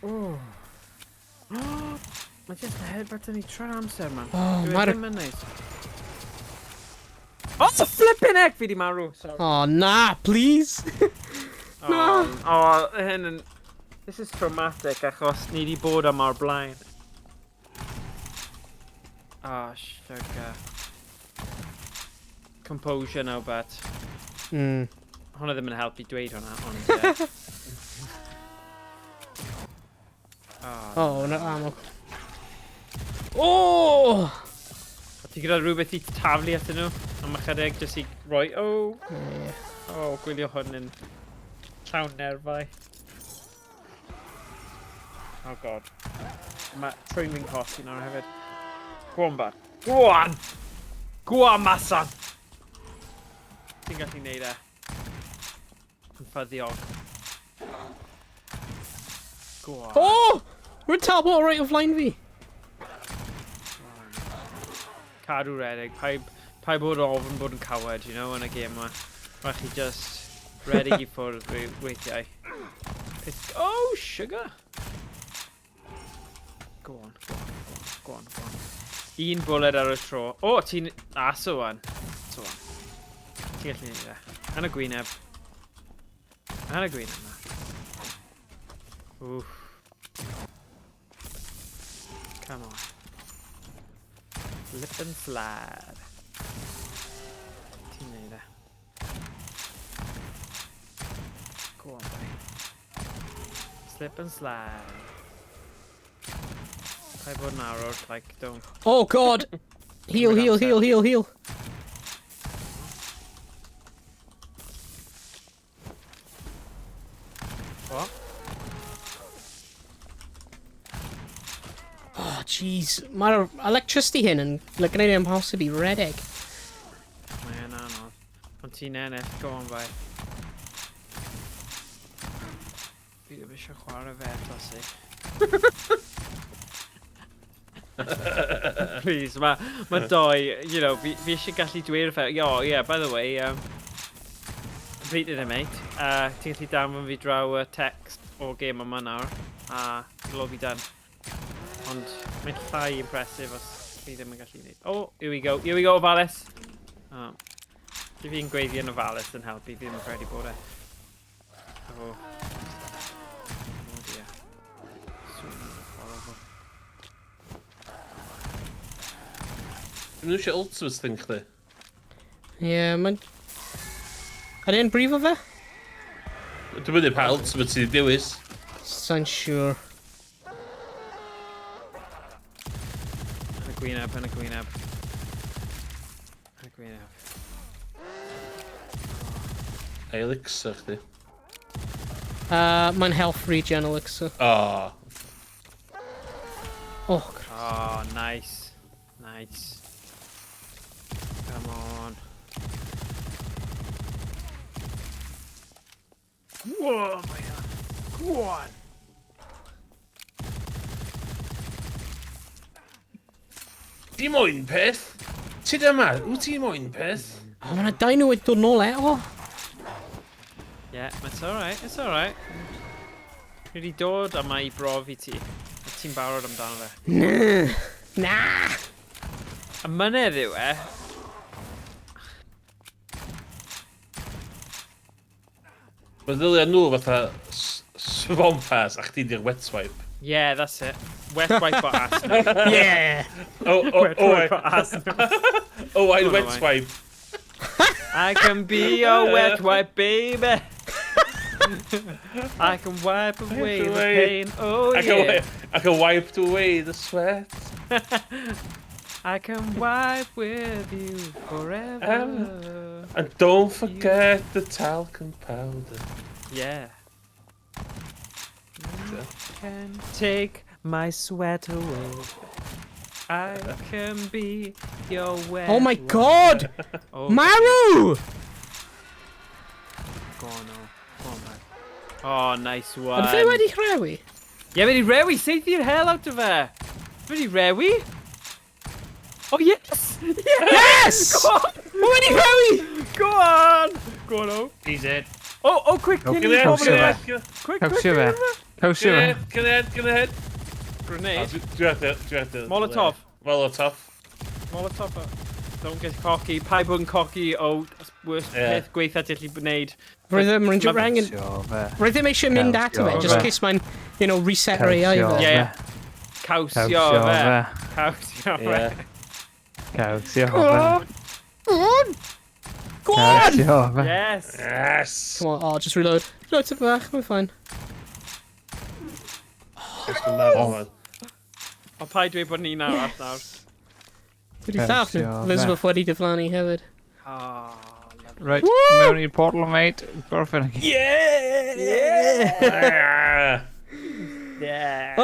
Oh. Mae just a headbutt yn ei tron amser, man. Oh, Dwi mae'r... ddim yn neis. Oh, flipping heck, fi di marw. Sorry. Oh, na, please. Hyn yn... This is traumatic achos ni di bod am ar blaen. Oh, sugar. Composure now, bet. Hwna ddim yn helpu dweud hwnna, ond ie. Oh, no ammo. Oh! Ti gyda rhywbeth i taflu atyn nhw? Am ychydig, jyst i roi... Oh! Yeah. Oh, gwylio hwn yn llawn nerfau. Oh god. Mae training cost i nawr hefyd. Go on, bad. Go on! Go on, masan! Ti'n gallu neud e. Yn ffyddiog. Go on. Oh! Rwy'n talbot right o flaen fi. Cadw redig. Pa bod ofn bod yn cawed, you know, yn y gêm yma. Rhaid chi just redig i ffwrdd weithiau. Oh, sugar! Go on. Un bwled ar y tro. O, ti'n... so wan. Ti'n gallu neud e. Yn y gwyneb. Oof. Come on. Flip and slide. Ti'n neud Slip and slide. I bod yn arrow, like, don't. Oh god! Heal, heal, heal, heal, heal. What? Oh jeez, mae'r electricity hyn yn gwneud yn amhosib i redeg. Mae'n anodd. Ond ti'n ennill, go on bai. Fi ddim eisiau chwarae fe, tosi. Please, mae doi, you know, fi eisiau gallu dweud fe. Oh, yeah, by the way, completed it, mate. Ti'n gallu danfon fi draw text o'r game yma nawr. A lo fi dan. Ond mae'n llai impressive os fi ddim yn gallu gwneud. Oh, here we go, ofalus. Oh. Fi fi'n gweithio yn ofalus yn helpu, fi ddim yn credu bod e. Oh. Oh dear. Horrible. Nhw eisiau ultimates thing chdi? Ie, mae'n... Ydy e'n brifo fe? Dwi'n mynd i pa ultimate sydd dewis. Sa'n siŵr. Yn y gwyneb. Elixir chdi. Mae'n health regen elixir. Oh. Oh, Oh, nice. Come on. Whoa, man. Go on. Di moyn peth? Ti dyma? Wyt ti moyn peth? oh mae'na dau nhw wedi dod nôl eto. Yeah, it's alright. Dwi wedi dod yma I brofi ti. A ti'n barod amdano fe. Na! Y mynedd yw e. Mae ddylio nhw fatha swampers a chdi di'r wet swipe. Yeah, that's it. Wet wipe o ass. Yeah! Wet wipe o ass. Owain wet swipe. I can be your wet wipe, baby. I can wipe away the pain. Oh yeah. I can wipe away the sweat. I can wipe with you forever. And don't forget the talcum powder. Yeah. You can take my sweat away. I can be your wet. Oh my wipe. god! Oh, Maru! go on, man. Oh, nice one. Ond fe wedi chrewi? Yeah, wedi rewi, seithi i'r hell out of her. Wedi rewi? Oh, yes! Yes! Go on! Mae wedi chrewi! Go on! Go on, oh. He's it. Oh, quick, Go can get you it, come go here? get Quick, How's your How's Get your ahead. Grenade. Dwi'n Molotov. Molotov. Don't get cocky. Pai bod yn cocky o worst peth gweitha ti'n gallu gwneud. Roedd ddim yn rhaid yn... Sure, Roedd ddim eisiau mynd ato fe, just case mae'n, you know, reset yr AI fe. Yeah. Cawsio fe. Cawsio fe. Cawsio Go on! Go on! Cawsio fe. Yes. Yes! Come on, oh, just reload. Reload to bach, we're fine. O pai dweud bod ni'n arall nawr. Wedi llaff nhw. Elizabeth wedi diflannu hefyd. Oh, Right, mewn i'r portal, mate. Gorffen aquí. Yeah! yeah.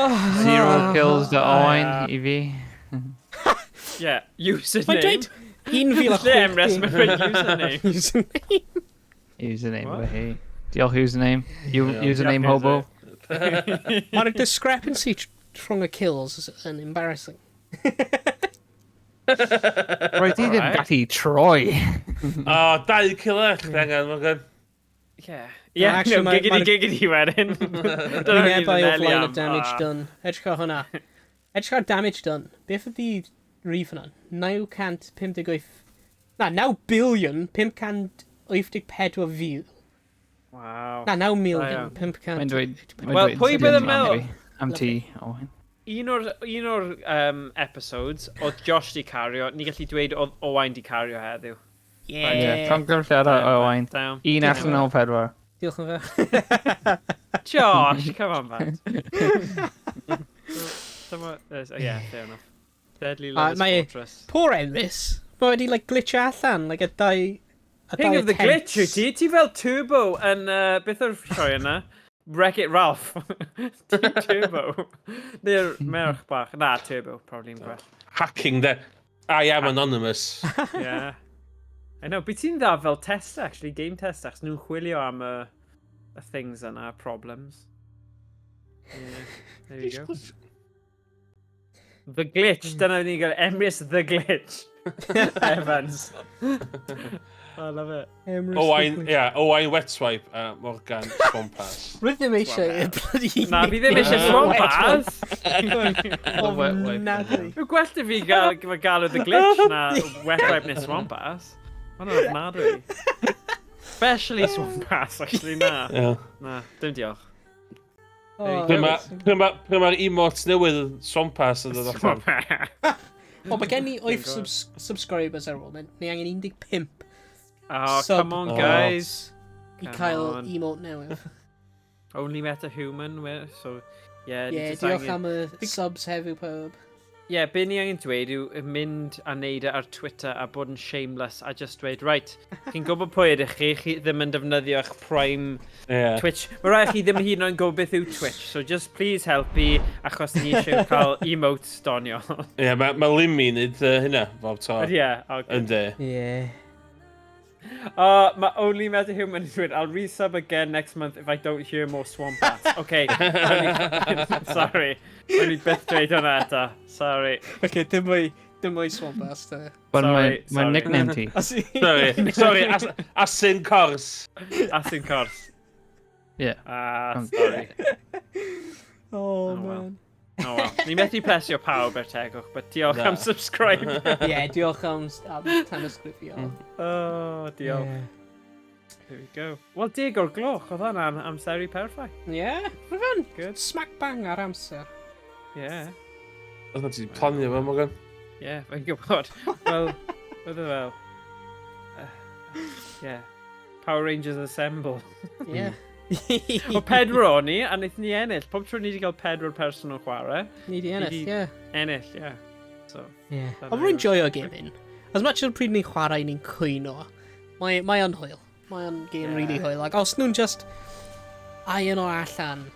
0 kills da Owain i fi. Yeah, Mae'n username. dweud 1,000 Llem reswm yn username. Username. Username What? fe hi. Diolch username. Username hobo. Mae'r discrepancy rhwng y kills yn embarrassing. Roedd hi ddim gallu troi. O, 2 killer chdi angen, Morgan. Yeah. Yeah, actually, no, giggity wedyn. Wynebau o flaen y damage done. Edrych ar hwnna. Edrych ar damage done. Beth ydi rif hwnna? 958... Na, 9 billion 584 fil. Wow. Na, 9 million Mae'n 500... dweud... Wel, pwy bydd yn meddwl? Am ti, Owain. Un o'r episodes, oedd Josh di cario, ni gallu dweud oedd Owain di cario heddiw. Ie, Conquer lle ar Owain. Down. 1 allan o 4. Diolch yn fawr. Josh, come on, man. Yeah, fair enough. Deadly Lover's Fortress. Poor Emrys. Mae wedi, glitch allan, y dau... King of the glitch, yw ti? Ti fel Turbo yn, beth o'r sioe yna? Wreck-It Ralph. Ti'n Turbo. Neu'r merch bach. Na, Turbo, probably yn gwell. Hacking there. I am anonymous. Yeah. I know, beth ti'n dda fel test, actually, game test, achos nhw'n chwilio am y things yna, problems. Yeah, there you go. The Glitch, dyna ni'n gael Emrys The Glitch. Evans. I love it. Owain Wet Swipe a Morgan Swampas. Rwy'n ddim eisiau bloody... Na, fi ddim eisiau Swampas. Ofnadwy. Yw gwell i fi gael The Glitch na Wet Swipe neu Swampas. Mae'n ofnadwy. Especially Swampas, actually, na. Na, dim diolch. Pryd mae'r emotes newydd yn Swampas yn dod allan. O, mae gen i 8 subscribers ar ôl. Ni angen 15. Oh, come on, guys. I cael emote newydd. Only met a human, so... Yeah, diolch am y subs hefyd pob. Yeah, be ni angen dweud yw mynd a neud ar Twitter a bod yn shameless a just dweud, right, chi'n gwybod pwy ydych chi ddim yn defnyddio eich Prime Twitch. Mae rhaid chi ddim hyd yn oed gwybod beth yw Twitch, so just please helpu achos ni eisiau cael emotes doniol. Ie, mae Limmy nid hynna, bob to. Yeah, Ynddi. Yeah. My only meta human is I'll resub again next month if I don't hear more swamp bats. Okay. Sorry. Only beth dweud hwnna eto. Sorry. Okay, dim mwy swamp bats te. Wel, mae'n nickname ti. Sorry, Asyn Cors. Asyn Cors. Yeah. Sorry. Oh, man. Oh, well. Ni methu plesio pawb er tegwch, but diolch am subscribe. Yeah, diolch am tanysgrifio. Oh, diolch. Yeah. There we go. Wel, 10 o'r gloch, oedd hwnna'n amseru perffaith. Yeah, rhyfan. Good. Smack bang ar amser. Yeah. Oedd na ti'n planio fe, Morgan? Yeah, fe'n gwybod. Wel, oedd e fel... Yeah. Power Rangers Assemble. Yeah. O 4 o'n ni, a wnaethon ni ennill. Pob tro ni wedi cael 4 person o chwarae. Ni wedi ennill, ie. Ennill, ie. So, yeah. Ond rwy'n enjoyo gaming. As much as pryd ni'n chwarae ni'n cwyno, mae o'n hwyl. Mae o'n game really hwyl. Like, os nhw'n just iron o allan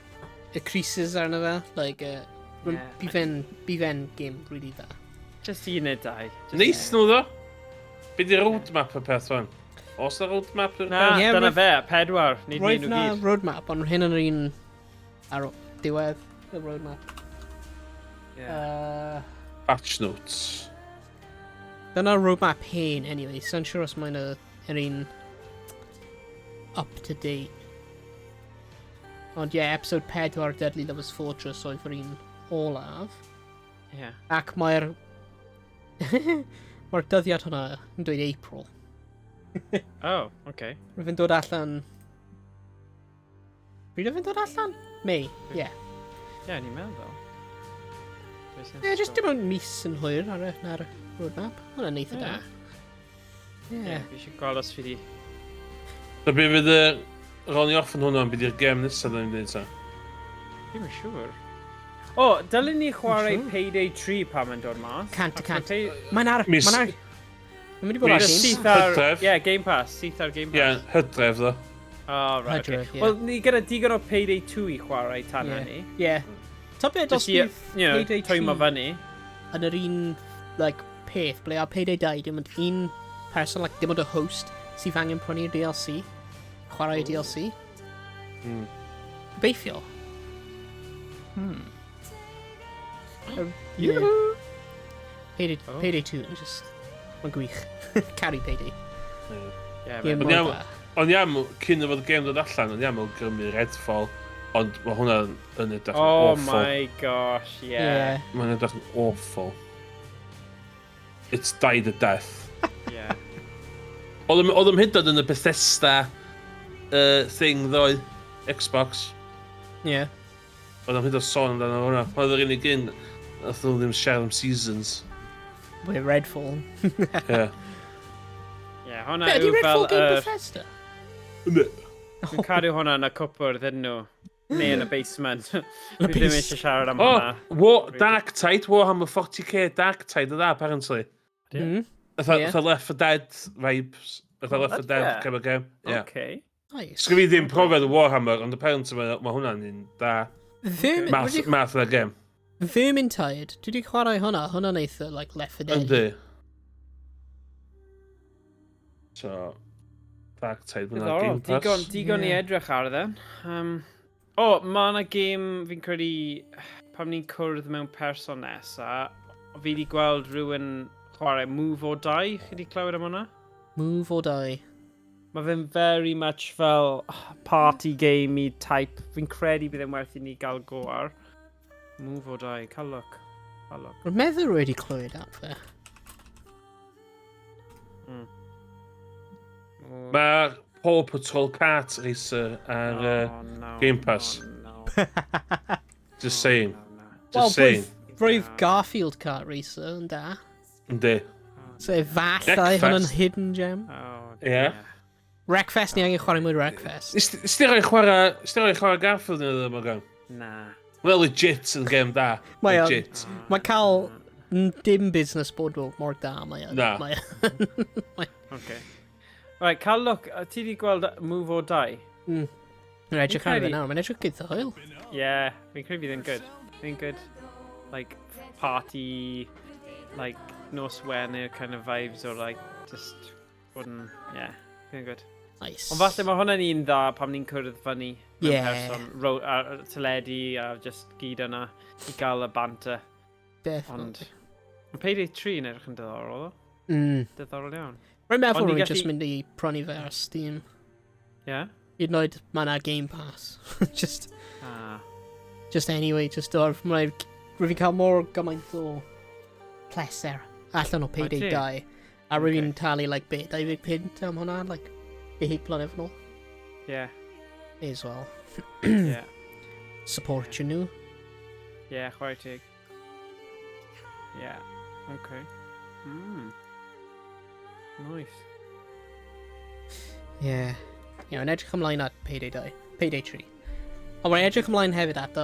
y creases arno fe, like, bi fe'n game really dda. Just un neu dau. Neis nhw ddo? Be di roadmap y peth fan? Os na roadmap yw'r peth? Na, dyna fe, 4. Roedd na roadmap, ond hyn yn un ar diwedd y roadmap. Patch notes. Dyna roadmap hen, anyway. Sa'n siŵr os mae'n yr un up-to-date. Ond episode 4 Deadly Lover's Fortress oedd yr un olaf. Ac mae'r... mae'r dyddiad hwnna yn dweud April. Oh, okay. Rwy'n dod allan... Pryd rwy'n dod allan? May, yeah. Yeah, ni'n meddwl fel. Just dim ond mis yn hwyr ar y roadmap. Hwna'n neitha da. Yeah, fi eisiau gweld os fi di... So be fydd ronni off yn hwnna, bydd i'r gem nesaf yn dweud ta? Fi'n yn siŵr. O, dylwn ni chwarae Payday 3 pan mae'n dod mas. Cant. Mae'n ar... Mae'n mynd i bod ar Hydref. Yeah, Game Pass. Syth ar Game Pass. Yeah, Hydref ddo. Oh, right, Hydref, okay. Wel, ni gyda digon o Payday 2 i chwarae tan hynny. Yeah. Ta beth os bydd Payday 3 twymo fyny. yn yr un, like, peth, ble ar Payday 2, dim ond un person, like, dim ond y host sydd angen prynu'r DLC, chwarae DLC. Beithio. Payday 2 yn just... Mae'n gwych. Carry Payday. Ond iawn, cyn o fod y gêm dod allan, ond iawn, mae'n grymu Redfall, ond mae hwnna yn edrych yn awful. Oh my gosh, yeah. Mae'n edrych yn awful. It's died a death. Yeah. Oedd ym hydod yn y Bethesda thing ddoe, Xbox. Yeah. Oedd ym hydod sôn amdano hwnna. Oedd yr unig un, oedd nhw ddim share am seasons. We're Redfall. Yeah. Yeah, hwnna Ydy yw fel... Redfall game Bethesda? Ne. Dwi'n cario hwnna yn y cwpwr, ddyn nhw. Neu yn y basement. Dwi ddim eisiau siarad am hwnna. Dark Tide, Warhammer 40k Dark Tide o da, apparently. Fatha Left 4 Dead vibes. Fatha Left 4 Dead kind of game. Okay. Nice. Sgri fi ddim profiad o Warhammer, ond apparently mae hwnna'n un da. Math o'r game. Vermintide, dwi wedi chwarae hwnna. Hwnna'n eitha, like, Left 4 Dead. Yndi. So, Dark Tide, hwnna'n Game Pass. Digon i edrych ar dden. Mae yna game fi'n credu pam ni'n cwrdd mewn person nesa, fi wedi gweld rhywun chwarae Move or Die. Chi wedi clywed am hwnna? Move or Die. Mae fe'n very much fel party game-y type. Fi'n credu bydd e'n werth i ni gael go ar. Move or Die, cael look. Rwy'n meddwl wedi clywed am fe. Mae Paw Patrol Kart Racer ar Game Pass. Just saying. Just saying. Roedd Garfield Kart Racer yn da. Yndi. So fathau hwnna'n hidden gem. Ie. Wreckfest, ni angen chwarae mwy Wreckfest. Ysdi roi chwarae Garfield yn ydym o gan? Na. Well, legit yn game da. Legit. Mae cael dim business bod mor da mae yn. Na. Okay. Right, cael look, ti wedi gweld Move or Die? Mae'n edrych ar fe nawr, mae'n edrych gyda hwyl. Yeah, fi'n credu fydd yn good. Fydd good, like, party, like, nos Wener kind of vibes, or like, just, wouldn't, yeah, fydd yn good. Nice. Ond falle mae hwnna'n un dda pam ni'n cwrdd fyny mewn person, teledu a just gyd yna i gael y banter. Ond mae Payday 3 yn edrych yn diddorol, o? Diddorol iawn. Rwy'n meddwl rwy'n just mynd i prynu fe ar Steam. Yeah? Hyd yn oed mae na Game Pass. Just anyway, rwy'n fi'n cael mor gymaint o pleser allan o Payday 2. A rwy'n talu, like, be, 25 am hwnna, like, 10 blynedd yn ôl. Yeah. Me as well. Yeah. Support you nhw. Yeah, chwarae tig. Yeah, okay. Nice. Yeah. Yn edrych ymlaen at Payday 2. Payday 3. Ond mae'n edrych ymlaen hefyd at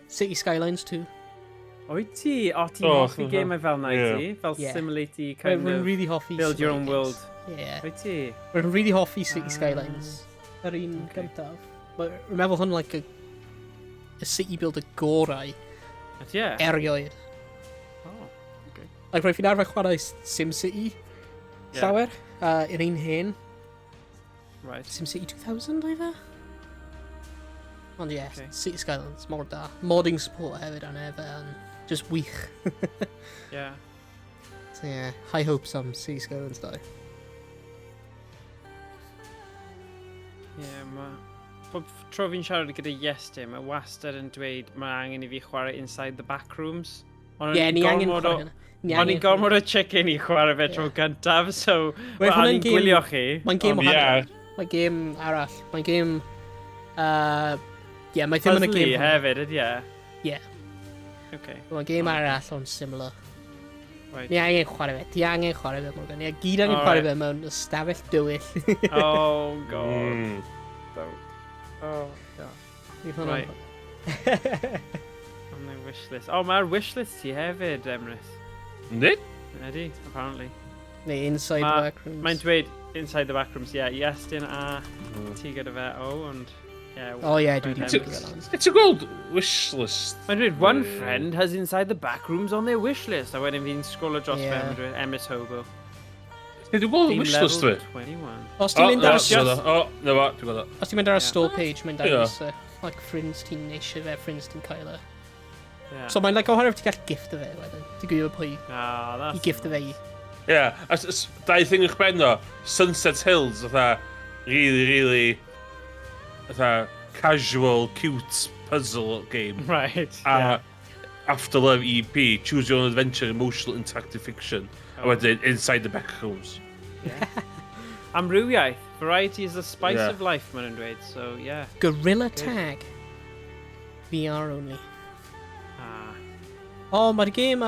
City Skylines 2. Oed ti? O, ti'n hoffi game fel na i ti? Fel simulate kind of really hoffi build your own world. Yeah. Oed ti? Rwy'n really hoffi City Skylines. Yr un gyntaf. Rwy'n meddwl hwn like y city builder gorau. Yeah. Erioed. Oh, okay. Like, rwy'n fi'n arfer chwarae SimCity. Llawer. Yr un hen. Right. SimCity 2000, oedd e? Ond ie, City Skylines, mor da. Modding support hefyd arno fe, and just wych. Yeah. So yeah, high hopes am City Skylines 2. Yeah, pob tro fi'n siarad gyda Iestyn, mae wastad yn dweud mae angen i fi chwarae Inside the Backrooms. Ie, ni angen chwarae hynna. O'n i'n gormod o chicken i chwarae fe tro gyntaf, so o'n i'n gwylio chi. Mae'n game o hanner. Mae'n game arall. Mae'n game... Ie, mae ddim yn y game... Puzzly hefyd, ydy e? Ie. Okay. Mae'n game arall o'n similar. Ni angen chwarae fe. Ti angen chwarae fe, Morgan. Ni gyd angen chwarae fe mewn ystafell dywyll. Oh, god. Oh, yeah. Right. On the wishlist. Oh, mae'r wishlist ti hefyd, Emrys. Yndi? Ydy, apparently. Neu Inside the Backrooms. Mae'n dweud Inside the Backrooms, yeah. Iestyn a ti gyda fe, ond... Yeah, oh yeah, dwi'n It's a gold wishlist. Mae'n dweud, one friend has Inside the Backrooms on their wishlist. A wedyn fi'n scroll o dros fe, mae'n dweud, Emrys Hobo. Dwi'n gweld y wishlist fi. Os ti'n mynd ar... Dwi'n gweld o. Os ti'n mynd ar y store page, mae'n dangos like ffrinds ti'n eisiau fe, ffrinds ti'n cael e. So mae'n like oherwydd ti'n cael gift o fe wedyn. Ti'n gwybod pwy i gift o fe i. Ie, dau thing i'ch benno, Sunset Hills, fatha, really, fatha, casual, cute puzzle game. Right, A Afterlove EP, Choose Your Own Adventure, Emotional Interactive Fiction. A wedyn, Inside the Backrooms. Amrywiaeth, variety is the spice of life, maen nhw'n dweud, so yeah. Gorilla Tag. VR only. Oh, mae'r game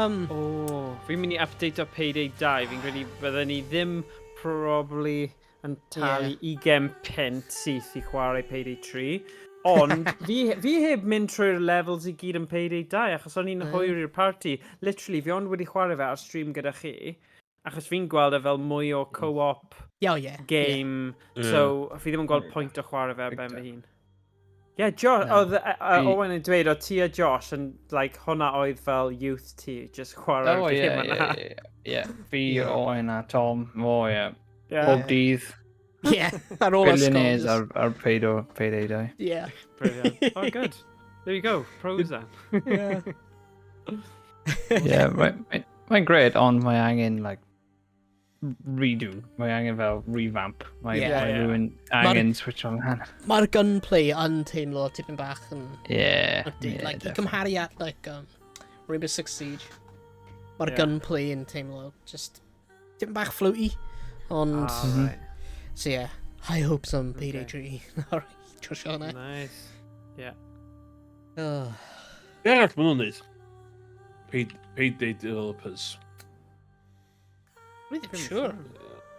fi'n mynd i update o Payday 2, fi'n credu bydden ni ddim probably yn talu 20 pint syth I chwarae Payday 3. Ond fi heb mynd trwy'r levels I gyd yn Payday 2 achos o'n i'n hwyr i'r party. Literally, fi ond wedi chwarae fe ar stream gyda chi. Achos fi'n gweld e fel mwy o co-op game. So, fi ddim yn gweld pwynt o chwarae fe ar ben fy hun. Josh, oedd Owain yn dweud o ti a Josh yn, like, hwnna oedd fel youth ti, just chwarae game yna. Fi, Owain a Tom, bob dydd. Ar ôl Billionaires ar Payday 2. Yeah. Brilliant. Oh, good. There you go. Pros then. Mae'n gred, ond mae angen, like, redo. Mae angen fel revamp. Mae rhywun angen switch on hand. Mae'r gunplay yn teimlo tipyn bach yn... like, I cymharu at, like, Rainbow Six Siege. Mae'r gunplay yn teimlo just tipyn bach floaty. Ond... So yeah, high hopes on Payday 3. Alright, Josh on it. Nice. Yeah. Be arall maen nhw'n neud? Payday developers. Really sure.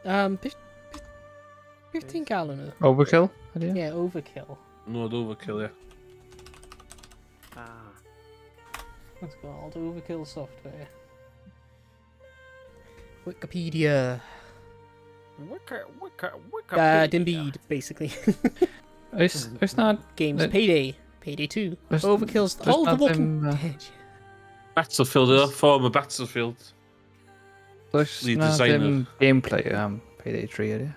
Beth ti'n gael nhw? Overkill? Yeah, Overkill. No, Overkill, What's it called? Overkill software. Wikipedia. Dim byd, basically. Oes na... Games, Payday, Payday 2, Overkill's... Oh, The Walking Dead. Battlefield, former Battlefield. Oes Lead na designer. ddim gameplay Payday 3 ydy?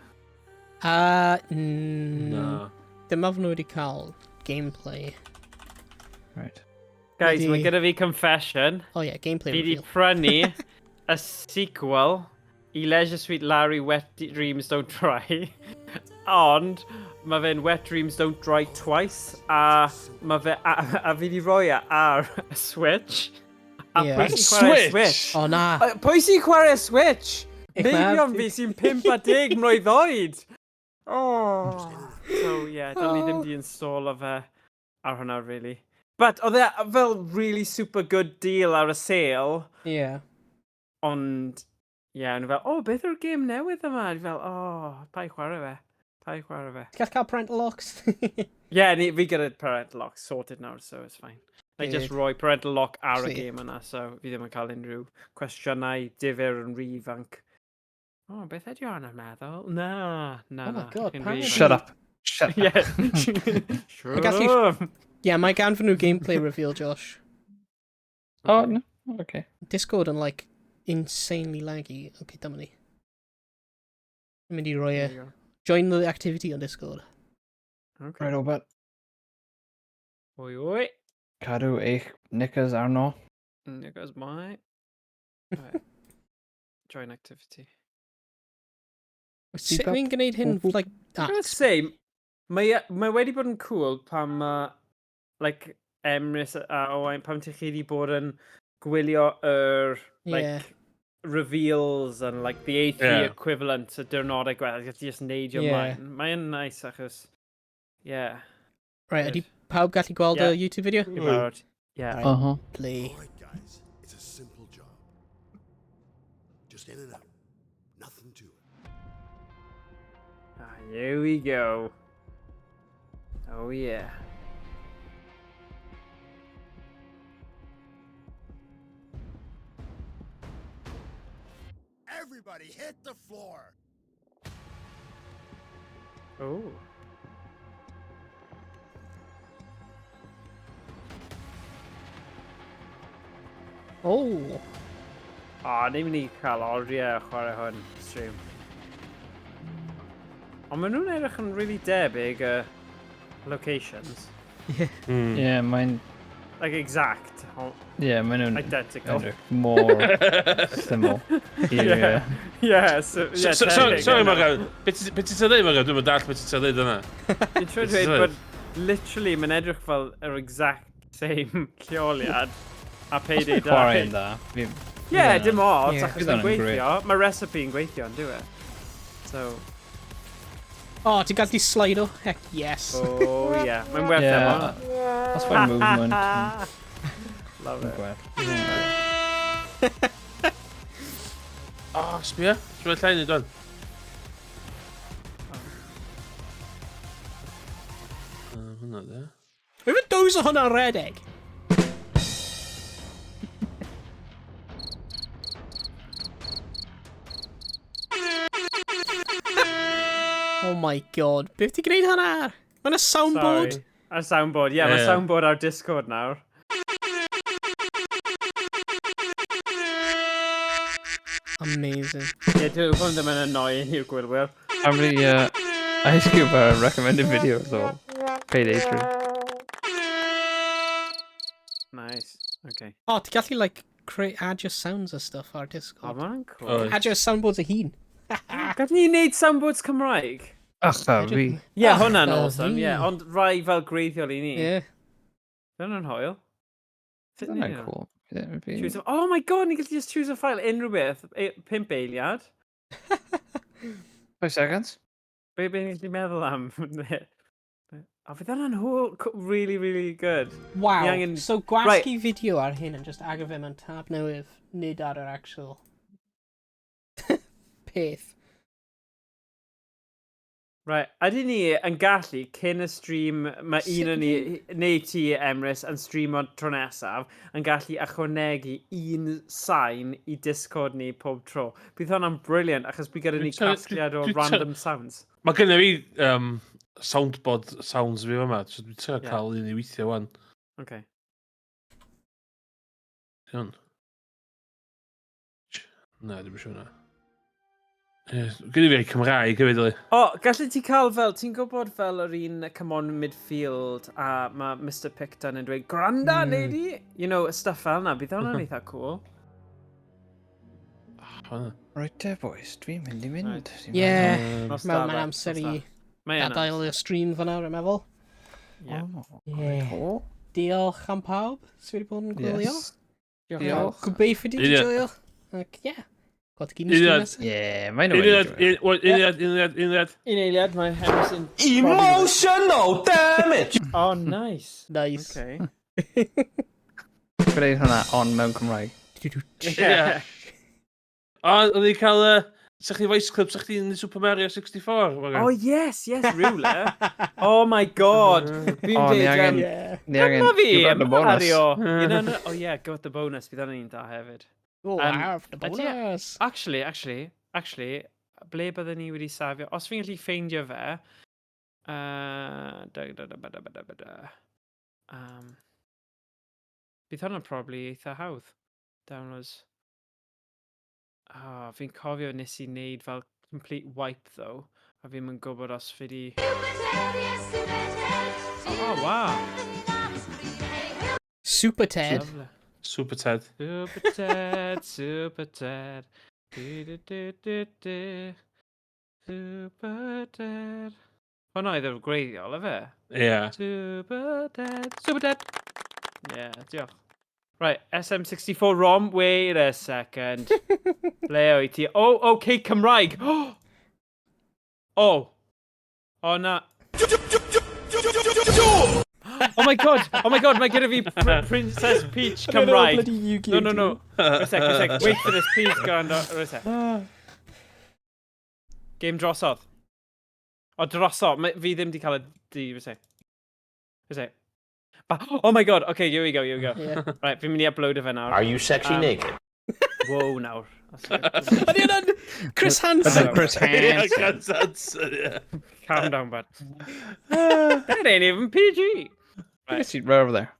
No. Dim ofn nhw wedi cael gameplay. Right. Guys, mae gyda fi confession. Oh yeah, gameplay Fi di reveal. prynu a sequel I Leisure Suite Larry Wet Dreams Don't Dry. Ond, mae fe'n Wet Dreams Don't Dry twice. A mae fe... A fi di roi ar y Switch. A pwy sy'n chwarae Switch? Oh na. Pwy sy'n chwarae Switch? Ich Meibion fi sy'n 50 mlwydd oed. Oh. So, yeah, dal ni ddim di install o fe ar hwnna, really. But, oedd e fel really super good deal ar y sale. Yeah. Ond, yeah, nhw fel, beth yw'r game newydd yma? Fi fel, pa I chwarae fe? Pa I chwarae fe? Ti'n gallu cael parental locks? Yeah, fi gyda parental lock sorted now, so it's fine. I just roi parental lock ar y game yna, so fi ddim yn cael unrhyw cwestiynau difyr yn rhif-anc. Beth ydi o'n meddwl? Na. Oh my god, Shut up. Shut up. Yeah. Shut up. Yeah, mae gan fy nhw gameplay reveal, Josh. Oh, no. Okay. Discord yn, like, insanely laggy. Okay, dyma ni. I'm mynd I roi e. Join the activity on Discord. Okay. Right, Obert. Oi. Cadw eich knickers arno. There goes my... Right. Join activity. Sut fi'n gwneud hyn, like, I would say, mae wedi bod yn cool pan mae, like, Emrys a Owain, pan ti chi wedi bod yn gwylio like, reveals and, like, the A3 equivalent y diwrnodau gwell, ti just neidio ymlaen. Mae'n nice, achos, Right, ydy pawb gallu gweld y YouTube video? I barod. Yeah. Uh-huh. Play. Alright, guys, it's a simple job. Just in and out. Nothing to it. Here we go. Oh, yeah. Everybody hit the floor. Oh. Oh. Ni'n mynd I cael oriau chwarae hwn stream. Ond maen nhw'n edrych yn really debyg locations. Yeah, mae'n... Like exact. Yeah, maen nhw'n... Identical. More similar. Yeah, so... Sorry, Morgan. Beth ti'n dweud, Morgan? Dwi'n dall beth ti'n dweud yna. Dwi'n trio dweud bod literally mae'n edrych fel yr exact same lleoliad a Payday 2. Chwarae yn da. Yeah, dim ots, Yeah. achos yn gweithio. Mae recipe yn gweithio yn dwi. So... Oh, ti'n gallu slide o? Heck, yes. Oh, yeah. Mae'n werth Yeah. That's why movement. Love it. Sbio? Sbio llain I dwi'n. Hwna de. Wyf yn dws o hwnna'n redeg. Oh my god, beth ti gwneud hwnna? Mae'n a soundboard. Sorry. A soundboard, yeah, mae soundboard ar Discord nawr. Amazing. Ie, dwi'n hwn ddim yn annoying i'w gwylwyr. How many Ice Cube recommended videos or Payday 3? Nice, okay. Oh, ti gallu, like, add your sounds a stuff ar O, Discord. mae'n cool. Add your soundboards a hun. Gad ni wneud soundboards Cymraeg? Ach, fi. Ie, hwnna'n Ach, awesome, ie. fi. Ond rai fel greiddiol i ni. Ie. Dyna'n hwyl. That's cool. Yeah, maybe. Oh my god, ni gallu just choose a file unrhyw beth. 5 eiliad. 5 seconds. Be ni'n gallu meddwl am? A fydd hwnna'n really, really good. Wow, Ni angen- so gwasgu fideo ar hyn yn just agor fe mewn tab newydd, nid ar yr actual peth. Right, ydyn ni yn gallu, cyn y stream, mae un o ni, neu ti, Emrys, yn stream o'r tro nesaf, yn gallu ychwanegu un sain i Discord ni pob tro. Bydd hwnna'n briliant, achos bydd gyda ni casgliad o random sounds. Mae gennym fi soundboard sounds fi yma. So dwi'n trio cael un i weithio wan. Okay. Iawn. Na, dwi'n siŵr na. Gynnu fi Cymraeg hefyd, dwi. O, gallu ti cael fel, ti'n gwybod fel yr un come on midfield a mae Mr Picton yn dweud, granda, lady? You know, stuff fel yna, bydd hwnna'n eitha cool. Right there, boys. Dwi'n mynd i mynd. Ie, Nos mewn da, mae fe, amser nos da. i Mae yna. gadael y stream fyna, rwy'n meddwl. Ie. Diolch am pawb sydd wedi bod yn gwylio. Yes. Diolch. Gobeithio di joio. Ac ie. Gwyd gyn i Uned. stream Yeah, mae'n wedi. Uned. Un eiliad, mae Henderson... Emotional damage! Oh, nice. Nice. Okay. Gwneud hwnna on mewn Cymraeg. Ie. O, oedd ni'n cael... Sa'ch chi Vice Club, sa'ch chi'n Super Mario 64? Oh, yes, rhywle. Oh my god. Fi'n O, ni angen... Yeah. Ni angen... Dyma fi, give out the bonus. Mario. Oh yeah, give out the bonus. Bydd hwnna'n un da hefyd. Oh, arf, the Ydy- bonus. Actually, ble byddwn ni wedi safio? Os fi'n gallu ffeindio fe... bydd hwnna'n probably eitha hawdd. Downloads. Fi'n cofio nes i wneud fel complete wipe, though. A fi'n mynd gwybod os fi di... Oh, wow. Super Ted. Lovely. Super Ted. Super Ted, Super Ted. Du-du-du-du-du. Super Ted. Hwna oedd y greiddiol, efe? Ie. Super Ted, Super Ted. Yeah, diolch. Right, SM64 ROM, wait a second. Ble o'i ti? Oh, okay, Cymraeg. Oh. Oh, na. Oh my god, mae gyda fi Princess Peach Cymraeg. No. Wait a sec. Wait for this, please, go on. Wait a sec. Game drosodd. O, drosodd. Fi ddim di cael y di, wait a sec. Oh my god, okay, here we go. Yeah. Right, fi'n mynd i upload fe nawr. Are you sexy naked? Whoa, nawr. Ydy hwnna'n Chris Hansen. Chris Hansen. Calm down, bud. That ain't even PG. Take a seat right over there.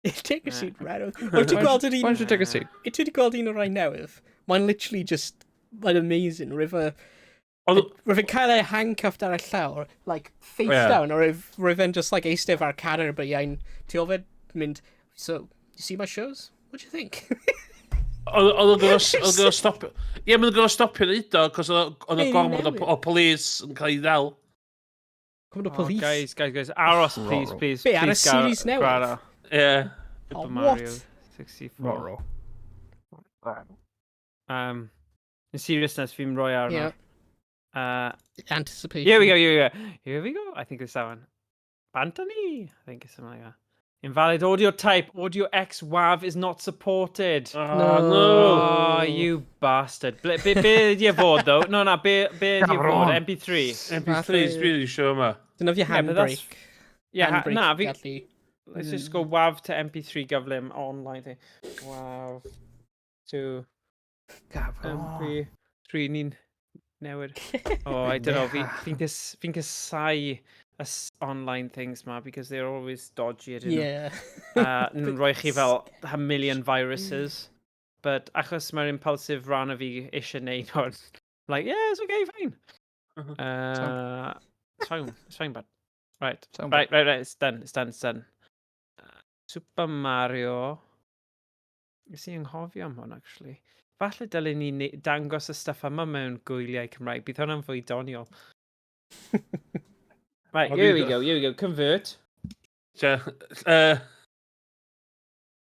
Take a seat, right? O, ti'n gweld yr Why un... don't you take a seat? Ti wedi gweld un o'r rai newydd? Mae'n literally just... Mae'n amazing. Rwyf cael ei handcuffed ar y llawr, like, face down, or rwyf yn just, like, eistedd ar cadr, but ia'n... Ti ofed mynd... So, you see my shows? What do you think? Oedd o'n gwneud stopio... Ie, mae'n gwneud stopio neud o, cos oedd o'n gormod o polis yn cael ei ddal. Gwmwn o police. Guys, Aros, please. Be, ar y series newydd? Ie. Super Oh, Mario what? 64. In seriousness, fi'n rhoi ar Yeah. nawr. Anticipation. Here we go. I think it's that one. Bantani? I think it's something like that. Invalid audio type. Audio X WAV is not supported. Oh, no. Oh, you bastard. Be di fod, though? No, be di fod? MP3. MP3 is really sure yma. Dyna fi handbrake. Handbrake Let's just go WAV to MP3 gyflym online thing. WAV to MP3 ni'n newid. I don't know. Fi'n casau online things ma because they're always dodgy. Yeah. Nhw'n rhoi chi fel a million viruses. But achos mae'r impulsive rhan o fi eisiau neud hwn. Like, yeah, it's okay, fine. It's fine, bud. Right. It's done. Super Mario. Ys i'n anghofio am hwn, actually. Falle dylwn ni dangos y stuff yma mewn gwyliau Cymraeg. Bydd hwnna'n fwy doniol. Right, here we go. Convert.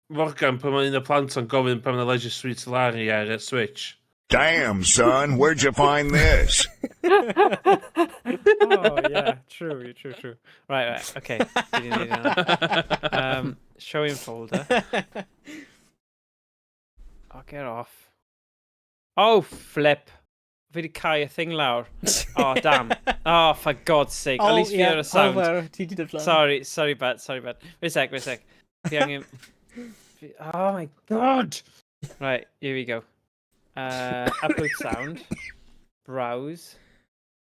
Morgan, pan mae'n un o plant yn gofyn pan mae'n Leisure Larry ar y Switch. Damn, son, where'd you find this? Oh, yeah, true. Right, okay. Show him folder. Oh, get off. Oh, flip. Fi wedi cau y thing lawr. Oh, damn. Oh, for God's sake. At least fi ar y sound. Sorry, bad. Wait a sec. Fi angen... Oh, my God. Right, here we go. Upload sound. Browse.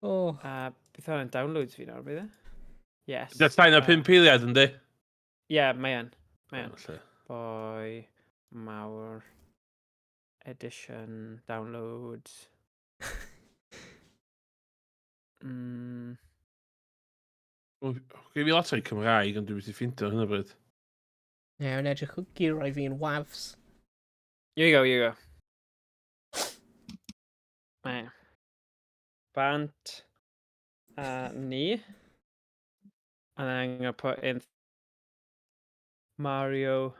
Oh. Beth hwnna'n downloads fi nawr, bydd e? Yes. That's fine, a 5 eiliad, yndi? Yeah, mae yn. Boy, Mawr, edition, downloads. Gei fi lot o'i Cymraeg, ond dwi'n wedi ffindio hynny bryd. Ie, yn edrych o gyrau fi yn wafs. Here you go. Right. Bant ni. And then I'm going to put in Mario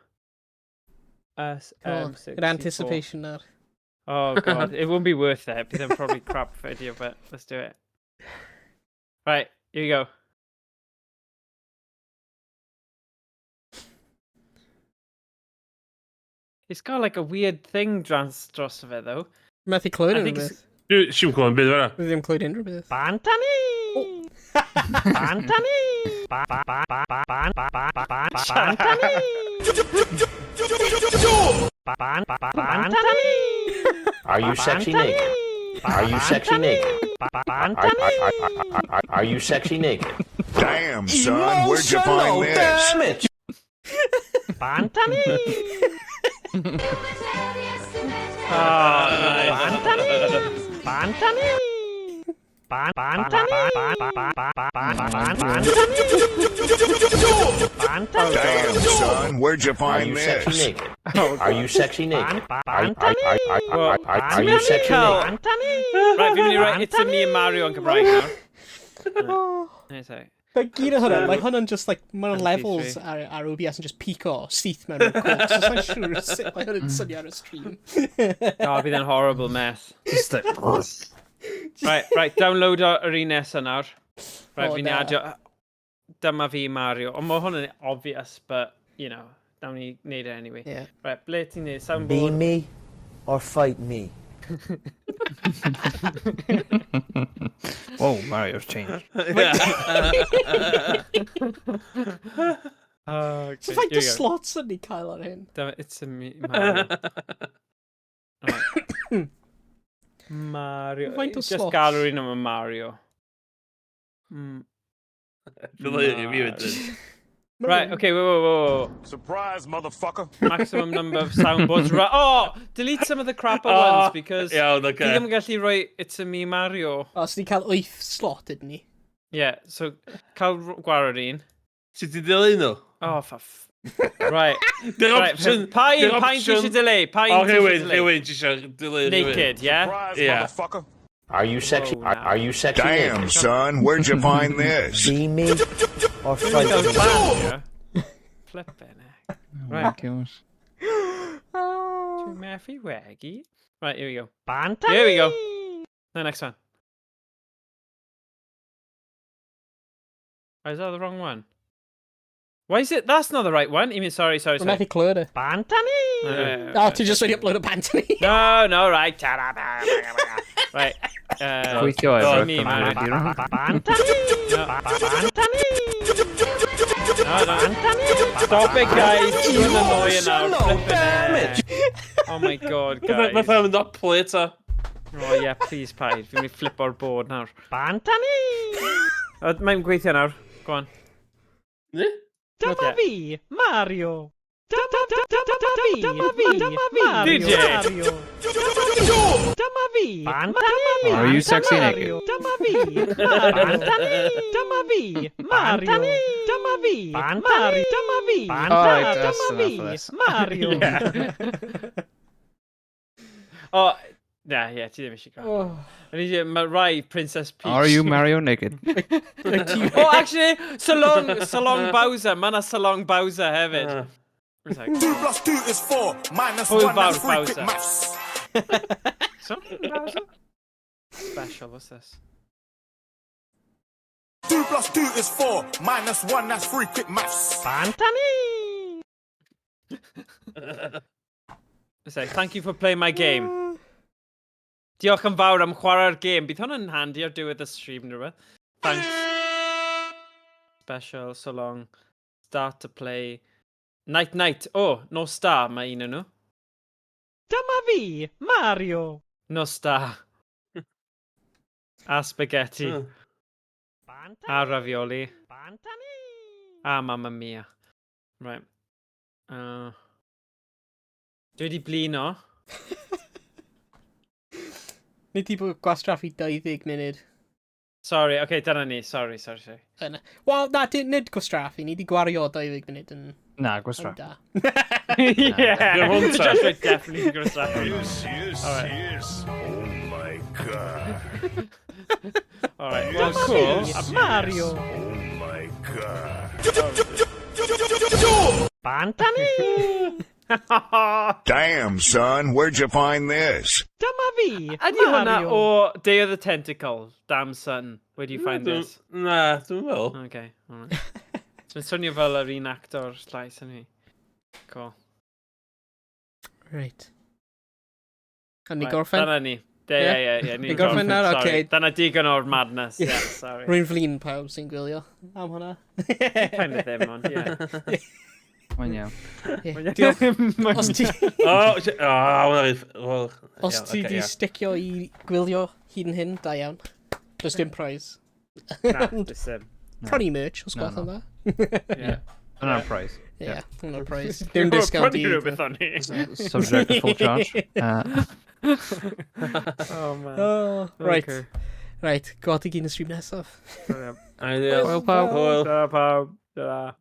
SM64. Good anticipation there. Oh, God. It won't be worth it. It'll be probably crap video, but let's do it. Right. Here you go. It's got like a weird thing dros of it, though. Methu clywed unrhyw beth. Siwm clywed yn byd fyna. Dwi ddim clywed unrhyw beth. Bantani! Bantani! Bantani! Are you sexy naked? Are you sexy naked? Are you sexy naked? Damn, son, where'd you find this? Damn it! Bantani! Oh, nice. Bantani! Damn, son, where'd you find this? Are you sexy naked? Are you sexy naked? Right, fi'n mynd I write It's a me and Mario on Cymraeg nawr. But gyd o hwnna, like hwnna'n just like, mae'n levels ar OBS yn just pico syth mewn o'r course. So I'm sure sut mae hwnna'n synio ar y stream. Oh, bydd yn horrible mess. Right, download yr un nesa nawr. Right, fi'n adio... Dyma fi Mario. Ond mae hwnna'n obvious, but, you know, nawn ni neud it anyway. Yeah. Right, ble ti'n neud? Soundboard. Be me or fight me. Whoa, Mario's changed. So faint o slots yn ni cael ar hyn? It's a me, Mario. Right. Mario. Faint o Just slots? galw un am Mario. Right, okay, whoa. Surprise, motherfucker. Maximum number of soundboards. Right. Oh, delete some of the crapper ones because Iawn, oce. Ti ddim yn gallu rhoi It's a me Mario. O, so ni cael 8 slot ydyn ni? Yeah, so cael gwared un. Sut ti dilyn nhw? Oh, Right. Dy'r Right, option... pa un ti eisiau delay? Pa un ti eisiau delay? Rhywun ti eisiau dilyn. Naked, yeah? Surprise, Yeah. motherfucker. Are you sexy? Are you sexy Damn, naked? son, where'd you find this? Be me or fight Go me. band, yeah? Flippin' heck. Right. Gosh. Murphy Waggy. Right, here we go. Bantani! Here we go. No, next one. Oh, is that the wrong one? Why is it? That's not the right one. You mean, sorry. Mae'n methu clywed e. Bantani! O, ti just wedi upload o Bantani. No, right. Right. Gweithio efo me, Cymraeg. Bantani! No, Bantani! Stop it, guys. You're annoying now. Flipping Oh my god, guys. Mae fe'n mynd up later. Oh yeah, please paid. Fi'n mynd i flip o'r board nawr. Bantani! Mae'n gweithio nawr. Go on. Ne? Dyma fi, Mario. Dyma fi, Mario. Dyma fi, Bantani. Are you sexy naked? Dyma fi, Bantani. Dyma fi, Mario. Dyma fi, Mario. Dyma fi, Alright, that's Dyma enough of this. fi, Mario. Oh, yeah, ti ddim eisiau gael. Mae rai Princess Peach. Are you Mario naked? Oh, actually, Salong Bowser. Mae yna Salong Bowser hefyd. 2 + 2 is 4, minus Hwyl 1, fawr, that's 3 quick Bowser. maths. Salong Bowser? Special, what's this? 2 + 2 is 4, minus 1, that's 3 quick maths. Bantani! Say, thank you for playing my game. Diolch yn fawr am chwarae'r game. Bydd hwn yn handy ar diwedd y stream, neu rhywbeth. Thanks. Special, so long. Start to play. Night. Oh, no star, mae un yn nhw. Dyma fi, Mario. No star. A spaghetti. A ravioli. A Mamma Mia. Right. Dwi wedi blino. Ni di bod gwastraffu 20 munud. Sorry, okay, dyna ni. Sorry. Wel, na, nid gwastraffu, ni di gwario 20 munud yn... Na, gwastraff. Da. Yeah, Josh would definitely go to Yes. Oh my god. Alright, well, cool. Mario. Oh my god. Bantani! Damn, son, where'd you find this? Dyma fi, Ydi hwnna o Day of the Tentacle, damn son. Where do you find this? Na, dwi'n fel. Okay, alright. So it's swnio fel yr un actor llais yn hi. Cool. Right. Can ni gorffen? Dyna ni. Yeah. Ni gorffen nawr, okay. Dyna digon o'r madness, yeah, sorry. Rwy'n flin pawb sy'n gwylio am hwnna. Kind of ddim, ond, yeah. Mae'n iawn. Os ti... Os ti di sticio i gwylio hyd yn hyn, da iawn. Does dim prize. Na, does dim. Prynu merch, os gwelwch yn dda. Yeah. Hwnna'r prize. Yeah, hwnna'r prize. Dim discount i... Prynu rhywbeth o'n i. Subject to full charge. Oh, man. Oh, right. Okay. Right, gweld i gyn y stream nesaf. Brilliant. Hwyl Hwyl pawb. Hwyl. Da pawb. Da.